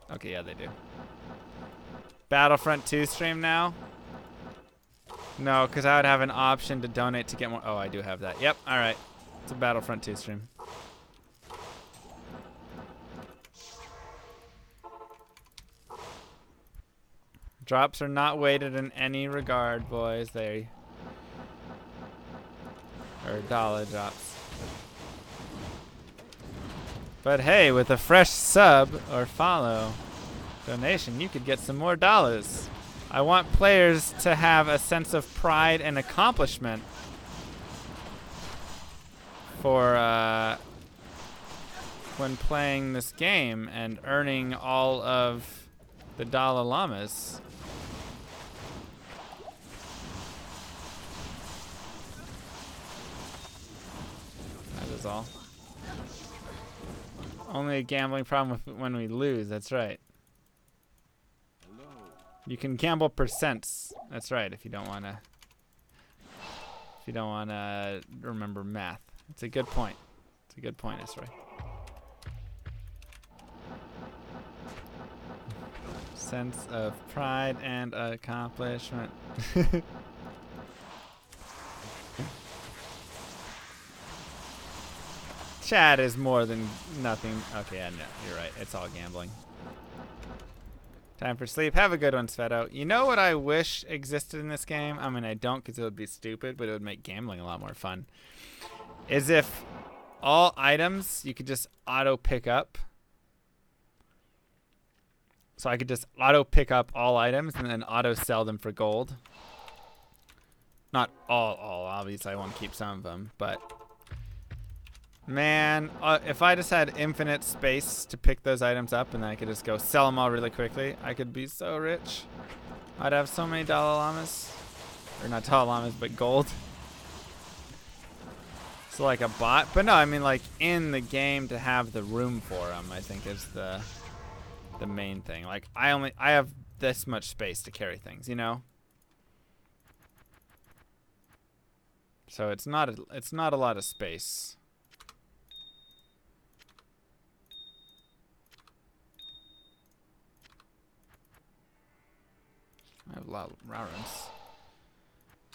Okay, yeah, they do. Battlefront 2 stream now? No, because I would have an option to donate to get more. Oh, I do have that. Yep. All right. It's a Battlefront 2 stream. Drops are not weighted in any regard, boys. They are dollar drops. But hey, with a fresh sub or follow donation, you could get some more dollars. I want players to have a sense of pride and accomplishment for when playing this game and earning all of the dollar llamas. That is all. Only a gambling problem when we lose. That's right. You can gamble percents. That's right. If you don't wanna remember math. It's a good point. It's a good point, Isra. Sense of pride and accomplishment. Chat is more than nothing. Okay, yeah, no, you're right. It's all gambling. Time for sleep. Have a good one, Sveto. You know what I wish existed in this game? I mean, I don't because it would be stupid, but it would make gambling a lot more fun. Is if all items you could just auto pick up. So I could just auto pick up all items and then auto sell them for gold. Not all, obviously I want to keep some of them, but man, if I just had infinite space to pick those items up and then I could just go sell them all really quickly, I could be so rich. I'd have so many dollar llamas. Or not dollar llamas, but gold. So like a bot. But no, I mean like in the game to have the room for them, I think is the main thing. Like I have this much space to carry things, you know? So it's not a lot of space. I have a lot of rounds.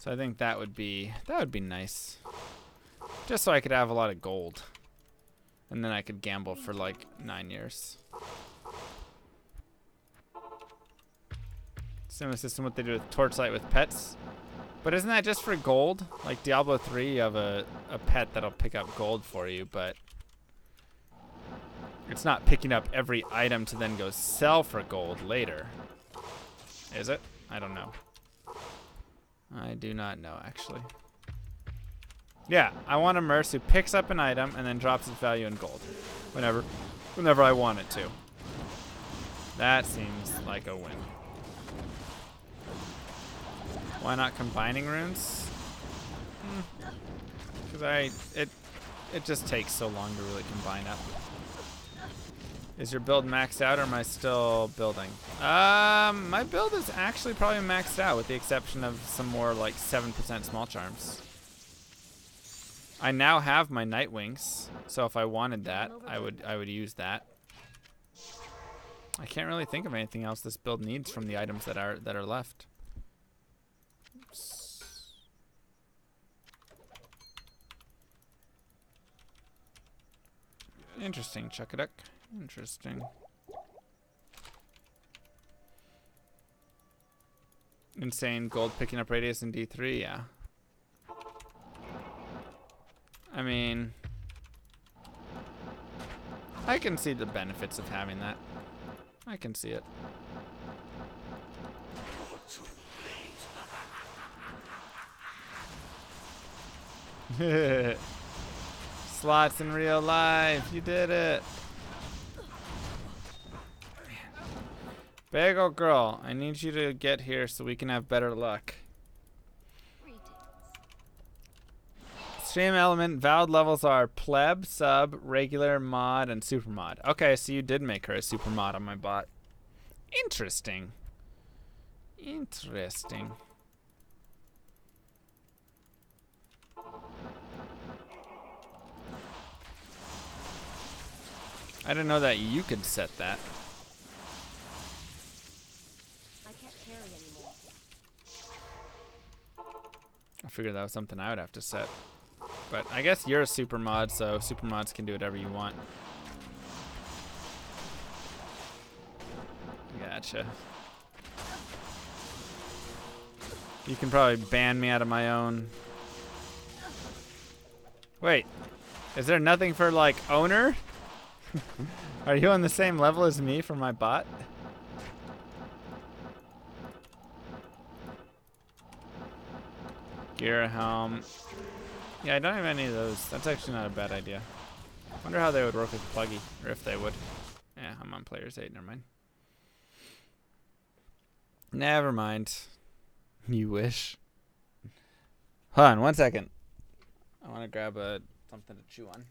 So I think that would be nice. Just so I could have a lot of gold. And then I could gamble for like 9 years. Similar system what they do with Torchlight with pets. But isn't that just for gold? Like Diablo 3, you have a pet that'll pick up gold for you, but it's not picking up every item to then go sell for gold later. Is it? I don't know. I do not know, actually. Yeah, I want a merc who picks up an item and then drops its value in gold. Whenever I want it to. That seems like a win. Why not combining runes? Because it just takes so long to really combine up. Is your build maxed out or am I still building? My build is actually probably maxed out with the exception of some more like 7% small charms. I now have my night wings, so if I wanted that, I would use that. I can't really think of anything else this build needs from the items that are left. Oops. Interesting, Chuckaduck. Interesting. Insane gold picking up radius in D3, yeah. I mean, I can see the benefits of having that. I can see it. Slots in real life. You did it. Bagel girl, I need you to get here so we can have better luck. Stream element vowed levels are pleb, sub, regular, mod, and super mod. Okay, so you did make her a super mod on my bot. Interesting. Interesting. I didn't know that you could set that. I can't carry anymore. I figured that was something I would have to set. But I guess you're a super mod, so super mods can do whatever you want. Gotcha. You can probably ban me out of my own. Wait, is there nothing for like owner? Are you on the same level as me for my bot? Gear, helm. Yeah, I don't have any of those. That's actually not a bad idea. Wonder how they would work with PLUGY, or if they would. Yeah, I'm on players 8, never mind. Never mind. You wish. Hold on, 1 second. I want to grab something to chew on.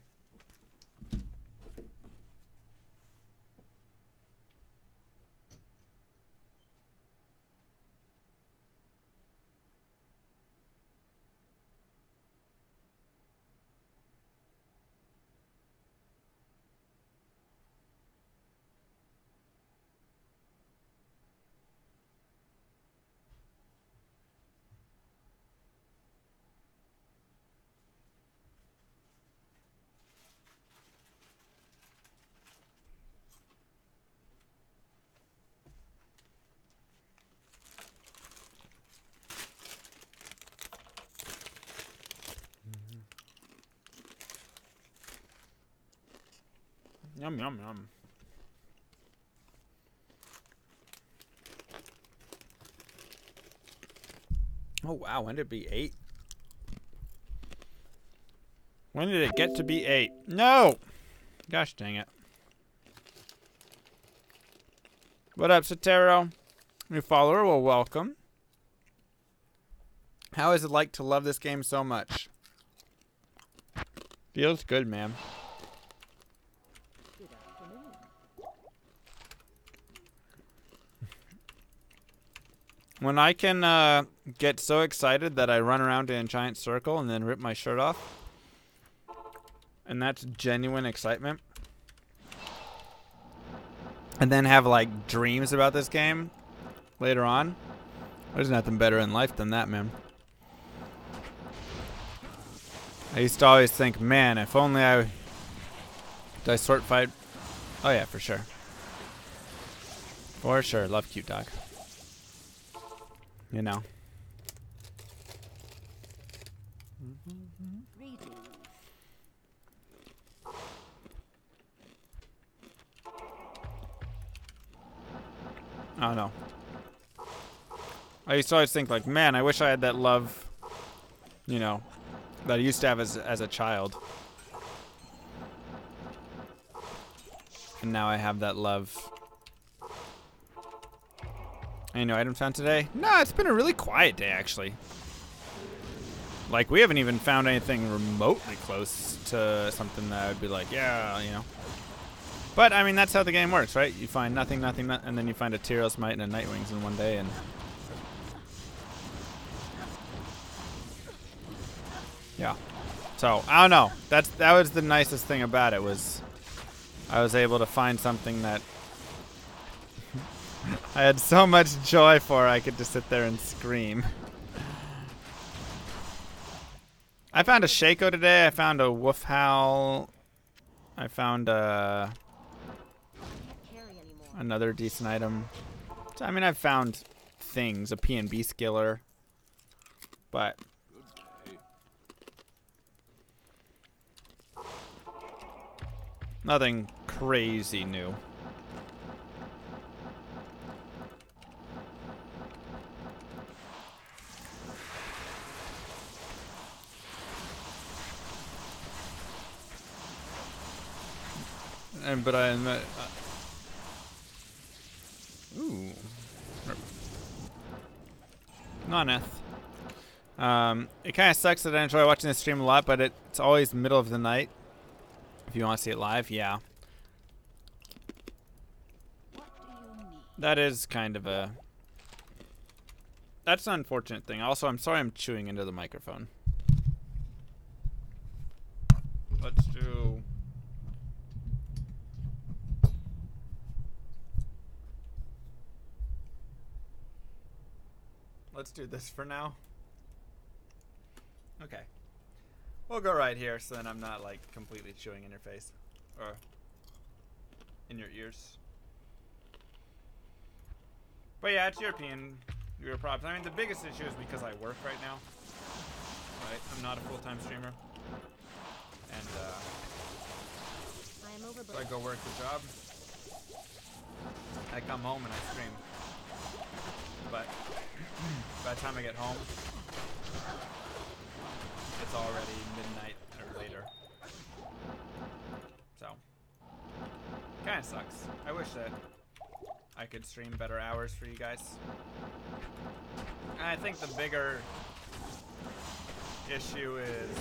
Yum, yum, yum. Oh, wow. When did it be 8? When did it get to be 8? No! Gosh dang it. What up, Sotero? New follower, well, welcome. How is it like to love this game so much? Feels good, man. When I can get so excited that I run around in a giant circle and then rip my shirt off, and that's genuine excitement, and then have like dreams about this game later on, there's nothing better in life than that, man. I used to always think, man, if only did I sword fight? Oh yeah, for sure. For sure, love cute dog. You know. I don't know. I used to always think like, man, I wish I had that love, you know, that I used to have as a child. And now I have that love. Any new item found today? Nah, it's been a really quiet day, actually. Like, we haven't even found anything remotely close to something that I would be like, yeah, you know. But, I mean, that's how the game works, right? You find nothing, and then you find a Tyrael Smite and a Nightwings in one day, and... yeah. So, I don't know. That was the nicest thing about it, was I was able to find something that I had so much joy for, I could just sit there and scream. I found a Shaco today. I found a Wolf Howl. I found another decent item. So, I mean, I've found things. A P&B skiller. But... nothing crazy new. But I admit, ooh, non-eth. It kind of sucks that I enjoy watching this stream a lot, but it's always middle of the night. If you want to see it live, yeah. That is kind of a... that's an unfortunate thing. Also, I'm sorry I'm chewing into the microphone. Let's do... let's do this for now. Okay. We'll go right here so then I'm not like completely chewing in your face. Or in your ears. But yeah, it's European props. I mean, the biggest issue is because I work right now. Right? I'm not a full-time streamer. And I am so I overburdened. go work the job. I come home and I stream. But by the time I get home, it's already midnight or later. So, kind of sucks. I wish that I could stream better hours for you guys. And I think the bigger issue is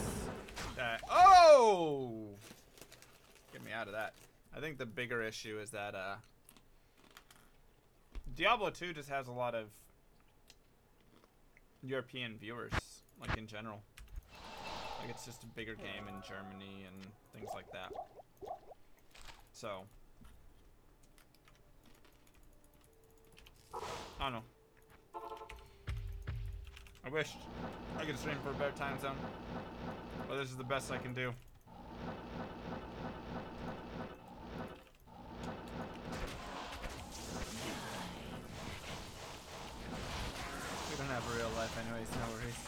that... Oh! Get me out of that. I think the bigger issue is that Diablo 2 just has a lot of European viewers, like in general. Like it's just a bigger game in Germany and things like that. So, I don't know. I wish I could stream for a better time zone, but this is the best I can do. We don't have a real life anyways, no worries.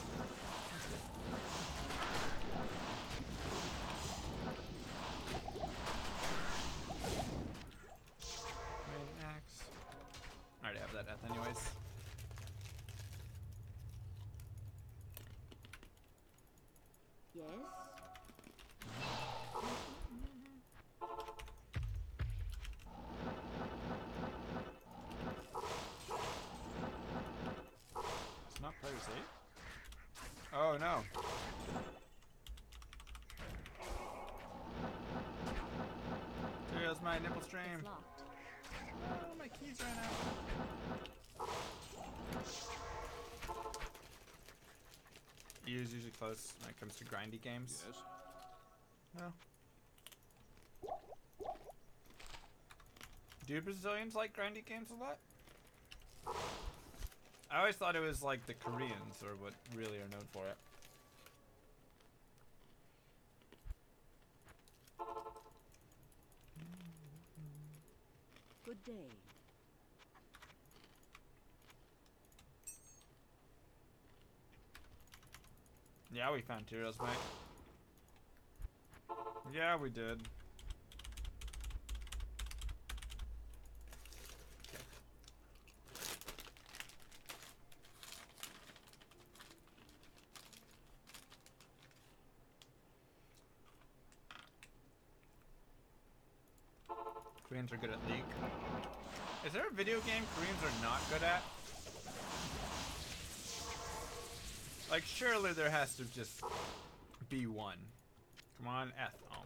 Main axe. I already have that death anyways. Yes. It's not player safe? Oh no. Here's my nipple stream. It's locked. Oh, my keys ran out. EU's usually close when it comes to grindy games. Yes. No. Do Brazilians like grindy games a lot? I always thought it was like the Koreans or what really are known for it. Good day. Yeah, we found Tyrael's, mate. Yeah, we did. Koreans are good at League. Is there a video game Koreans are not good at? Like, surely there has to just be one. Come on, F. Oh.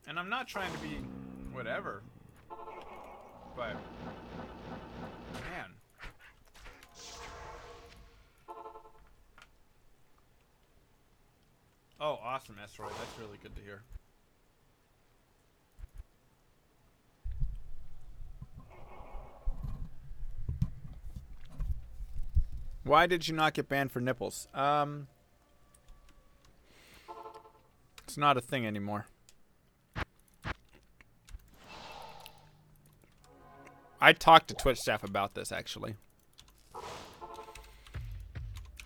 And I'm not trying to be whatever. But, man. Oh, awesome, Asteroid. That's really good to hear. Why did you not get banned for nipples? It's not a thing anymore. I talked to Twitch staff about this, actually.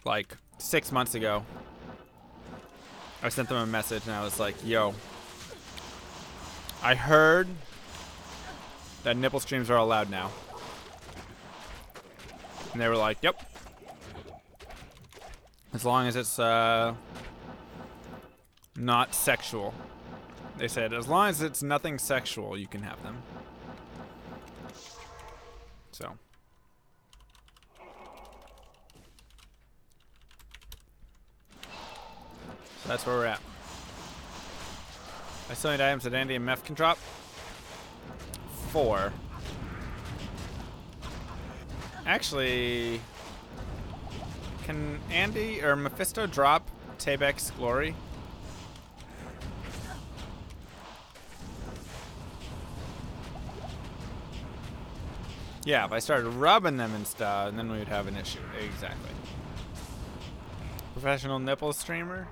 Like, 6 months ago. I sent them a message and I was like, yo. I heard that nipple streams are allowed now. And they were like, yep. As long as it's not sexual. They said, as long as it's nothing sexual, you can have them. So. That's where we're at. I still need items that Andy and Meph can drop. 4. Actually, can Andy or Mephisto drop Tabek's Glory? Yeah, if I started rubbing them and stuff, and then we would have an issue. Exactly. Professional nipple streamer?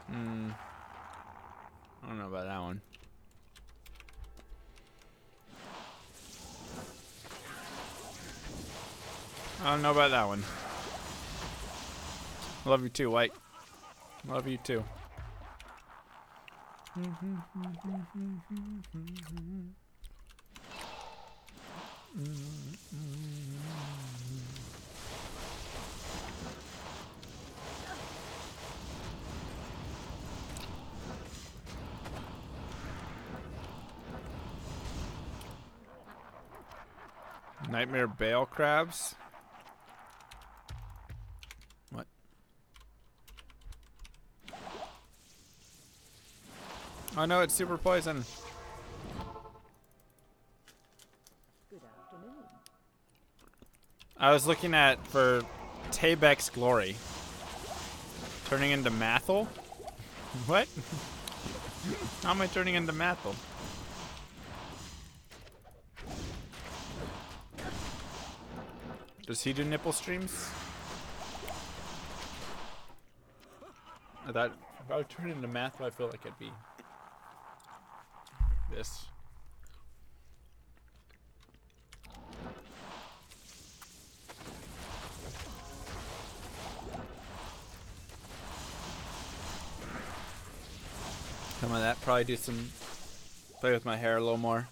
I don't know about that one. I don't know about that one. Love you too, White. Love you too. Nightmare bale crabs? What? Oh no, it's super poison. Good afternoon. I was looking at for Tabek's glory. Turning into Mathel? What? How am I turning into Mathel? Does he do nipple streams? I thought if I would turn into Mathel, I feel like it'd be this. Some of that, probably do some, play with my hair a little more.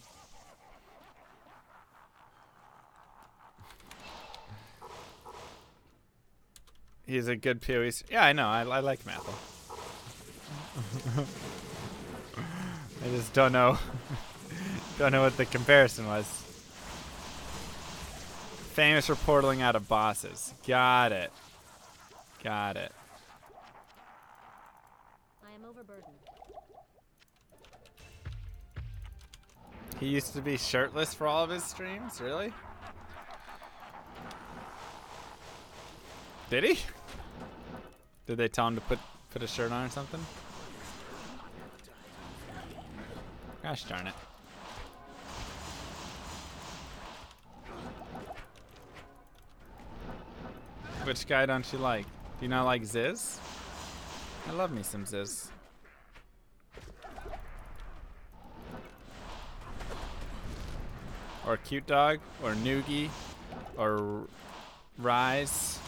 He's a good PoE. Yeah, I know. I like Mathel. I just don't know. Don't know what the comparison was. Famous for portaling out of bosses. Got it. Got it. I am overburdened. He used to be shirtless for all of his streams? Really? Did he? Did they tell him to put a shirt on or something? Gosh darn it. Which guy don't you like? Do you not like Ziz? I love me some Ziz. Or Cute Dog, or Noogie, or Rise.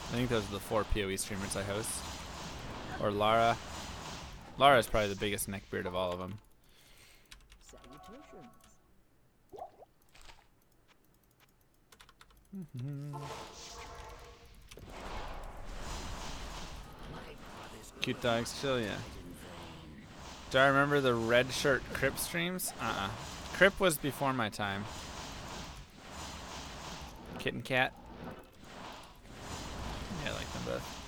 I think those are the 4 PoE streamers I host. Or Lara. Lara is probably the biggest neckbeard of all of them. Salutations. Cute Dogs chill, yeah. Do I remember the red shirt Crip streams? Crip was before my time. Kitten Cat. Yeah, I like them both.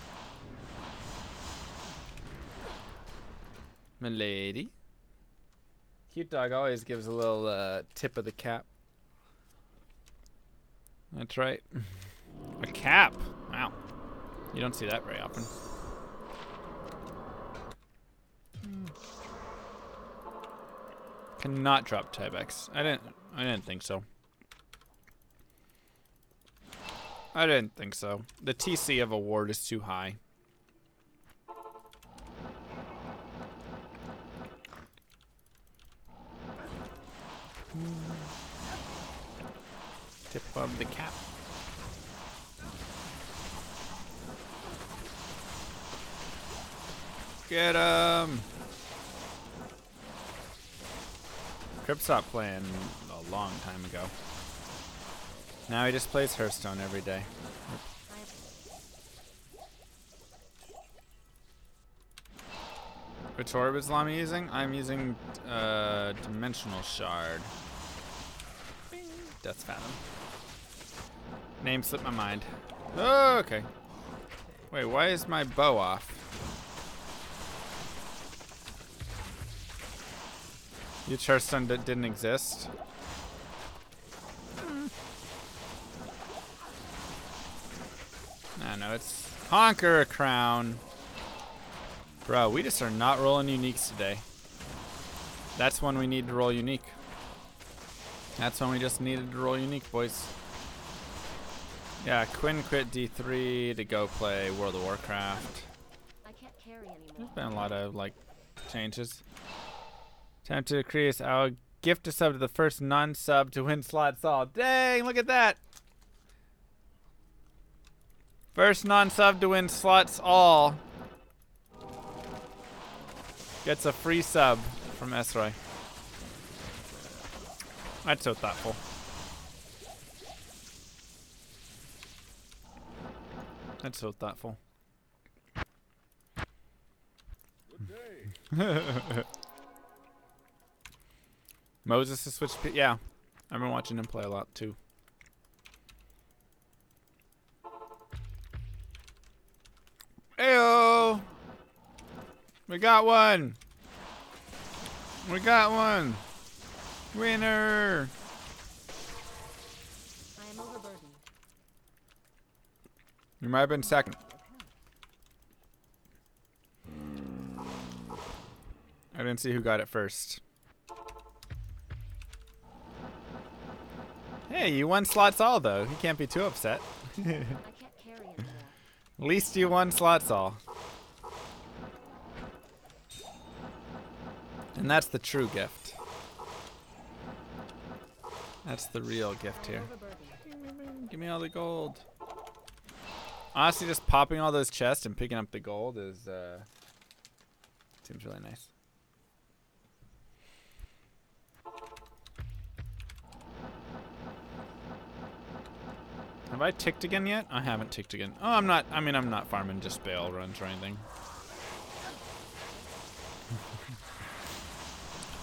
Milady. Cute Dog always gives a little tip of the cap. That's right. A cap. Wow. You don't see that very often. Cannot drop Tybex. I didn't think so. I didn't think so. The TC of a ward is too high. Tip of the cap. Get him! Crip stopped playing a long time ago. Now he just plays Hearthstone every day. Which orb is Llama using? I'm using Dimensional Shard. Death Fathom. Name slipped my mind. Oh, okay. Wait, why is my bow off? Huge Hearthstone didn't exist. No, it's Conquer a Crown. Bro, we just are not rolling uniques today. That's when we need to roll unique. That's when we just needed to roll unique, boys. Yeah, Quinn quit D3 to go play World of Warcraft. I can't carry There's anymore. been a lot of like changes. Time to create. I'll gift a sub to the first non-sub to win slots all. Dang, look at that. First non-sub to win slots all gets a free sub from Esroy. That's so thoughtful. That's so thoughtful. Moses has switched. Yeah, I've been watching him play a lot too. Heyo! We got one. We got one. Winner. I am overburdened. You might have been second. I didn't see who got it first. Hey, you won slots all though. You can't be too upset. I can't carry anymore. At least you won slots all. And that's the true gift. That's the real gift here. Overburdened. Give me all the gold. Honestly, just popping all those chests and picking up the gold is seems really nice. Have I ticked again yet? I haven't ticked again. Oh, I'm not. I mean, I'm not farming just bail runs or anything.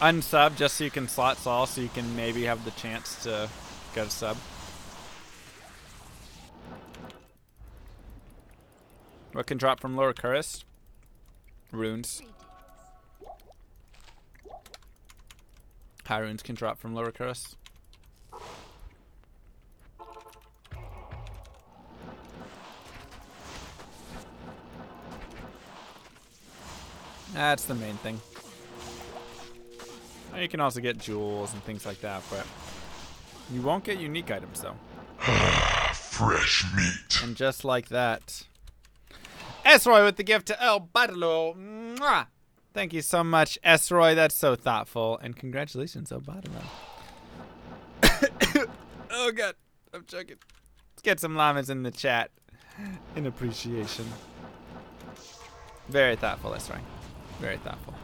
Unsub just so you can slot Saul, so you can maybe have the chance to get a sub. What can drop from Lower Curris? Runes. High runes can drop from Lower Curris. That's the main thing. You can also get jewels and things like that, but you won't get unique items though. Fresh meat. And just like that, Esroy with the gift to El Barlo. Mwah! Thank you so much, Esroy. That's so thoughtful. And congratulations, El Barlo. Oh god, I'm choking. Let's get some llamas in the chat in appreciation. Very thoughtful, Esroy. Very thoughtful.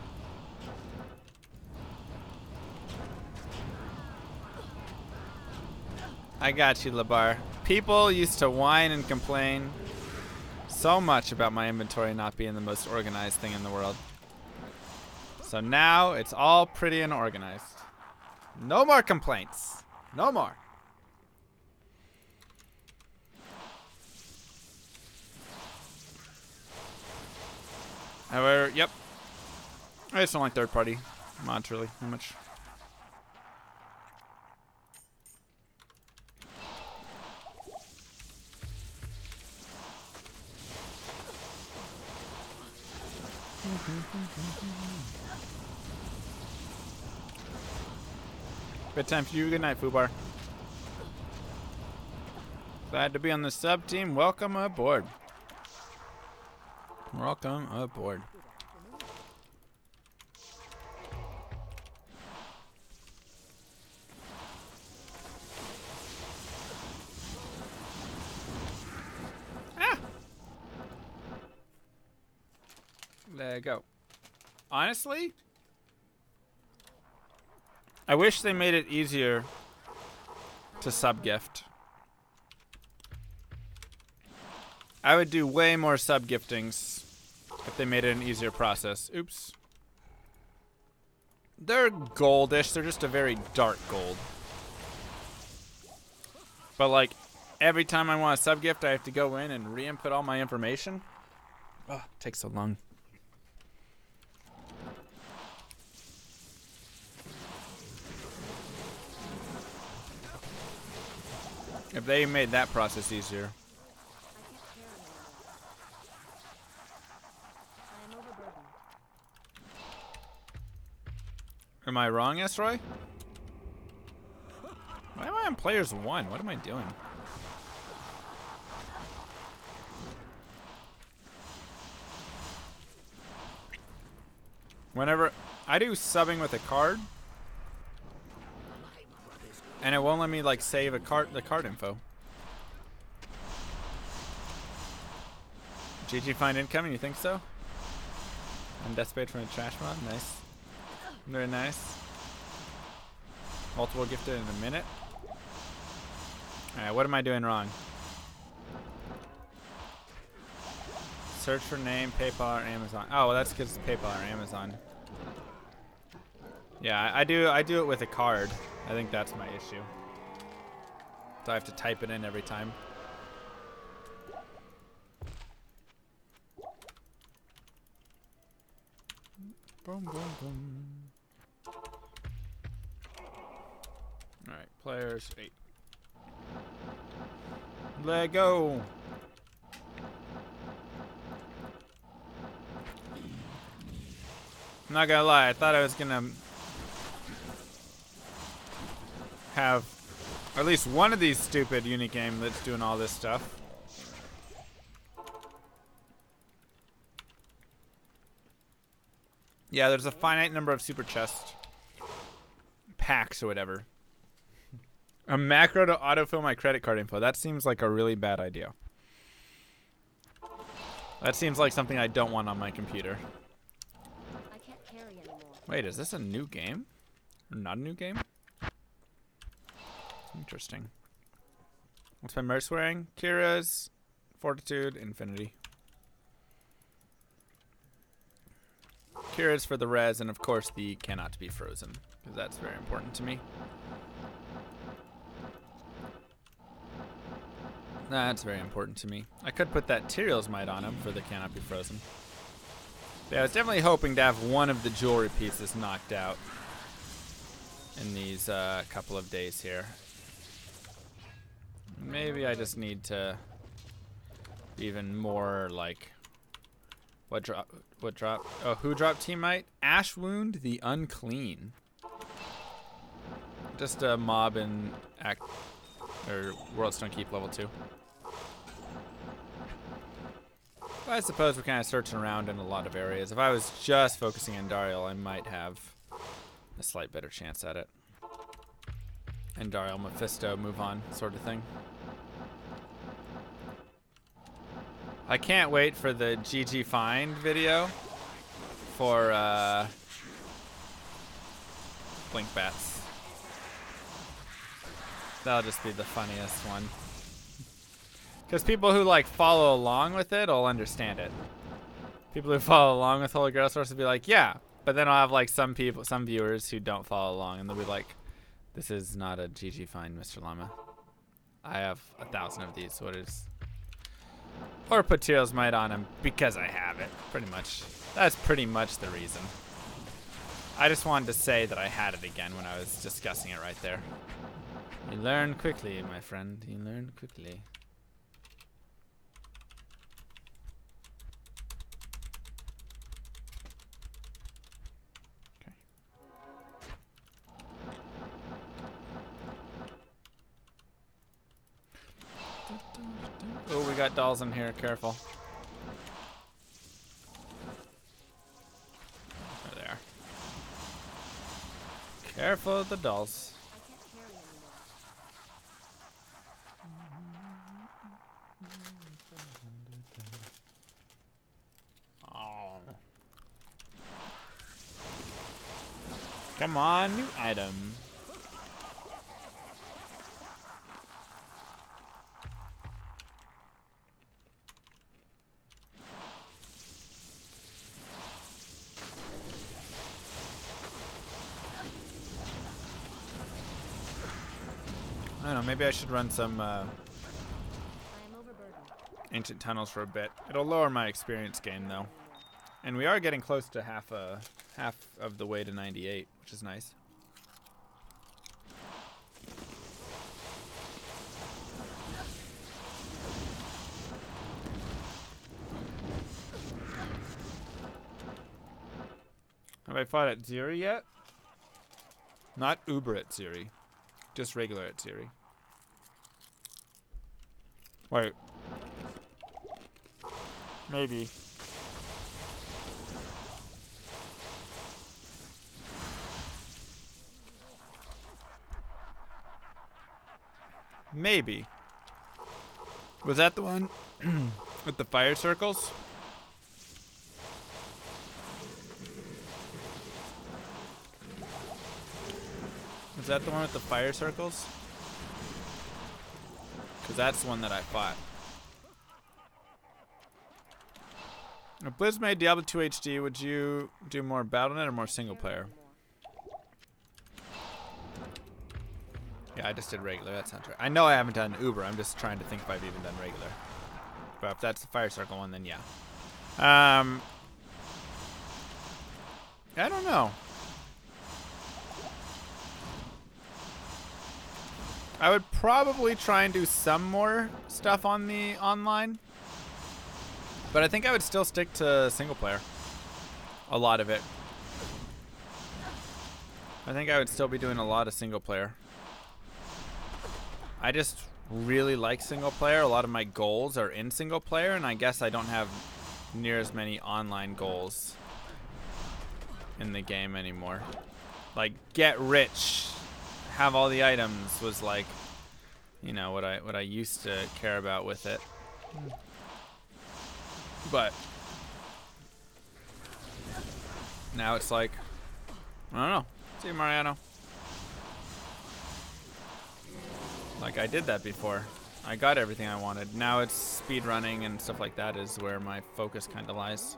I got you, Labar. People used to whine and complain so much about my inventory not being the most organized thing in the world. So now it's all pretty and organized. No more complaints. No more. However, yep. I just don't like third party mods really that much. Bedtime for you. Good night, Fubar. Glad to be on the sub team. Welcome aboard. Welcome aboard. Ah! There you go. Honestly, I wish they made it easier to sub-gift. I would do way more sub-giftings if they made it an easier process. Oops. They're goldish. They're just a very dark gold. But, like, every time I want a sub-gift, I have to go in and re-input all my information. Oh, it takes so long. If they made that process easier. I am overburdened. Am I wrong, Esroy? Why am I on players 1? What am I doing? Whenever I do subbing with a card, and it won't let me like save the card info. GG find incoming, you think so? I'm desperate from a trash mod. Nice. Very nice. Multiple gifted in a minute. Alright, what am I doing wrong? Search for name, PayPal or Amazon. Oh, well, that's because it's PayPal or Amazon. Yeah, I do it with a card. I think that's my issue. So I have to type it in every time. Boom, boom, boom. Alright, players 8. Let go. I'm not gonna lie, I thought I was gonna have at least one of these stupid unique game that's doing all this stuff. Yeah, there's a finite number of super chest packs or whatever. A macro to autofill my credit card info. That seems like a really bad idea. That seems like something I don't want on my computer. I can't carry anymore. Wait, is this a new game? Or not a new game? Interesting. What's my merc wearing? Kira's, Fortitude, Infinity. Kira's for the res, and of course the cannot be frozen, because that's very important to me. That's very important to me. I could put that Tyrael's Might on him for the cannot be frozen. But yeah, I was definitely hoping to have one of the jewelry pieces knocked out in these couple of days here. Maybe I just need to be even more like... What drop? What drop? Oh, who dropped Teammite? Ash Wound the Unclean. Just a mob in World Stone Keep level 2. Well, I suppose we're kind of searching around in a lot of areas. If I was just focusing on Dariel, I might have a slight better chance at it. And Dariel, Mephisto, move on, sort of thing. I can't wait for the GG Find video for Blink Bats. That'll just be the funniest one. Because people who like follow along with it will understand it. People who follow along with Holy Grail Sorceress will be like, yeah. But then I'll have like some viewers who don't follow along, and they'll be like, this is not a GG Find, Mr. Llama. I have 1,000 of these, so it is. Or put Tyrael's Might on him because I have it, pretty much. That's pretty much the reason. I just wanted to say that I had it again when I was discussing it right there. You learn quickly, my friend. You learn quickly. Okay. Oh, we got dolls in here. Careful. There they are. Careful of the dolls. I can't carry anymore. Oh. Come on, new item. I don't know, maybe I should run some I am overburdened. ancient tunnels for a bit. It'll lower my experience gain though. And we are getting close to half of the way to 98, which is nice. Have I fought at Ziri yet? Not Uber at Ziri. Just regular at Ziri. Wait. Maybe. Maybe. Was that the one with the fire circles? Was that the one with the fire circles? Because that's the one that I fought. If Blizz made Diablo 2 HD, would you do more BattleNet or more single player? Yeah, I just did regular. That sounds right. I know I haven't done Uber. I'm just trying to think if I've even done regular. But if that's the fire circle one, then yeah. I don't know. I would probably try and do some more stuff on the online. But I think I would still stick to single player. A lot of it. I think I would still be doing a lot of single player. I just really like single player. A lot of my goals are in single player, and I guess I don't have near as many online goals in the game anymore. Like get rich, have all the items was like, you know, what I used to care about with it. But now it's like, I don't know. See, Mariano. Like I did that before. I got everything I wanted. Now it's speed running and stuff like that is where my focus kind of lies.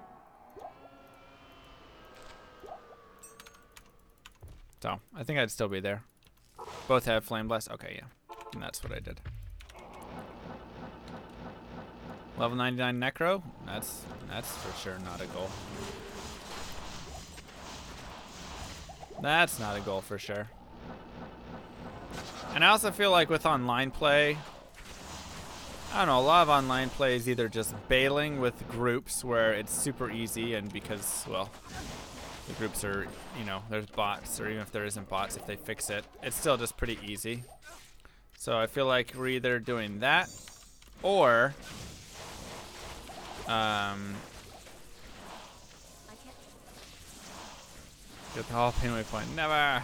So I think I'd still be there. Both have Flame Blast. Okay, yeah. And that's what I did. Level 99 Necro? That's for sure not a goal. That's not a goal for sure. And I also feel like with online play, I don't know, a lot of online play is either just bailing with groups where it's super easy, and because, well, the groups are, you know, there's bots, or even if there isn't bots, if they fix it, it's still just pretty easy. So I feel like we're either doing that, or get the Hall of Fame waypoint. Never.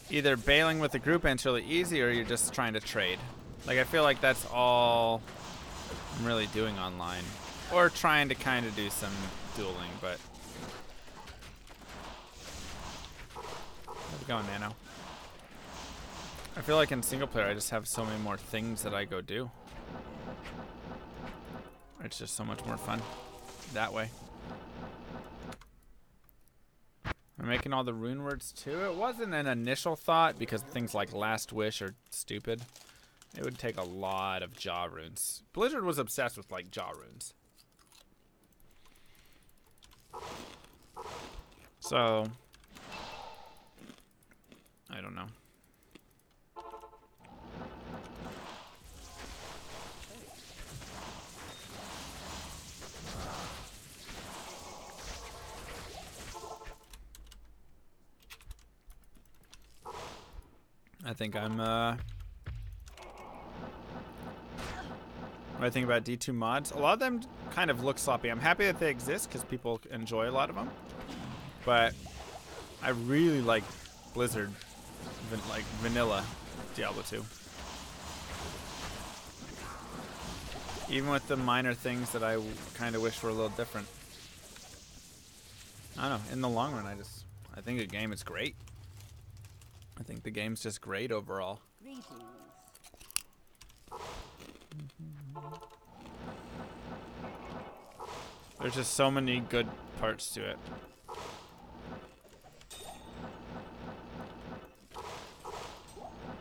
Either bailing with the group and it's really easy, or you're just trying to trade. Like I feel like that's all I'm really doing online, or trying to kind of do some dueling. But how's it going, Nano? I feel like in single player I just have so many more things that I go do. It's just so much more fun that way. I'm making all the rune words too. It wasn't an initial thought because things like Last Wish are stupid. It would take a lot of jaw runes. Blizzard was obsessed with like jaw runes. So I don't know. I think I'm, what I think about D2 mods. A lot of them kind of look sloppy. I'm happy that they exist because people enjoy a lot of them. But I really like Blizzard, like vanilla Diablo 2. Even with the minor things that I kind of wish were a little different. I don't know. In the long run, I think the game is great. I think the game's just great overall. There's just so many good parts to it.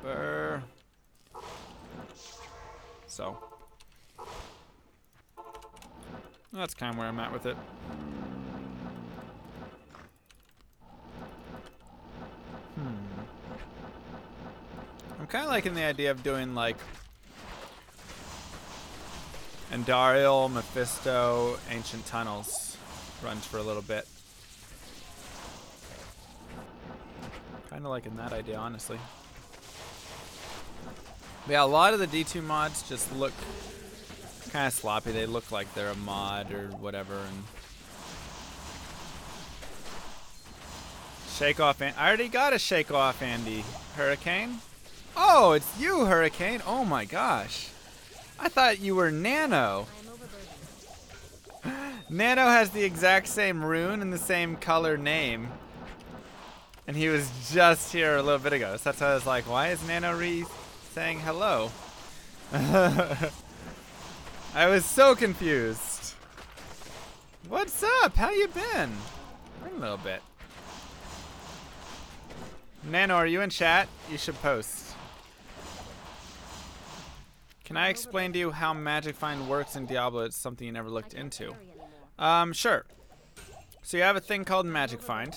Burr. So that's kind of where I'm at with it. I'm kind of liking the idea of doing like Andariel, Mephisto, Ancient Tunnels runs for a little bit. Kind of liking that idea, honestly. But yeah, a lot of the D2 mods just look kind of sloppy. They look like they're a mod or whatever. And shake off. I already got a shake off Andy Hurricane. Oh, it's you, Hurricane. Oh my gosh. I thought you were Nano. I am overburdened. Nano has the exact same rune and the same color name. And he was just here a little bit ago. So that's why I was like, why is Nano saying hello? I was so confused. What's up? How you been? A little bit. Nano, are you in chat? You should post. Can I explain to you how Magic Find works in Diablo? It's something you never looked into. Sure. So you have a thing called Magic Find.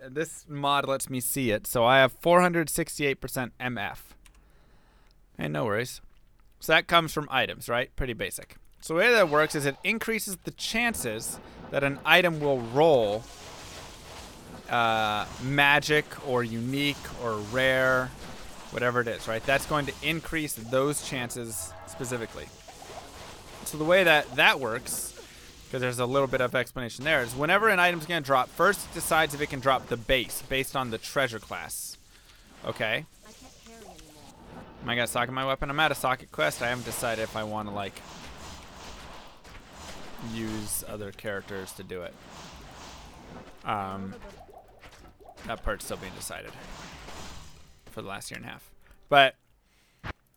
This mod lets me see it. So I have 468% MF. And no worries. So that comes from items, right? Pretty basic. So the way that works is it increases the chances that an item will roll magic or unique or rare, whatever it is, right? That's going to increase those chances specifically. So the way that works, because there's a little bit of explanation there, is whenever an item's going to drop, first it decides if it can drop the base based on the treasure class. Okay? I can't carry anymore. Am I going to socket my weapon? I'm at a socket quest. I haven't decided if I want to, like, use other characters to do it. That part's still being decided for the last year and a half. But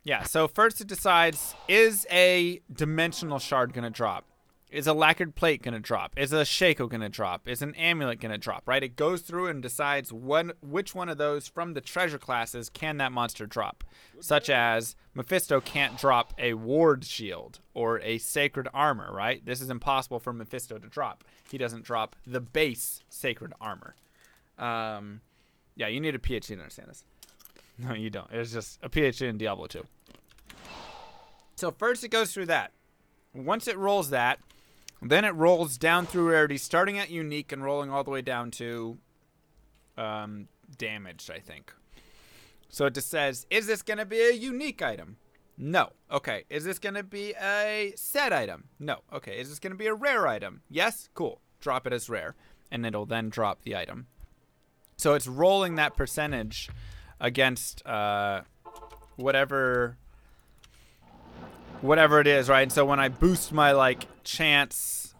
yeah, so first it decides, is a dimensional shard gonna drop? Is a lacquered plate gonna drop? Is a shako gonna drop? Is an amulet gonna drop, right? It goes through and decides which one of those from the treasure classes can that monster drop. Such as Mephisto can't drop a ward shield or a sacred armor, right? This is impossible for Mephisto to drop. He doesn't drop the base sacred armor. Yeah, you need a PhD to understand this. No, you don't. It's just a PhD in Diablo 2. So first it goes through that. Once it rolls that, then it rolls down through rarity, starting at unique and rolling all the way down to damaged, I think. So it just says, is this going to be a unique item? No. Okay. Is this going to be a set item? No. Okay. Is this going to be a rare item? Yes? Cool. Drop it as rare. And it'll then drop the item. So it's rolling that percentage against whatever it is, right? And so when I boost my like chance,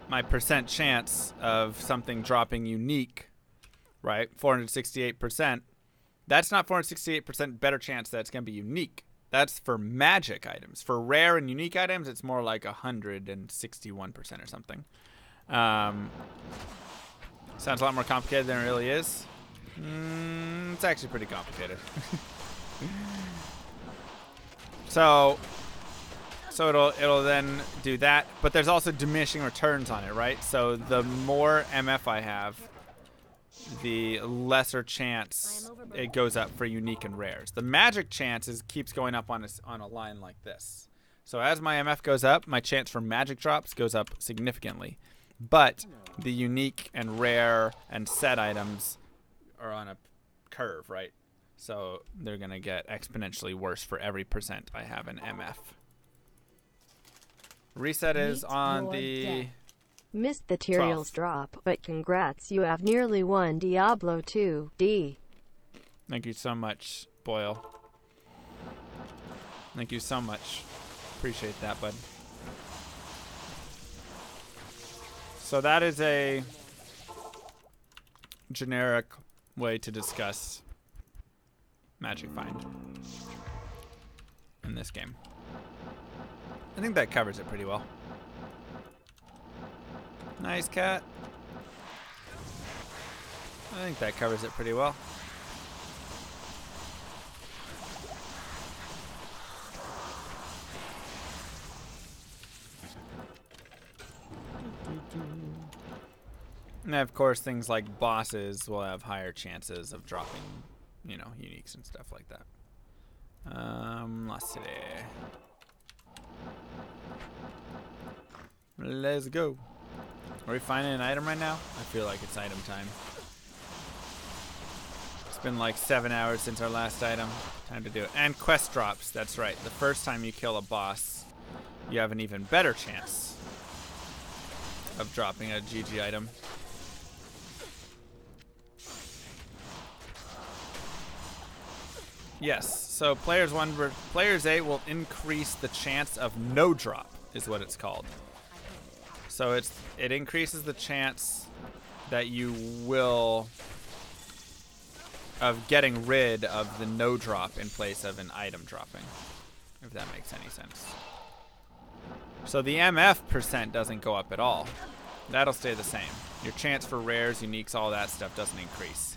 my percent chance of something dropping unique, right? 468%. That's not 468% better chance that it's going to be unique. That's for magic items. For rare and unique items, it's more like 161% or something. Sounds a lot more complicated than it really is. It's actually pretty complicated. So it'll then do that, but there's also diminishing returns on it, right? So the more MF I have, the lesser chance it goes up for unique and rares. The magic chance keeps going up on a line like this. So as my MF goes up, my chance for magic drops goes up significantly. But the unique and rare and set items are on a curve, right? So they're going to get exponentially worse for every percent I have in MF. Reset is on the... Missed the Tyrael's drop, but congrats, you have nearly won Diablo 2, D. Thank you so much, Boyle. Thank you so much. Appreciate that, bud. So that is a generic way to discuss Magic Find in this game. I think that covers it pretty well. Nice cat. I think that covers it pretty well. And of course, things like bosses will have higher chances of dropping, you know, uniques and stuff like that. Let's see. Let's go. Are we finding an item right now? I feel like it's item time. It's been like 7 hours since our last item. Time to do it. And quest drops, that's right. The first time you kill a boss, you have an even better chance of dropping a GG item. Yes. So players 8 will increase the chance of no drop, is what it's called. So it increases the chance that you will of getting rid of the no drop in place of an item dropping, if that makes any sense. So the MF percent doesn't go up at all. That'll stay the same. Your chance for rares, uniques, all that stuff doesn't increase.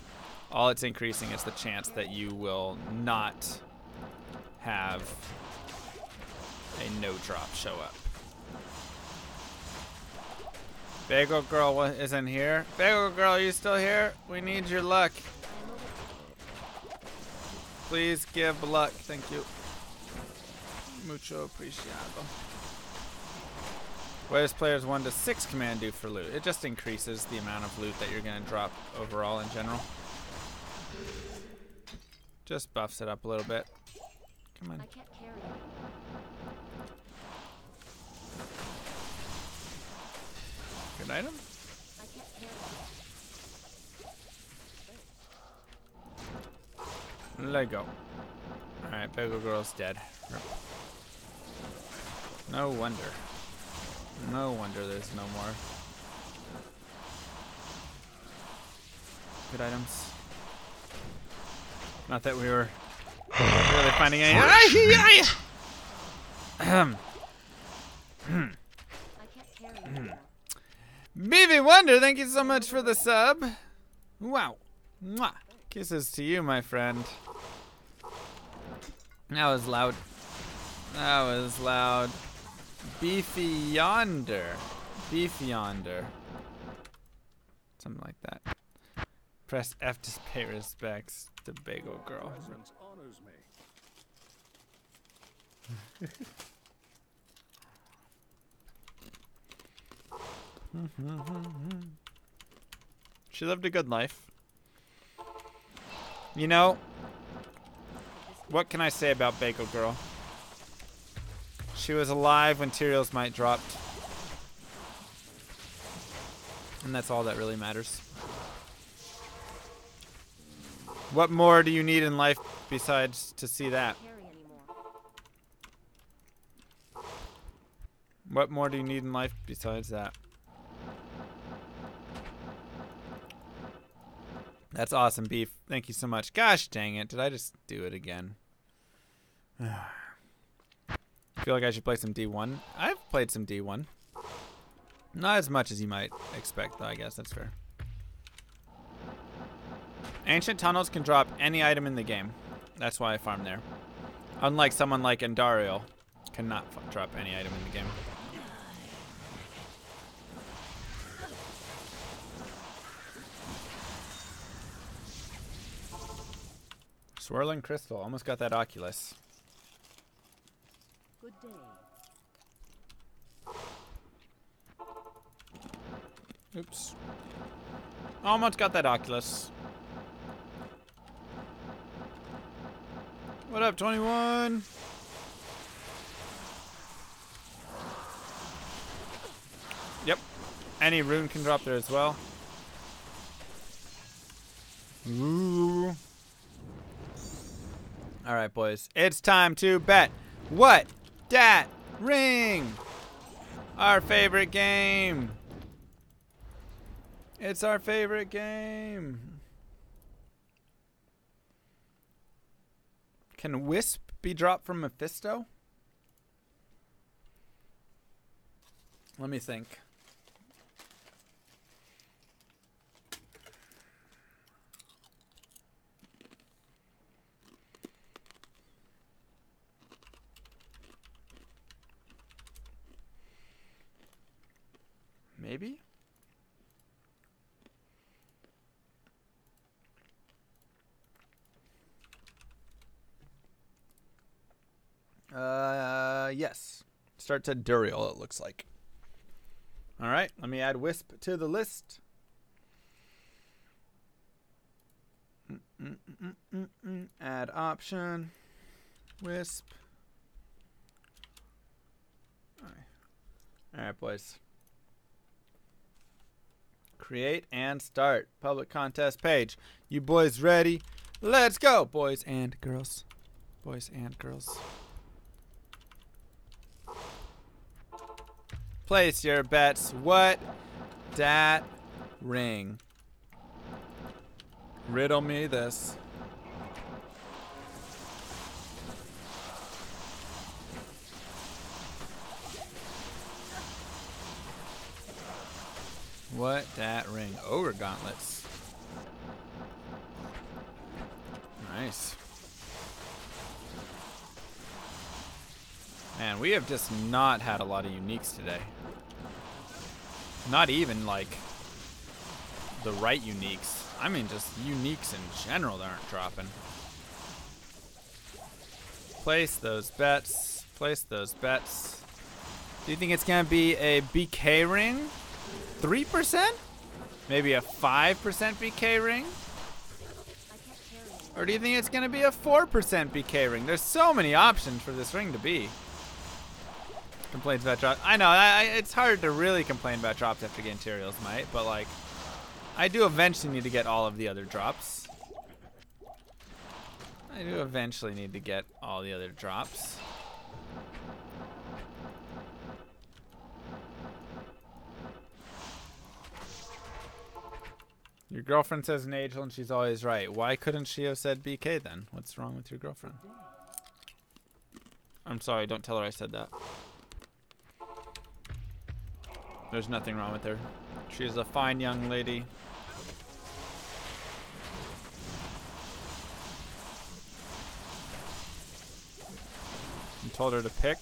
All it's increasing is the chance that you will not have a no drop show up. Bagel Girl isn't here. Bagel Girl, are you still here? We need your luck. Please give luck. Thank you. Mucho apreciado. What does players 1 to 6 command do for loot? It just increases the amount of loot that you're going to drop overall in general. Just buffs it up a little bit. Come on. I can't carry it. Good item. I can't carry it. Lego. Alright, Bagel Girl's dead. Rip. No wonder. No wonder there's no more. Good items. Not that we were really finding any. I can't carry it anymore. BB Wonder, thank you so much for the sub. Wow. Mwah. Kisses to you, my friend. That was loud. That was loud. Beefy Yonder. Beefy Yonder. Something like that. Press F to pay respects to Bagel Girl. She lived a good life. You know, what can I say about Bagel Girl? She was alive when Tyrael's Might dropped. And that's all that really matters. What more do you need in life besides to see that? Carry anymore. What more do you need in life besides that? That's awesome, Beef. Thank you so much. Gosh dang it. Did I just do it again? I feel like I should play some D1. I've played some D1. Not as much as you might expect, though, I guess. That's fair. Ancient Tunnels can drop any item in the game. That's why I farm there. Unlike someone like Endariel, cannot drop any item in the game. Swirling Crystal. Almost got that Oculus. Good day. Oops. Almost got that Oculus. What up, 21? Yep. Any rune can drop there as well. Ooh. Alright, boys. It's time to bet. What? Dat ring. Our favorite game. It's our favorite game. Can Wisp be dropped from Mephisto? Let me think. Maybe? Yes. Start to Duriel, it looks like. All right, let me add Wisp to the list. Add option. Wisp. All right, boys. Create and start. Public contest page. You boys ready? Let's go, boys and girls. Boys and girls. Place your bets. What dat ring? Riddle me this. What dat ring? Ogre gauntlets. Nice. Man, we have just not had a lot of uniques today. Not even like the right uniques. I mean just uniques in general that aren't dropping. Place those bets. Place those bets. Do you think it's gonna be a BK ring? 3%? Maybe a 5% BK ring? Or do you think it's gonna be a 4% BK ring? There's so many options for this ring to be. Complaints about drops. I know, it's hard to really complain about drops after getting Tyrael's Might, but like, I do eventually need to get all of the other drops. I do eventually need to get all the other drops. Your girlfriend says an angel and she's always right. Why couldn't she have said BK then? What's wrong with your girlfriend? I'm sorry, don't tell her I said that. There's nothing wrong with her. She's a fine young lady. You told her to pick.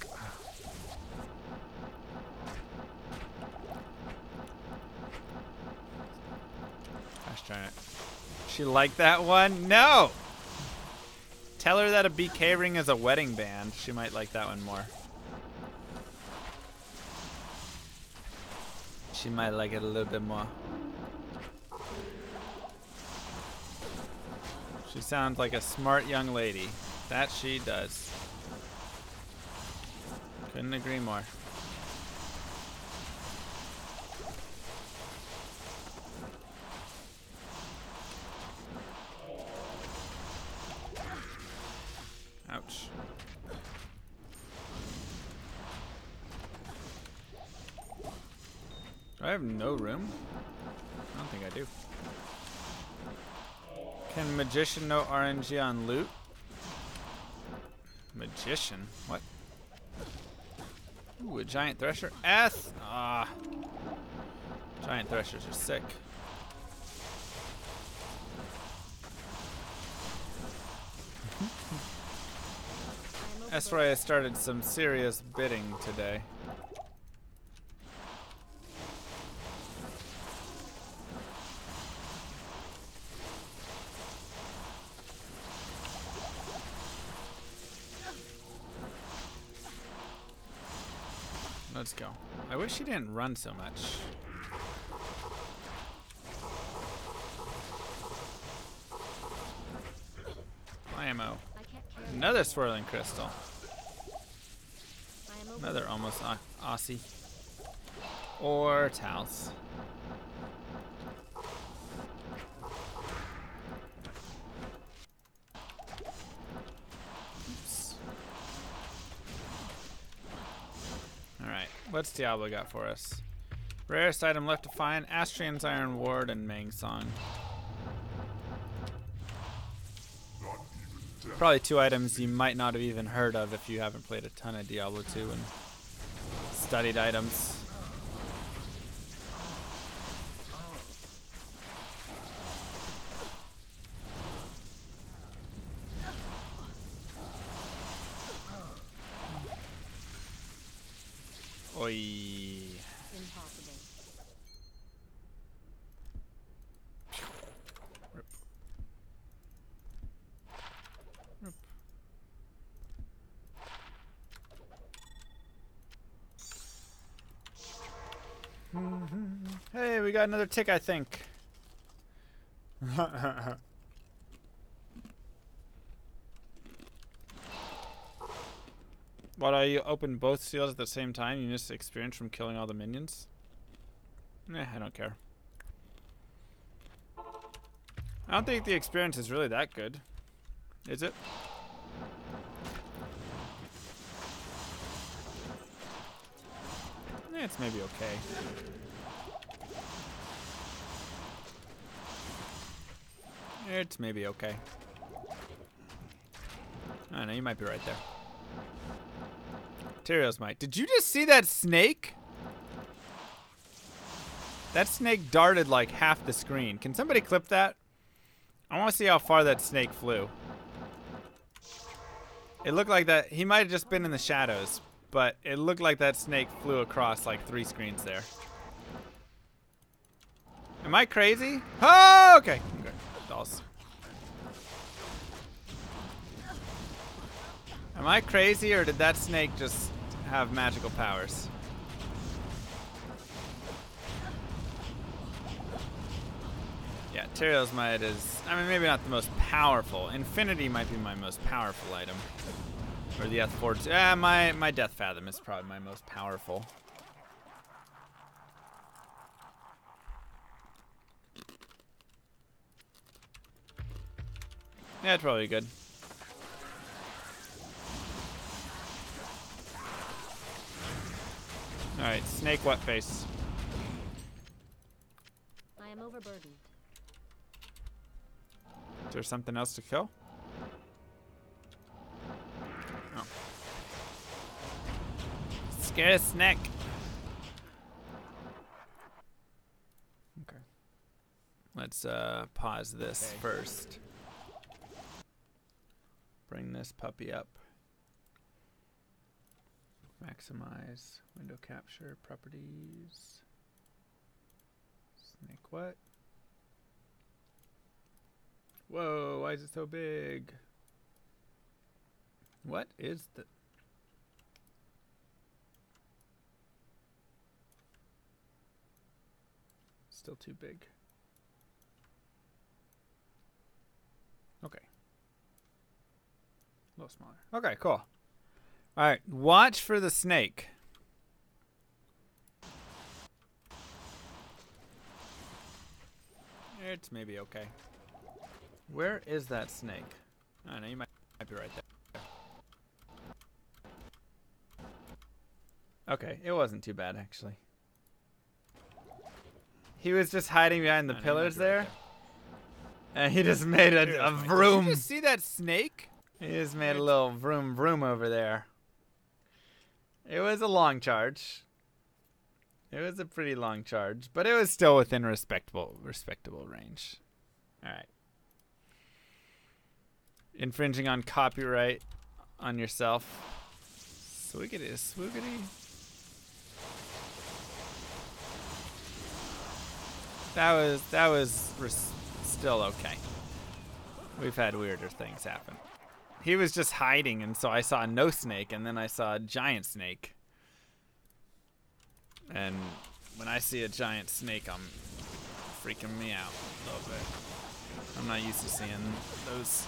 Gosh darn it. She liked that one? No! Tell her that a BK ring is a wedding band. She might like that one more. She might like it a little bit more. She sounds like a smart young lady. That she does. Couldn't agree more. Ouch. Do I have no room? I don't think I do. Can Magician know RNG on loot? Magician? What? Ooh, a Giant Thresher? S! Ah. Giant Threshers are sick. That's why I started some serious bidding today. Let's go. I wish he didn't run so much. Ammo. Another swirling crystal. Another almost Aussie. Or towels. Oops. Alright, what's Diablo got for us? Rarest item left to find, Astrian's Iron Ward and Mang Song. Probably two items you might not have even heard of if you haven't played a ton of Diablo 2 and studied items. Oi. Impossible. Rip. Rip. Hey, we got another tick, I think. What, are you open both seals at the same time? You miss the experience from killing all the minions? I don't care. I don't think the experience is really that good. Is it? It's maybe okay. It's maybe okay. I don't know, you might be right there. Materials might. Did you just see that snake? That snake darted like half the screen. Can somebody clip that? I want to see how far that snake flew. It looked like that. He might have just been in the shadows, but it looked like that snake flew across like 3 screens there. Am I crazy? Oh, okay. Okay. Dolls. Am I crazy, or did that snake just have magical powers? Yeah, Tyrael's Might is, I mean, maybe not the most powerful. Infinity might be my most powerful item. Or the F4. My Death Fathom is probably my most powerful. Yeah, it's probably good. Alright, snake what face? I am overburdened. Is there something else to kill? Oh. Scare a snake. Okay. Let's pause this first. Bring this puppy up. Maximize window capture properties. Snake what? Whoa, why is it so big? What is the... Still too big. Okay. A little smaller. Okay, cool. Alright, watch for the snake. It's maybe okay. Where is that snake? I don't know, you might be right there. Okay, it wasn't too bad actually. He was just hiding behind the pillars there. And he just made a vroom. Did you just see that snake? He just made a little vroom vroom over there. It was a long charge. It was a pretty long charge, but it was still within respectable range. All right. Infringing on copyright on yourself. Swiggity swoogity. That was still okay. We've had weirder things happen. He was just hiding, and so I saw no snake, and then I saw a giant snake. And when I see a giant snake, I'm freaking me out a little bit. I'm not used to seeing those.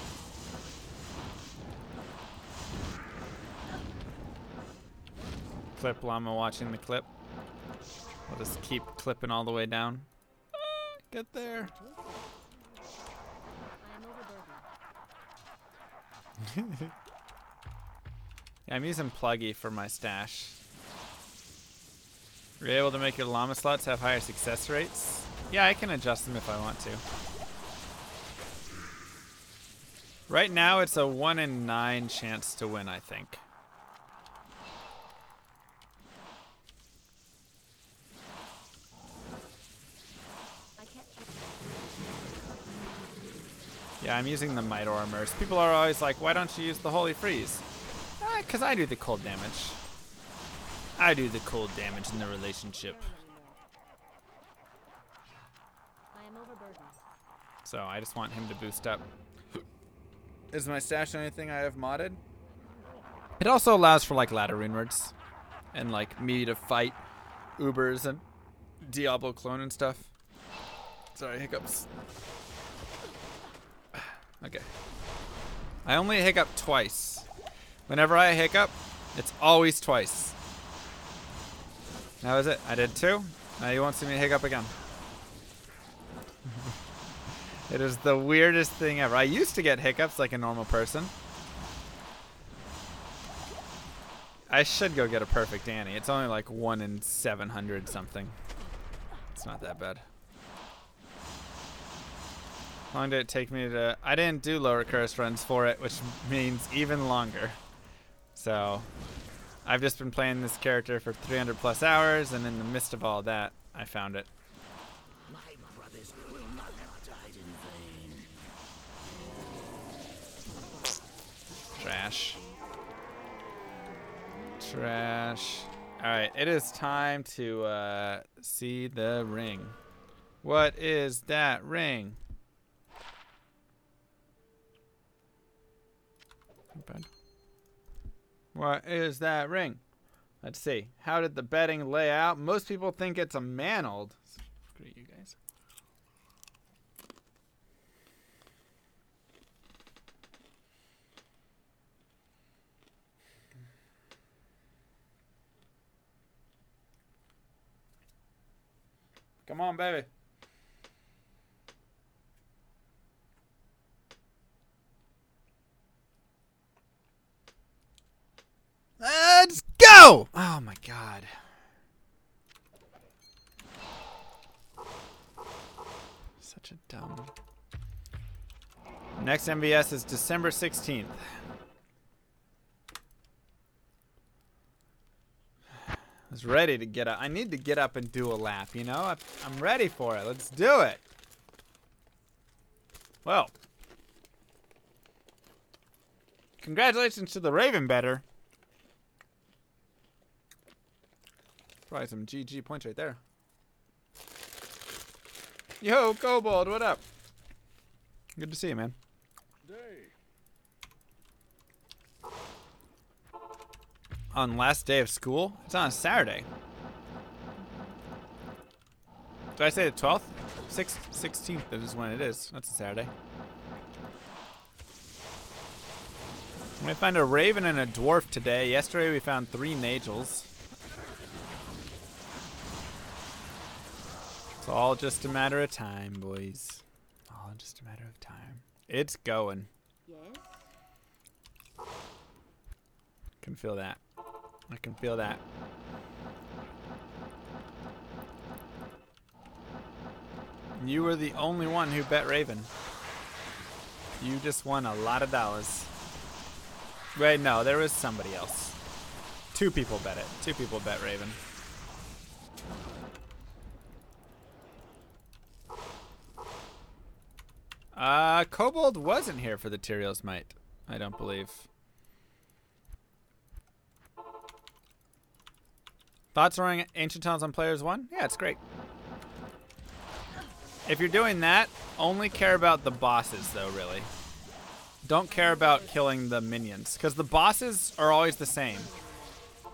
Clip llama watching the clip. We'll just keep clipping all the way down. Get there. Yeah, I'm using PLUGY for my stash. Are you able to make your llama slots have higher success rates? Yeah, I can adjust them if I want to. Right now, it's a 1 in 9 chance to win, I think. Yeah, I'm using the Might Armors. People are always like, why don't you use the Holy Freeze? Because I do the cold damage. I do the cold damage in the relationship. I am overburdened. So I just want him to boost up. Is my stash the only thing I have modded? It also allows for like ladder rune words. And like me to fight Ubers and Diablo clone and stuff. Sorry, hiccups. Okay. I only hiccup twice. Whenever I hiccup, it's always twice. That was it. I did 2. Now you won't see me hiccup again. It is the weirdest thing ever. I used to get hiccups like a normal person. I should go get a perfect Annie. It's only like 1 in 700 something. It's not that bad. How long did it take me to... I didn't do lower curse runs for it, which means even longer. So, I've just been playing this character for 300 plus hours, and in the midst of all that, I found it. My brothers will not have died in vain. Trash. Trash. Alright, it is time to see the ring. What is that ring? What is that ring? Let's see. How did the betting lay out? Most people think it's a mantled. Screw you guys. Come on, baby. Let's go! Oh my god. Such a dumb. Next MVS is December 16th. I was ready to get up. I need to get up and do a lap, you know? I'm ready for it. Let's do it. Well. Congratulations to the Raven better. Probably some GG points right there. Yo, Kobold, what up? Good to see you, man. On last day of school? It's on a Saturday. Did I say the 12th? 16th is when it is. That's a Saturday. I'm gonna find a Raven and a Dwarf today. Yesterday we found 3 Nagels. It's all just a matter of time, boys. All just a matter of time. It's going. Yes? Can feel that. I can feel that. You were the only one who bet Raven. You just won a lot of dollars. Wait, no, there was somebody else. 2 people bet it. 2 people bet Raven. Kobold wasn't here for the Tyrael's Might, I don't believe. Thoughts on Ancient Tunnels on Players 1? Yeah, it's great. If you're doing that, only care about the bosses, though, really. Don't care about killing the minions, because the bosses are always the same.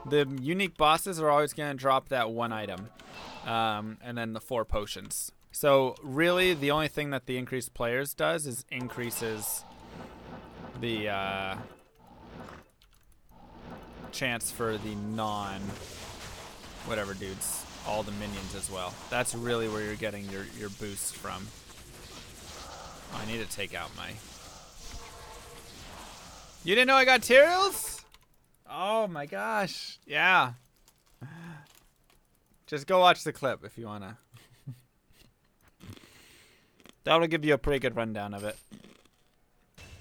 The unique bosses are always going to drop that 1 item, and then the 4 potions. So really, the only thing that the increased players does is increases the chance for the whatever dudes, all the minions as well. That's really where you're getting your boosts from. Oh, I need to take out my... You didn't know I got Tyrael's? Oh my gosh. Yeah. Just go watch the clip if you wanna. That'll give you a pretty good rundown of it.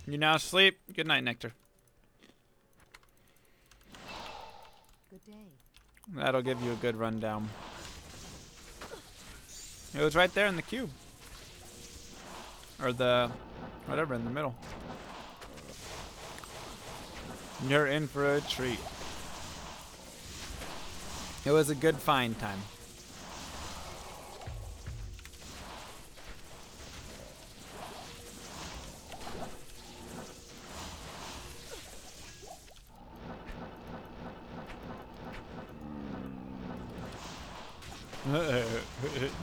You now sleep. Good night, Nectar. Good day. That'll give you a good rundown. It was right there in the cube. Or the... whatever, in the middle. You're in for a treat. It was a good find time.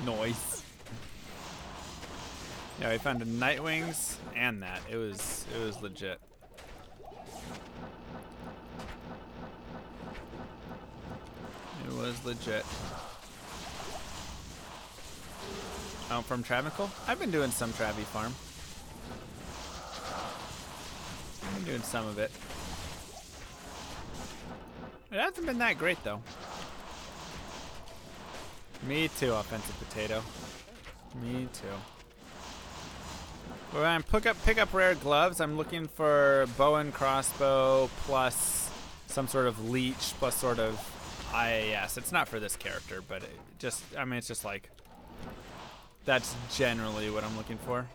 Nice. Yeah, we found a Nightwings and that. It was legit. It was legit. Oh, from Travical? I've been doing some Travi farm. I've been doing some of it. It hasn't been that great though. Me too, offensive potato. Me too. When I pick up rare gloves, I'm looking for bow and crossbow plus some sort of leech plus sort of IAS. It's not for this character, but it just, I mean, it's just like, that's generally what I'm looking for.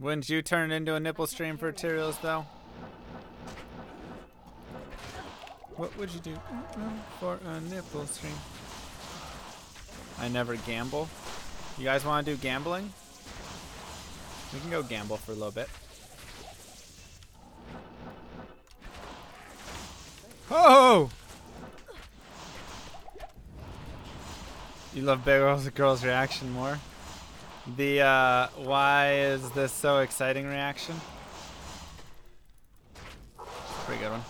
Wouldn't you turn it into a nipple stream for Tyraels, though? What would you do for a nipple stream? I never gamble. You guys want to do gambling? We can go gamble for a little bit. Oh! You love big girl's reaction more? The, why is this so exciting reaction? Pretty good one.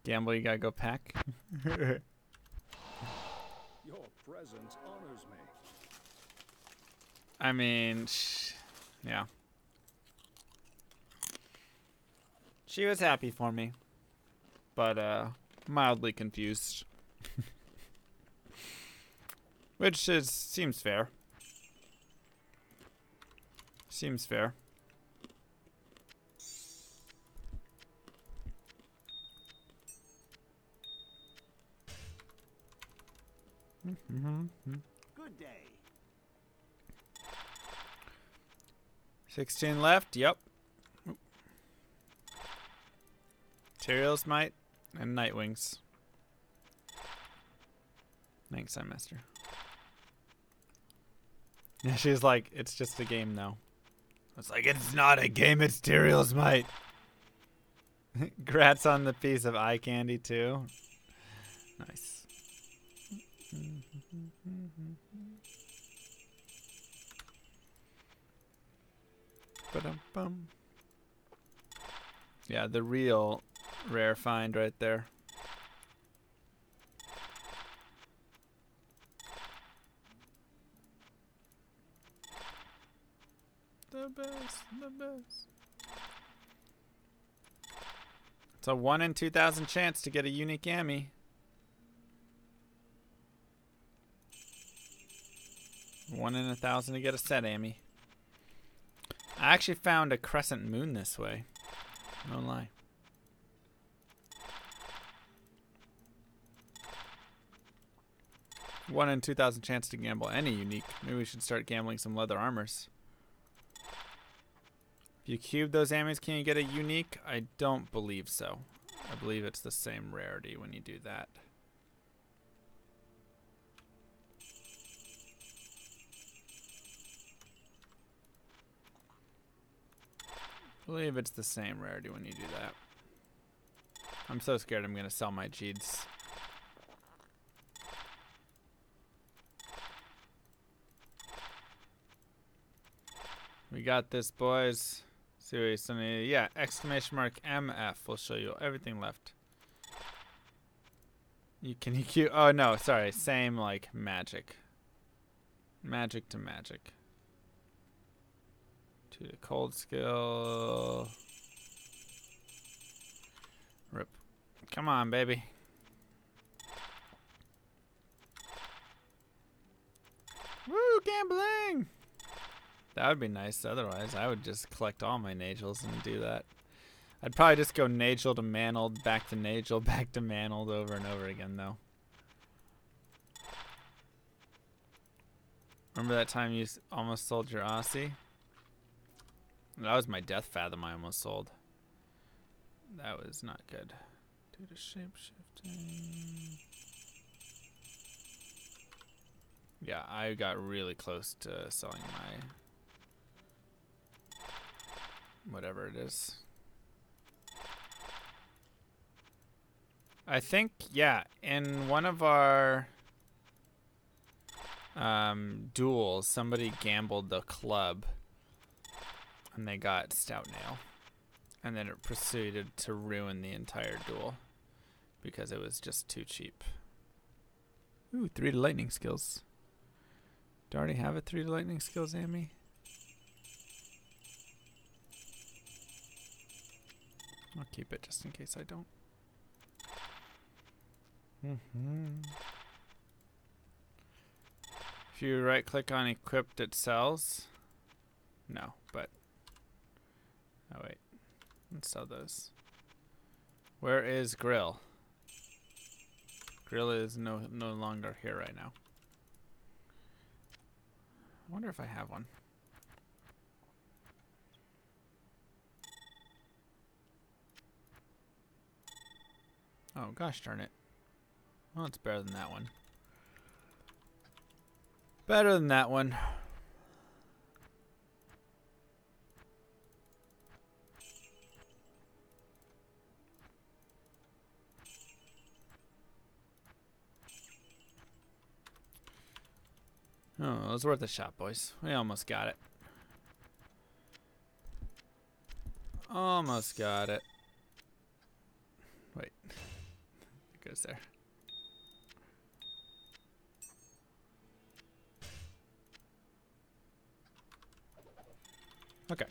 Gamble, you gotta go pack. Your presence honors me. I mean, yeah. She was happy for me, but mildly confused. Which seems fair. Seems fair. Good day. 16 left. Yep. Tyraels might and Nightwings. Thanks, Master. Yeah, she's like, it's just a game now. It's like, it's not a game, it's Tyraels might. Grats on the piece of eye candy too. Nice. Ba-dum-bum. Yeah, the real rare find right there. The best, the best. It's a 1 in 2,000 chance to get a unique Ami. One in 1,000 to get a set Ami. I actually found a crescent moon this way. No lie. One in 2,000 chance to gamble any unique. Maybe we should start gambling some leather armors. If you cube those Amis, can you get a unique? I don't believe so. I believe it's the same rarity when you do that. I believe it's the same rarity when you do that. I'm so scared I'm going to sell my Jeeds. We got this, boys. Seriously, yeah, exclamation mark MF will show you everything left. You can EQ, oh no, sorry, same like magic. Magic to magic. To the cold skill. Rip. Come on, baby. Woo, gambling! That would be nice. Otherwise, I would just collect all my Nagels and do that. I'd probably just go Nagel to Mantled, back to Nagel, back to Mantled over and over again, though. Remember that time you almost sold your Aussie? That was my Death Fathom I almost sold. That was not good. Do the shape-shifting. Yeah, I got really close to selling my... whatever it is. I think, yeah, in one of our duels, somebody gambled the club and they got Stout Nail. And then it proceeded to ruin the entire duel because it was just too cheap. Ooh, 3 to lightning skills. Do I already have a 3 to lightning skills, Amy? I'll keep it just in case I don't. If you right click on equipped, it sells. No, but oh wait, let's sell those. Where is Grail? Grail is no longer here right now. I wonder if I have one. Oh gosh darn it. Well, it's better than that one. Better than that one. Oh, it was worth a shot, boys. We almost got it. Almost got it. Wait. It goes there. Okay.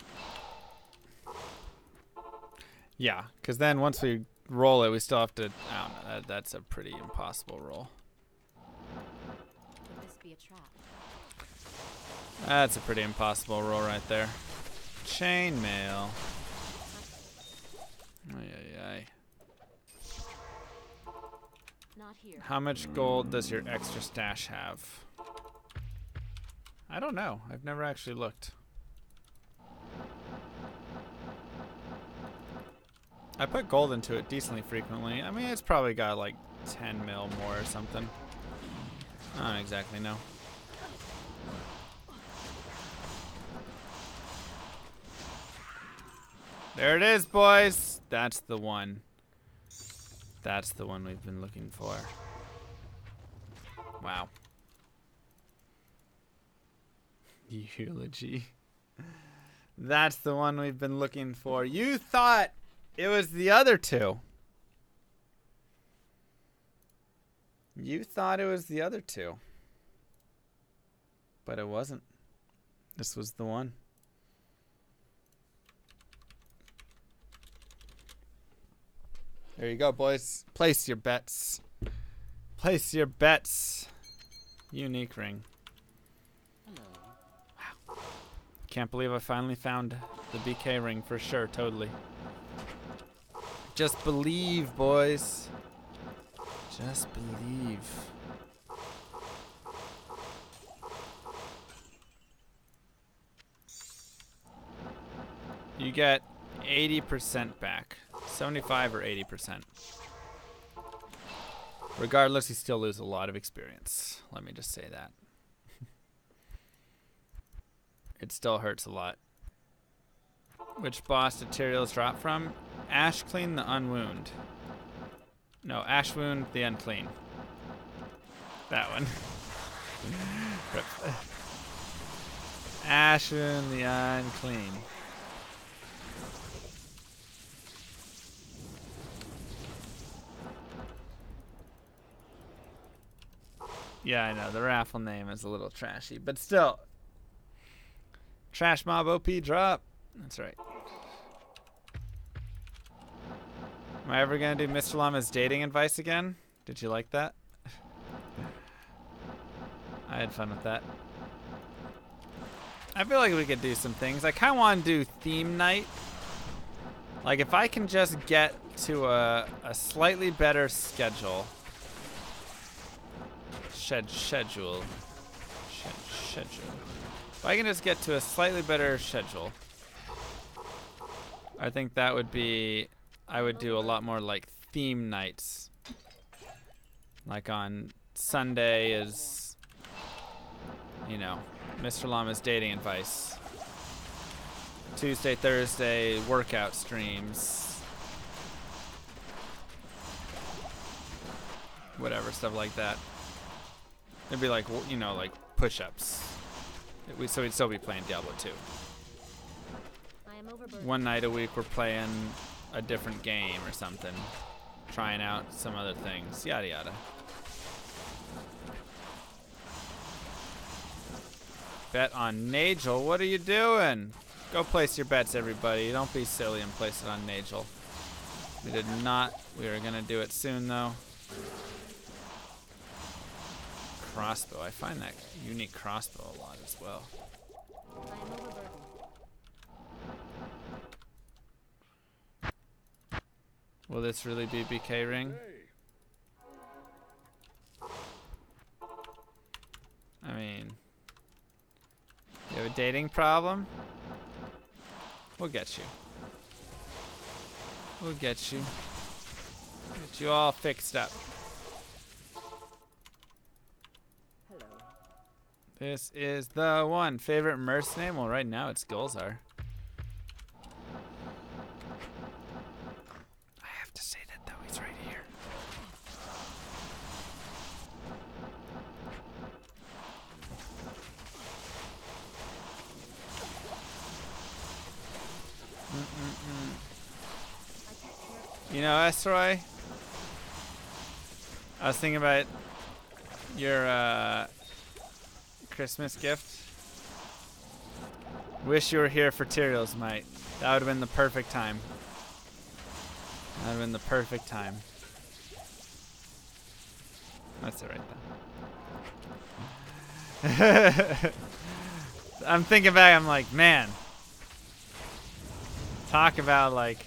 Yeah, because then once we roll it, we still have to... I don't know. That's a pretty impossible roll. Could this be a trap? That's a pretty impossible roll right there. Chainmail. Ay. Not here. How much gold does your extra stash have? I don't know. I've never actually looked. I put gold into it decently frequently. I mean, it's probably got like 10 mil more or something. I don't exactly know. There it is, boys. That's the one. That's the one we've been looking for. Wow. Eulogy. That's the one we've been looking for. You thought it was the other two. You thought it was the other two. But it wasn't. This was the one. There you go, boys. Place your bets. Place your bets. Unique ring. Wow. Can't believe I finally found the BK ring for sure, totally. Just believe, boys. Just believe. You get 80% back. 75 or 80%. Regardless, you still lose a lot of experience. Let me just say that. It still hurts a lot. Which boss did Tyrael's drop from? Ash Clean the Unwound. No, Ash Wound the Unclean. That one. Ash Wound the Unclean. Yeah, I know. The raffle name is a little trashy, but still. Trash Mob OP drop. That's right. Am I ever going to do MrLlama's dating advice again? Did you like that? I had fun with that. I feel like we could do some things. I kind of want to do theme night. Like if I can just get to a slightly better schedule. Schedule. If I can just get to a slightly better schedule, I think that would be, I would do a lot more like theme nights. Like on Sunday is, you know, MrLlama's dating advice. Tuesday, Thursday, workout streams. Whatever, stuff like that. It'd be like, you know, like push-ups. So we'd still be playing Diablo 2. One night a week we're playing a different game or something. Trying out some other things. Yada yada. Bet on Nagel. What are you doing? Go place your bets, everybody. Don't be silly and place it on Nagel. We did not. We were gonna do it soon though. Crossbow. I find that unique crossbow a lot as well. I am overburdened. Will this really be BK ring? I mean, you have a dating problem? We'll get you. We'll get you. Get you all fixed up. Hello. This is the one. Favorite merc name? Well, right now it's Gulzar. I have to say that though, he's right here. You know, Esroy, I was thinking about your Christmas gift. Wish you were here for Tyrael's, mate. That would have been the perfect time. That would have been the perfect time. That's it right there. I'm thinking back, I'm like, man. Talk about like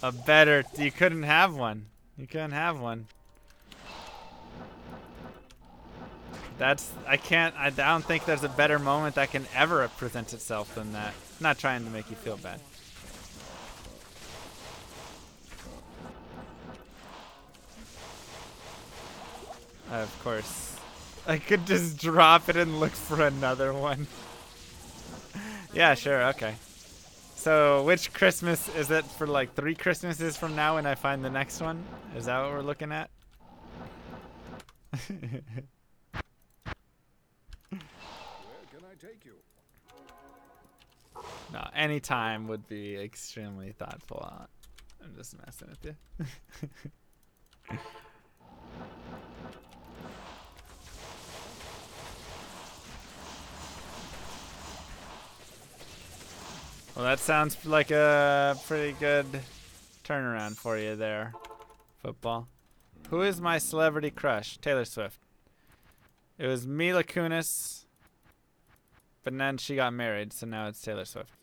a better, you couldn't have one. You couldn't have one. That's, I don't think there's a better moment that can ever present itself than that. I'm not trying to make you feel bad. Of course. I could just drop it and look for another one. Yeah, sure, okay. So which Christmas is it for, like 3 Christmases from now when I find the next one? Is that what we're looking at? Where can I take you? No, any time would be extremely thoughtful. I'm just messing with you. Well, that sounds like a pretty good turnaround for you there, football. Who is my celebrity crush? Taylor Swift. It was Mila Kunis, but then she got married, so now it's Taylor Swift.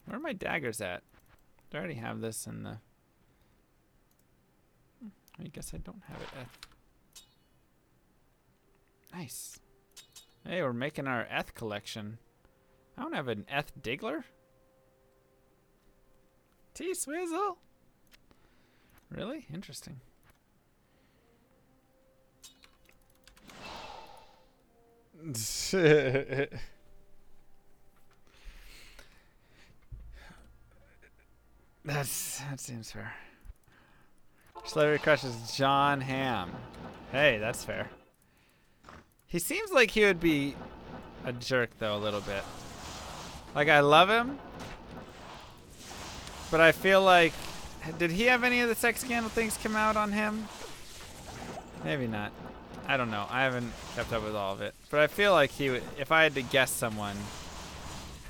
Where are my daggers at? Do I already have this in the... I guess I don't have it at... Nice. Hey, we're making our Eth collection. I don't have an Eth Diggler. T-Swizzle. Really? Interesting. That seems fair. Celebrity crush is John Hamm. Hey, that's fair. He seems like he would be a jerk though a little bit. Like, I love him, but I feel like, did he have any of the sex scandal things come out on him? Maybe not. I don't know. I haven't kept up with all of it. But I feel like he would, if I had to guess someone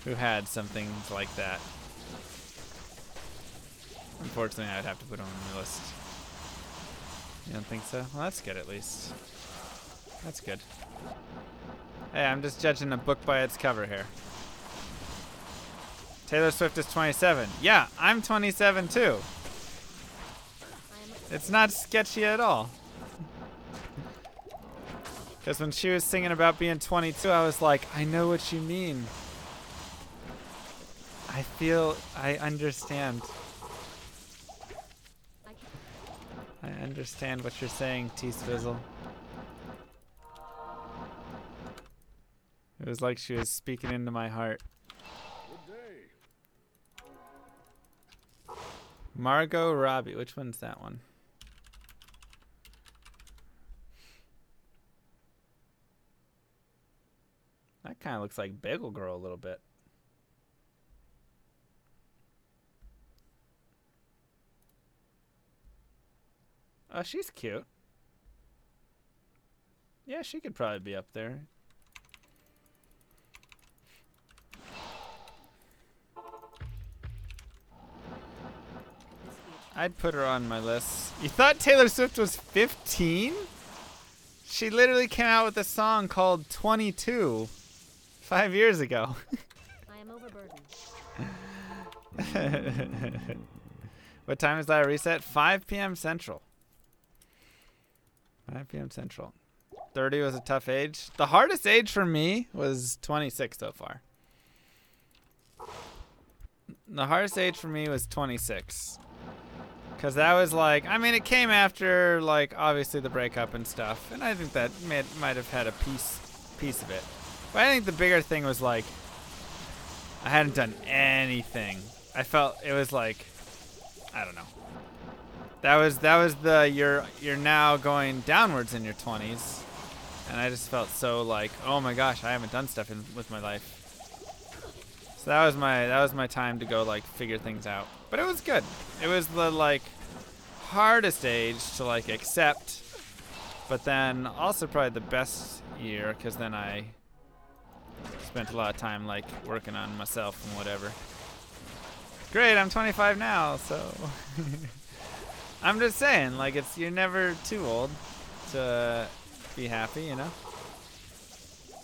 who had some things like that, unfortunately I'd have to put him on the list. You don't think so? Well, that's good at least. That's good. Hey, I'm just judging a book by its cover here. Taylor Swift is 27. Yeah, I'm 27 too. It's not sketchy at all. Because when she was singing about being 22, I was like, I know what you mean. I understand. I understand what you're saying, T-Swizzle. It was like she was speaking into my heart. Good day. Margot Robbie. Which one's that one? That kind of looks like Bagel Girl a little bit. Oh, she's cute. Yeah, she could probably be up there. I'd put her on my list. You thought Taylor Swift was 15? She literally came out with a song called 22 5 years ago. I am overburdened. What time is that reset? 5 p.m. Central. 5 p.m. Central. 30 was a tough age. The hardest age for me was 26 so far. The hardest age for me was 26. Because that was like, I mean, it came after, like, obviously the breakup and stuff. And I think that might have had a piece of it. But I think the bigger thing was, like, I hadn't done anything. I felt it was like, I don't know. That was the you're now going downwards in your 20s. And I just felt so like, oh my gosh, I haven't done stuff with my life. So that was my time to go like figure things out. But it was good. It was the like hardest age to like accept, but then also probably the best year because then I spent a lot of time like working on myself and whatever. Great, I'm 25 now, so I'm just saying, like you're never too old to be happy, you know?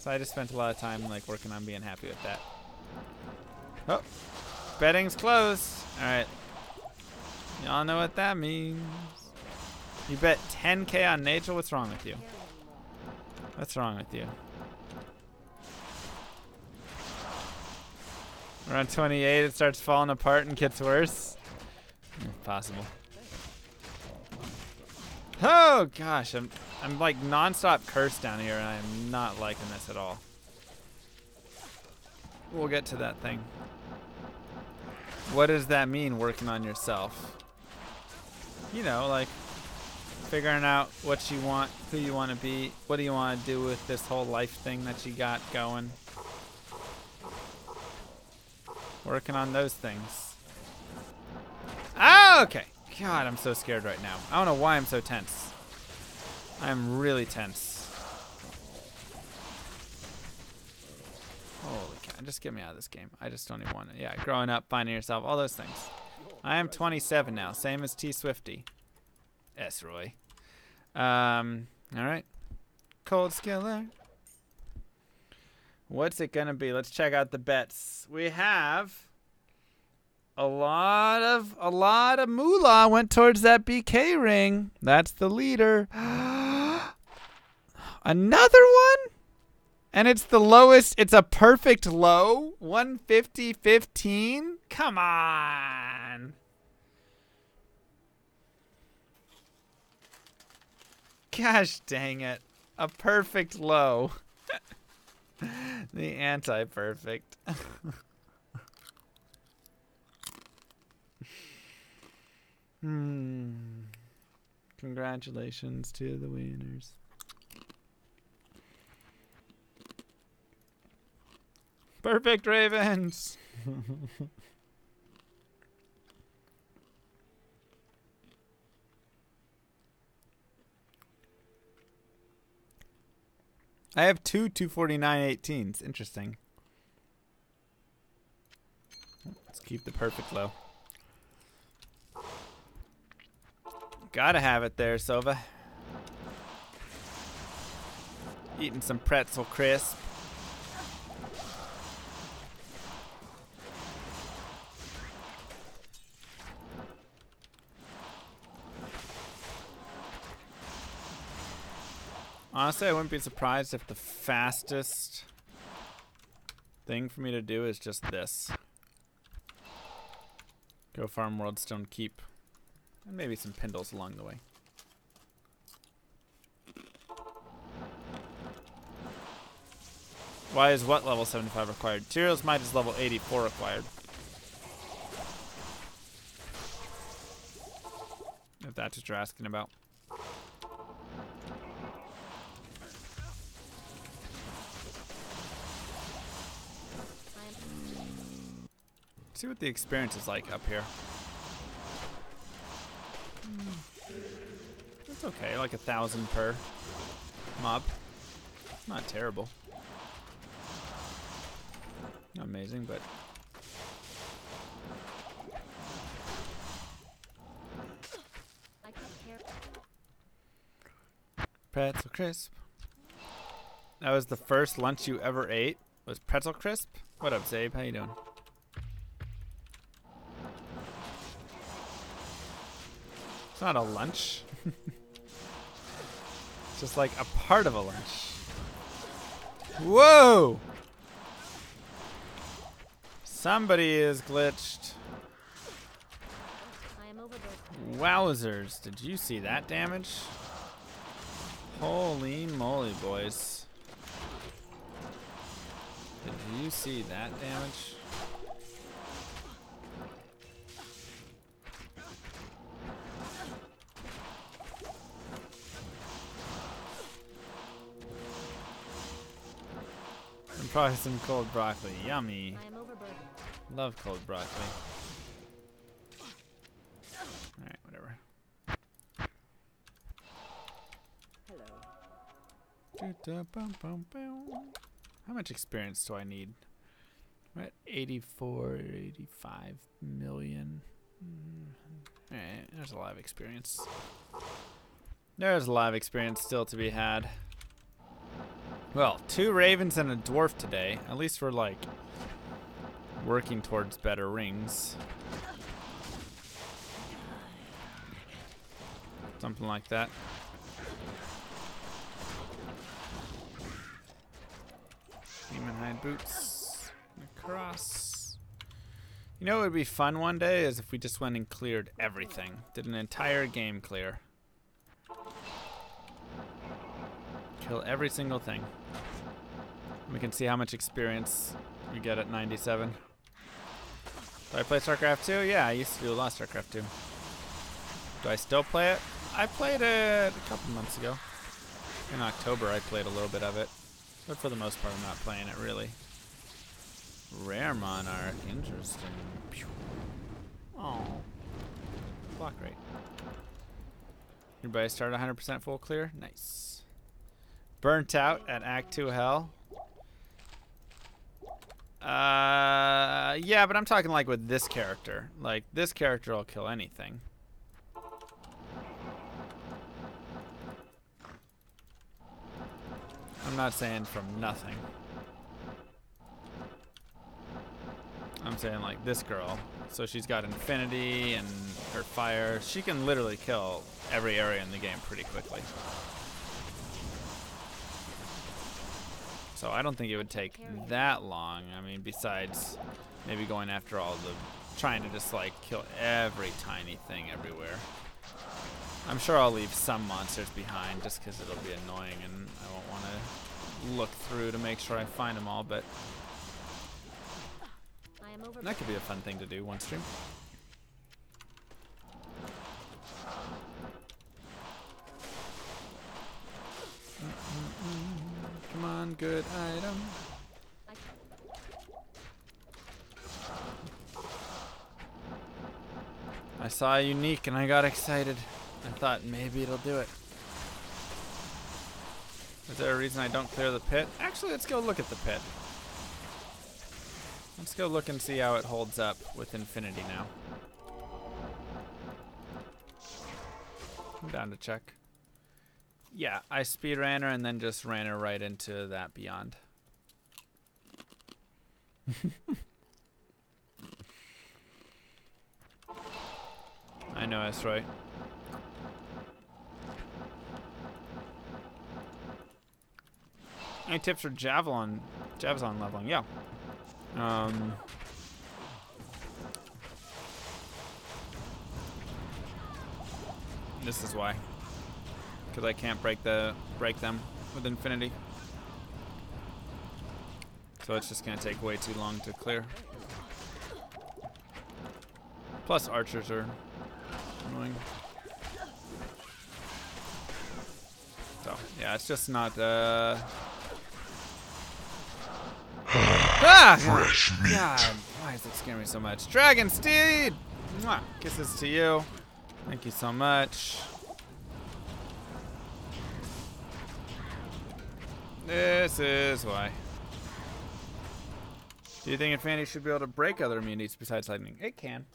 So I just spent a lot of time like working on being happy with that. Oh, betting's closed. All right. Y'all know what that means. You bet 10K on Nagel? What's wrong with you? What's wrong with you? Around 28, it starts falling apart and gets worse. Possible. Oh gosh, I'm like nonstop cursed down here, and I'm not liking this at all. We'll get to that thing. What does that mean, working on yourself? You know, like figuring out what you want, who you want to be, what do you want to do with this whole life thing that you got going. Working on those things. Oh, okay. God, I'm so scared right now. I don't know why I'm so tense. I'm really tense. Holy cow. Just get me out of this game. I just don't even want to. Yeah, growing up, finding yourself, all those things. I am 27 now, same as T Swifty. S. Roy. Alright. Cold Skiller. What's it gonna be? Let's check out the bets. We have a lot of moolah went towards that BK ring. That's the leader. Another one? And it's the lowest. It's a perfect low. 150.15. Come on. Gosh dang it. A perfect low. The anti-perfect. Congratulations to the winners. Perfect Ravens. I have two 249.18s. Interesting. Let's keep the perfect low. Gotta have it there, Sova. Eating some pretzel crisp. Honestly, I wouldn't be surprised if the fastest thing for me to do is just this. Go farm Worldstone Keep. And maybe some Pindles along the way. Why is what level 75 required? Tyrell's Might is level 84 required. If that's what you're asking about. See what the experience is like up here. It's okay, like 1,000 per mob. Not terrible. Not amazing, but Pretzel crisp. That was the first lunch you ever ate? Was pretzel crisp? What up, Zabe? How you doing? It's not a lunch. It's just like a part of a lunch. Whoa! Somebody is glitched. I am overburdened. Wowzers. Did you see that damage? Holy moly, boys. Did you see that damage? And probably some cold broccoli. Yummy. I am overburdened. Love cold broccoli. Alright, whatever. Hello. How much experience do I need? I'm at 84, 85 million. Alright, there's a lot of experience. There's a lot of experience still to be had. Well, 2 ravens and a dwarf today. At least we're like working towards better rings. Something like that. Demon hide boots. Across. You know what would be fun one day is if we just went and cleared everything. Did an entire game clear. Kill every single thing. We can see how much experience we get at 97. Do I play StarCraft 2? Yeah, I used to do a lot of StarCraft 2. Do I still play it? I played it a couple months ago. In October I played a little bit of it. But for the most part I'm not playing it really. Rare Monarch, interesting. Oh. Block rate. Everybody start 100% full clear? Nice. Burnt out at Act 2 Hell. Yeah, but I'm talking like with this character. Like, this character will kill anything. I'm not saying from nothing. I'm saying like this girl. So she's got infinity and her fire. She can literally kill every area in the game pretty quickly. So I don't think it would take that long. I mean, besides maybe going after all the, trying to just like kill every tiny thing everywhere. I'm sure I'll leave some monsters behind just because it'll be annoying and I won't want to look through to make sure I find them all, but I am overburdened. that could be a fun thing to do one stream. Come on, good item. I saw a unique and I got excited. I thought maybe it'll do it. Is there a reason I don't clear the pit? Actually, let's go look at the pit. Let's go look and see how it holds up with infinity now. I'm down to check. Yeah, I speed ran her and then just ran her right into that beyond. I know that's right. Any tips for javelin leveling? Yeah. This is why. Because I can't break them with infinity. So it's just gonna take way too long to clear. Plus archers are annoying. So yeah, it's just not Fresh meat. God, why is it scaring me so much? Dragon Steed! Mwah. Kisses to you. Thank you so much. This is why. Do you think Infinity should be able to break other immunities besides lightning? It can.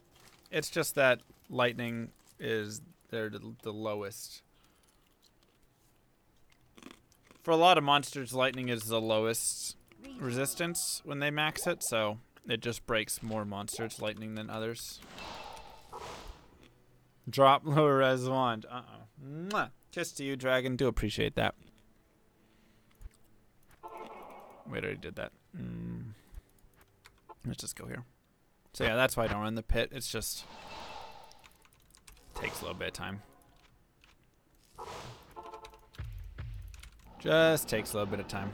It's just that lightning is the lowest. For a lot of monsters, lightning is the lowest resistance when they max it, so it just breaks more monsters lightning than others. Drop lower res wand. Mwah. Kiss to you, dragon. Do appreciate that. Wait, I already did that. Let's just go here. So yeah, that's why I don't run the pit. It's just takes a little bit of time. Just takes a little bit of time.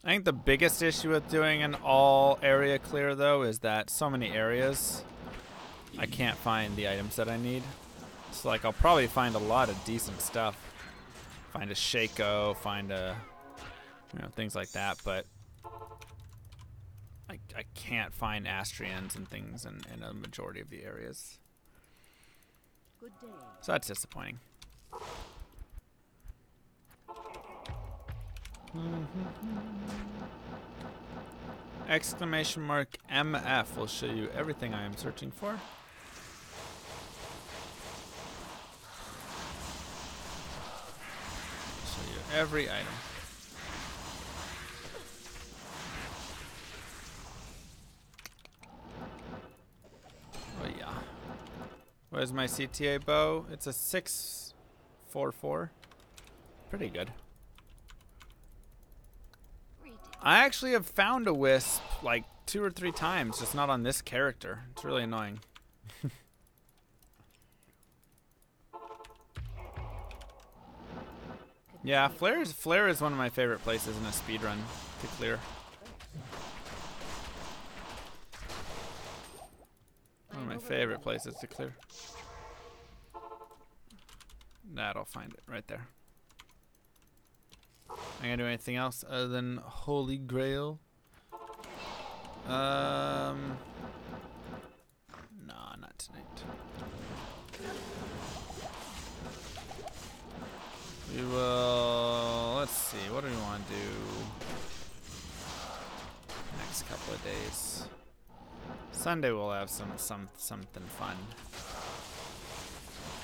I think the biggest issue with doing an all area clear though is that so many areas I can't find the items that I need. So like I'll probably find a lot of decent stuff. Find a Shaco, find a things like that, but I can't find Astrians and things in a majority of the areas. Good day. So that's disappointing. Exclamation mark MF will show you everything I am searching for. Show you every item. Oh yeah. What is my CTA bow? It's a 644. Pretty good. I actually have found a wisp like 2 or 3 times, just not on this character. It's really annoying. Yeah, flare is one of my favorite places in a speedrun to clear. One of my favorite places to clear. That'll find it right there. Am I gonna do anything else other than Holy Grail? Nah, not tonight. We will. Let's see. What do we want to do next couple of days? Sunday we'll have something fun.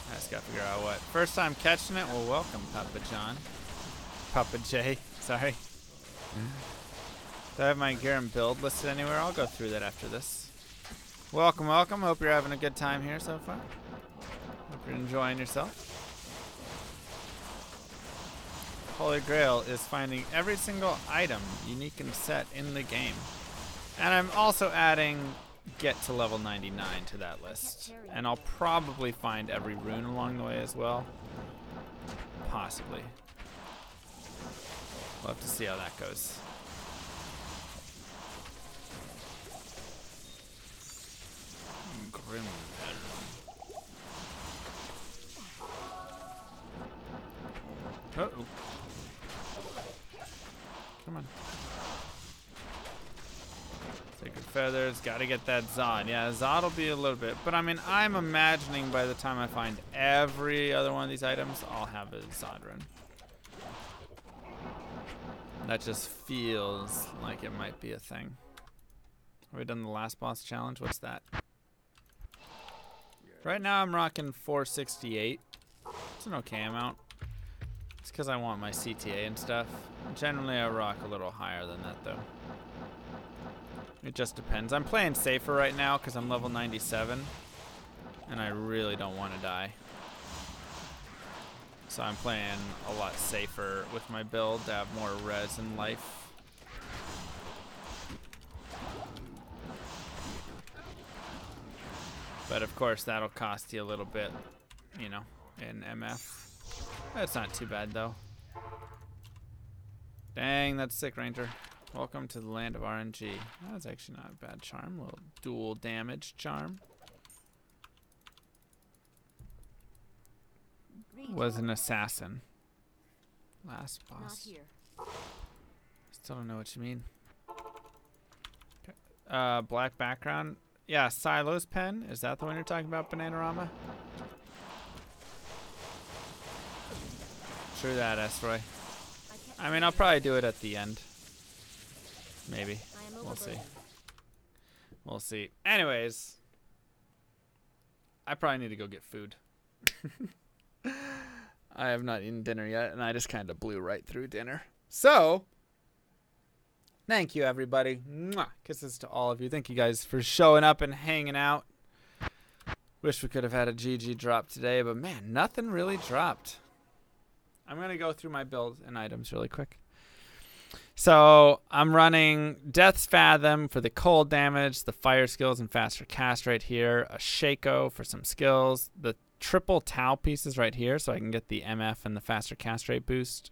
I just gotta figure out what. First time catching it. Well, welcome, Papa John. Papa J, sorry. Do I have my gear and build listed anywhere? I'll go through that after this. Welcome, welcome. Hope you're having a good time here so far. Hope you're enjoying yourself. Holy Grail is finding every single item, unique and set in the game. And I'm also adding get to level 99 to that list. And I'll probably find every rune along the way as well. Possibly. We'll have to see how that goes. Grim. Uh-oh. Come on. Sacred Feathers, gotta get that Zod. Yeah, Zod will be a little bit, but I mean, I'm imagining by the time I find every other one of these items, I'll have a Zod run. That just feels like it might be a thing. Have we done the last boss challenge? What's that? Right now I'm rocking 468. It's an okay amount. It's because I want my CTA and stuff. Generally I rock a little higher than that though. It just depends. I'm playing safer right now because I'm level 97. And I really don't want to die. So I'm playing a lot safer with my build to have more res and life. But of course that'll cost you a little bit, you know, in MF. That's not too bad though. Dang, that's sick, Ranger. Welcome to the land of RNG. That's actually not a bad charm. A little dual damage charm. Was an assassin. Last boss. Not here. Still don't know what you mean. Okay. Black background. Yeah, Silo's pen. Is that the one you're talking about, Bananarama? True that, Esroy. I mean, I'll probably do it at the end. Maybe. We'll see. We'll see. Anyways. I probably need to go get food. I have not eaten dinner yet, and I just kind of blew right through dinner. So, thank you, everybody. Mwah. Kisses to all of you. Thank you guys for showing up and hanging out. Wish we could have had a GG drop today, but man, nothing really dropped. I'm going to go through my build and items really quick. So I'm running Death's Fathom for the cold damage, the fire skills and faster cast right here, a Shaco for some skills, the triple Tau pieces right here so I can get the MF and the faster cast rate boost,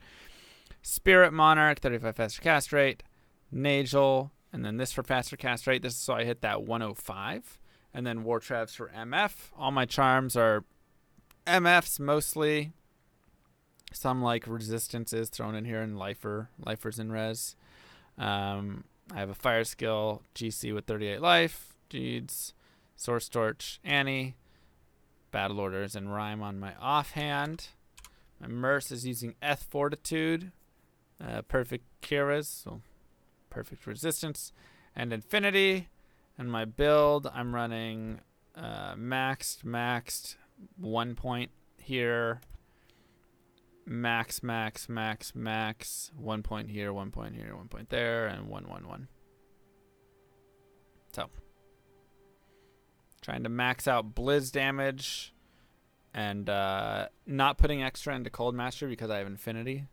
Spirit Monarch, 35 faster cast rate, Nagel, and then this for faster cast rate. This is so I hit that 105. And then War Traps for MF. All my charms are MFs mostly. Some like Resistances thrown in here and Lifers in res. I have a fire skill, GC with 38 life, Deeds, Source Torch, Annie, Battle Orders, and Rhyme on my offhand. My Merce is using Eth Fortitude, perfect Kiras, so perfect resistance, and Infinity. And my build, I'm running maxed 1 point here, max 1 point here, 1 point here, 1 point there, and 1. So trying to max out Blizz damage and not putting extra into Cold Master because I have Infinity,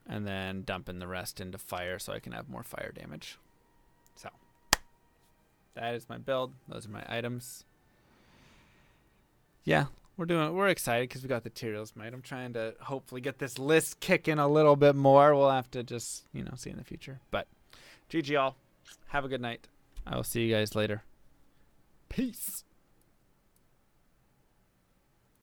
and then dumping the rest into fire so I can have more fire damage. So that is my build. Those are my items. Yeah, we're excited because we got the Tyrael's Might. I'm trying to hopefully get this list kicking a little bit more. We'll have to just, see in the future. But GG all. Have a good night. I will see you guys later. Peace.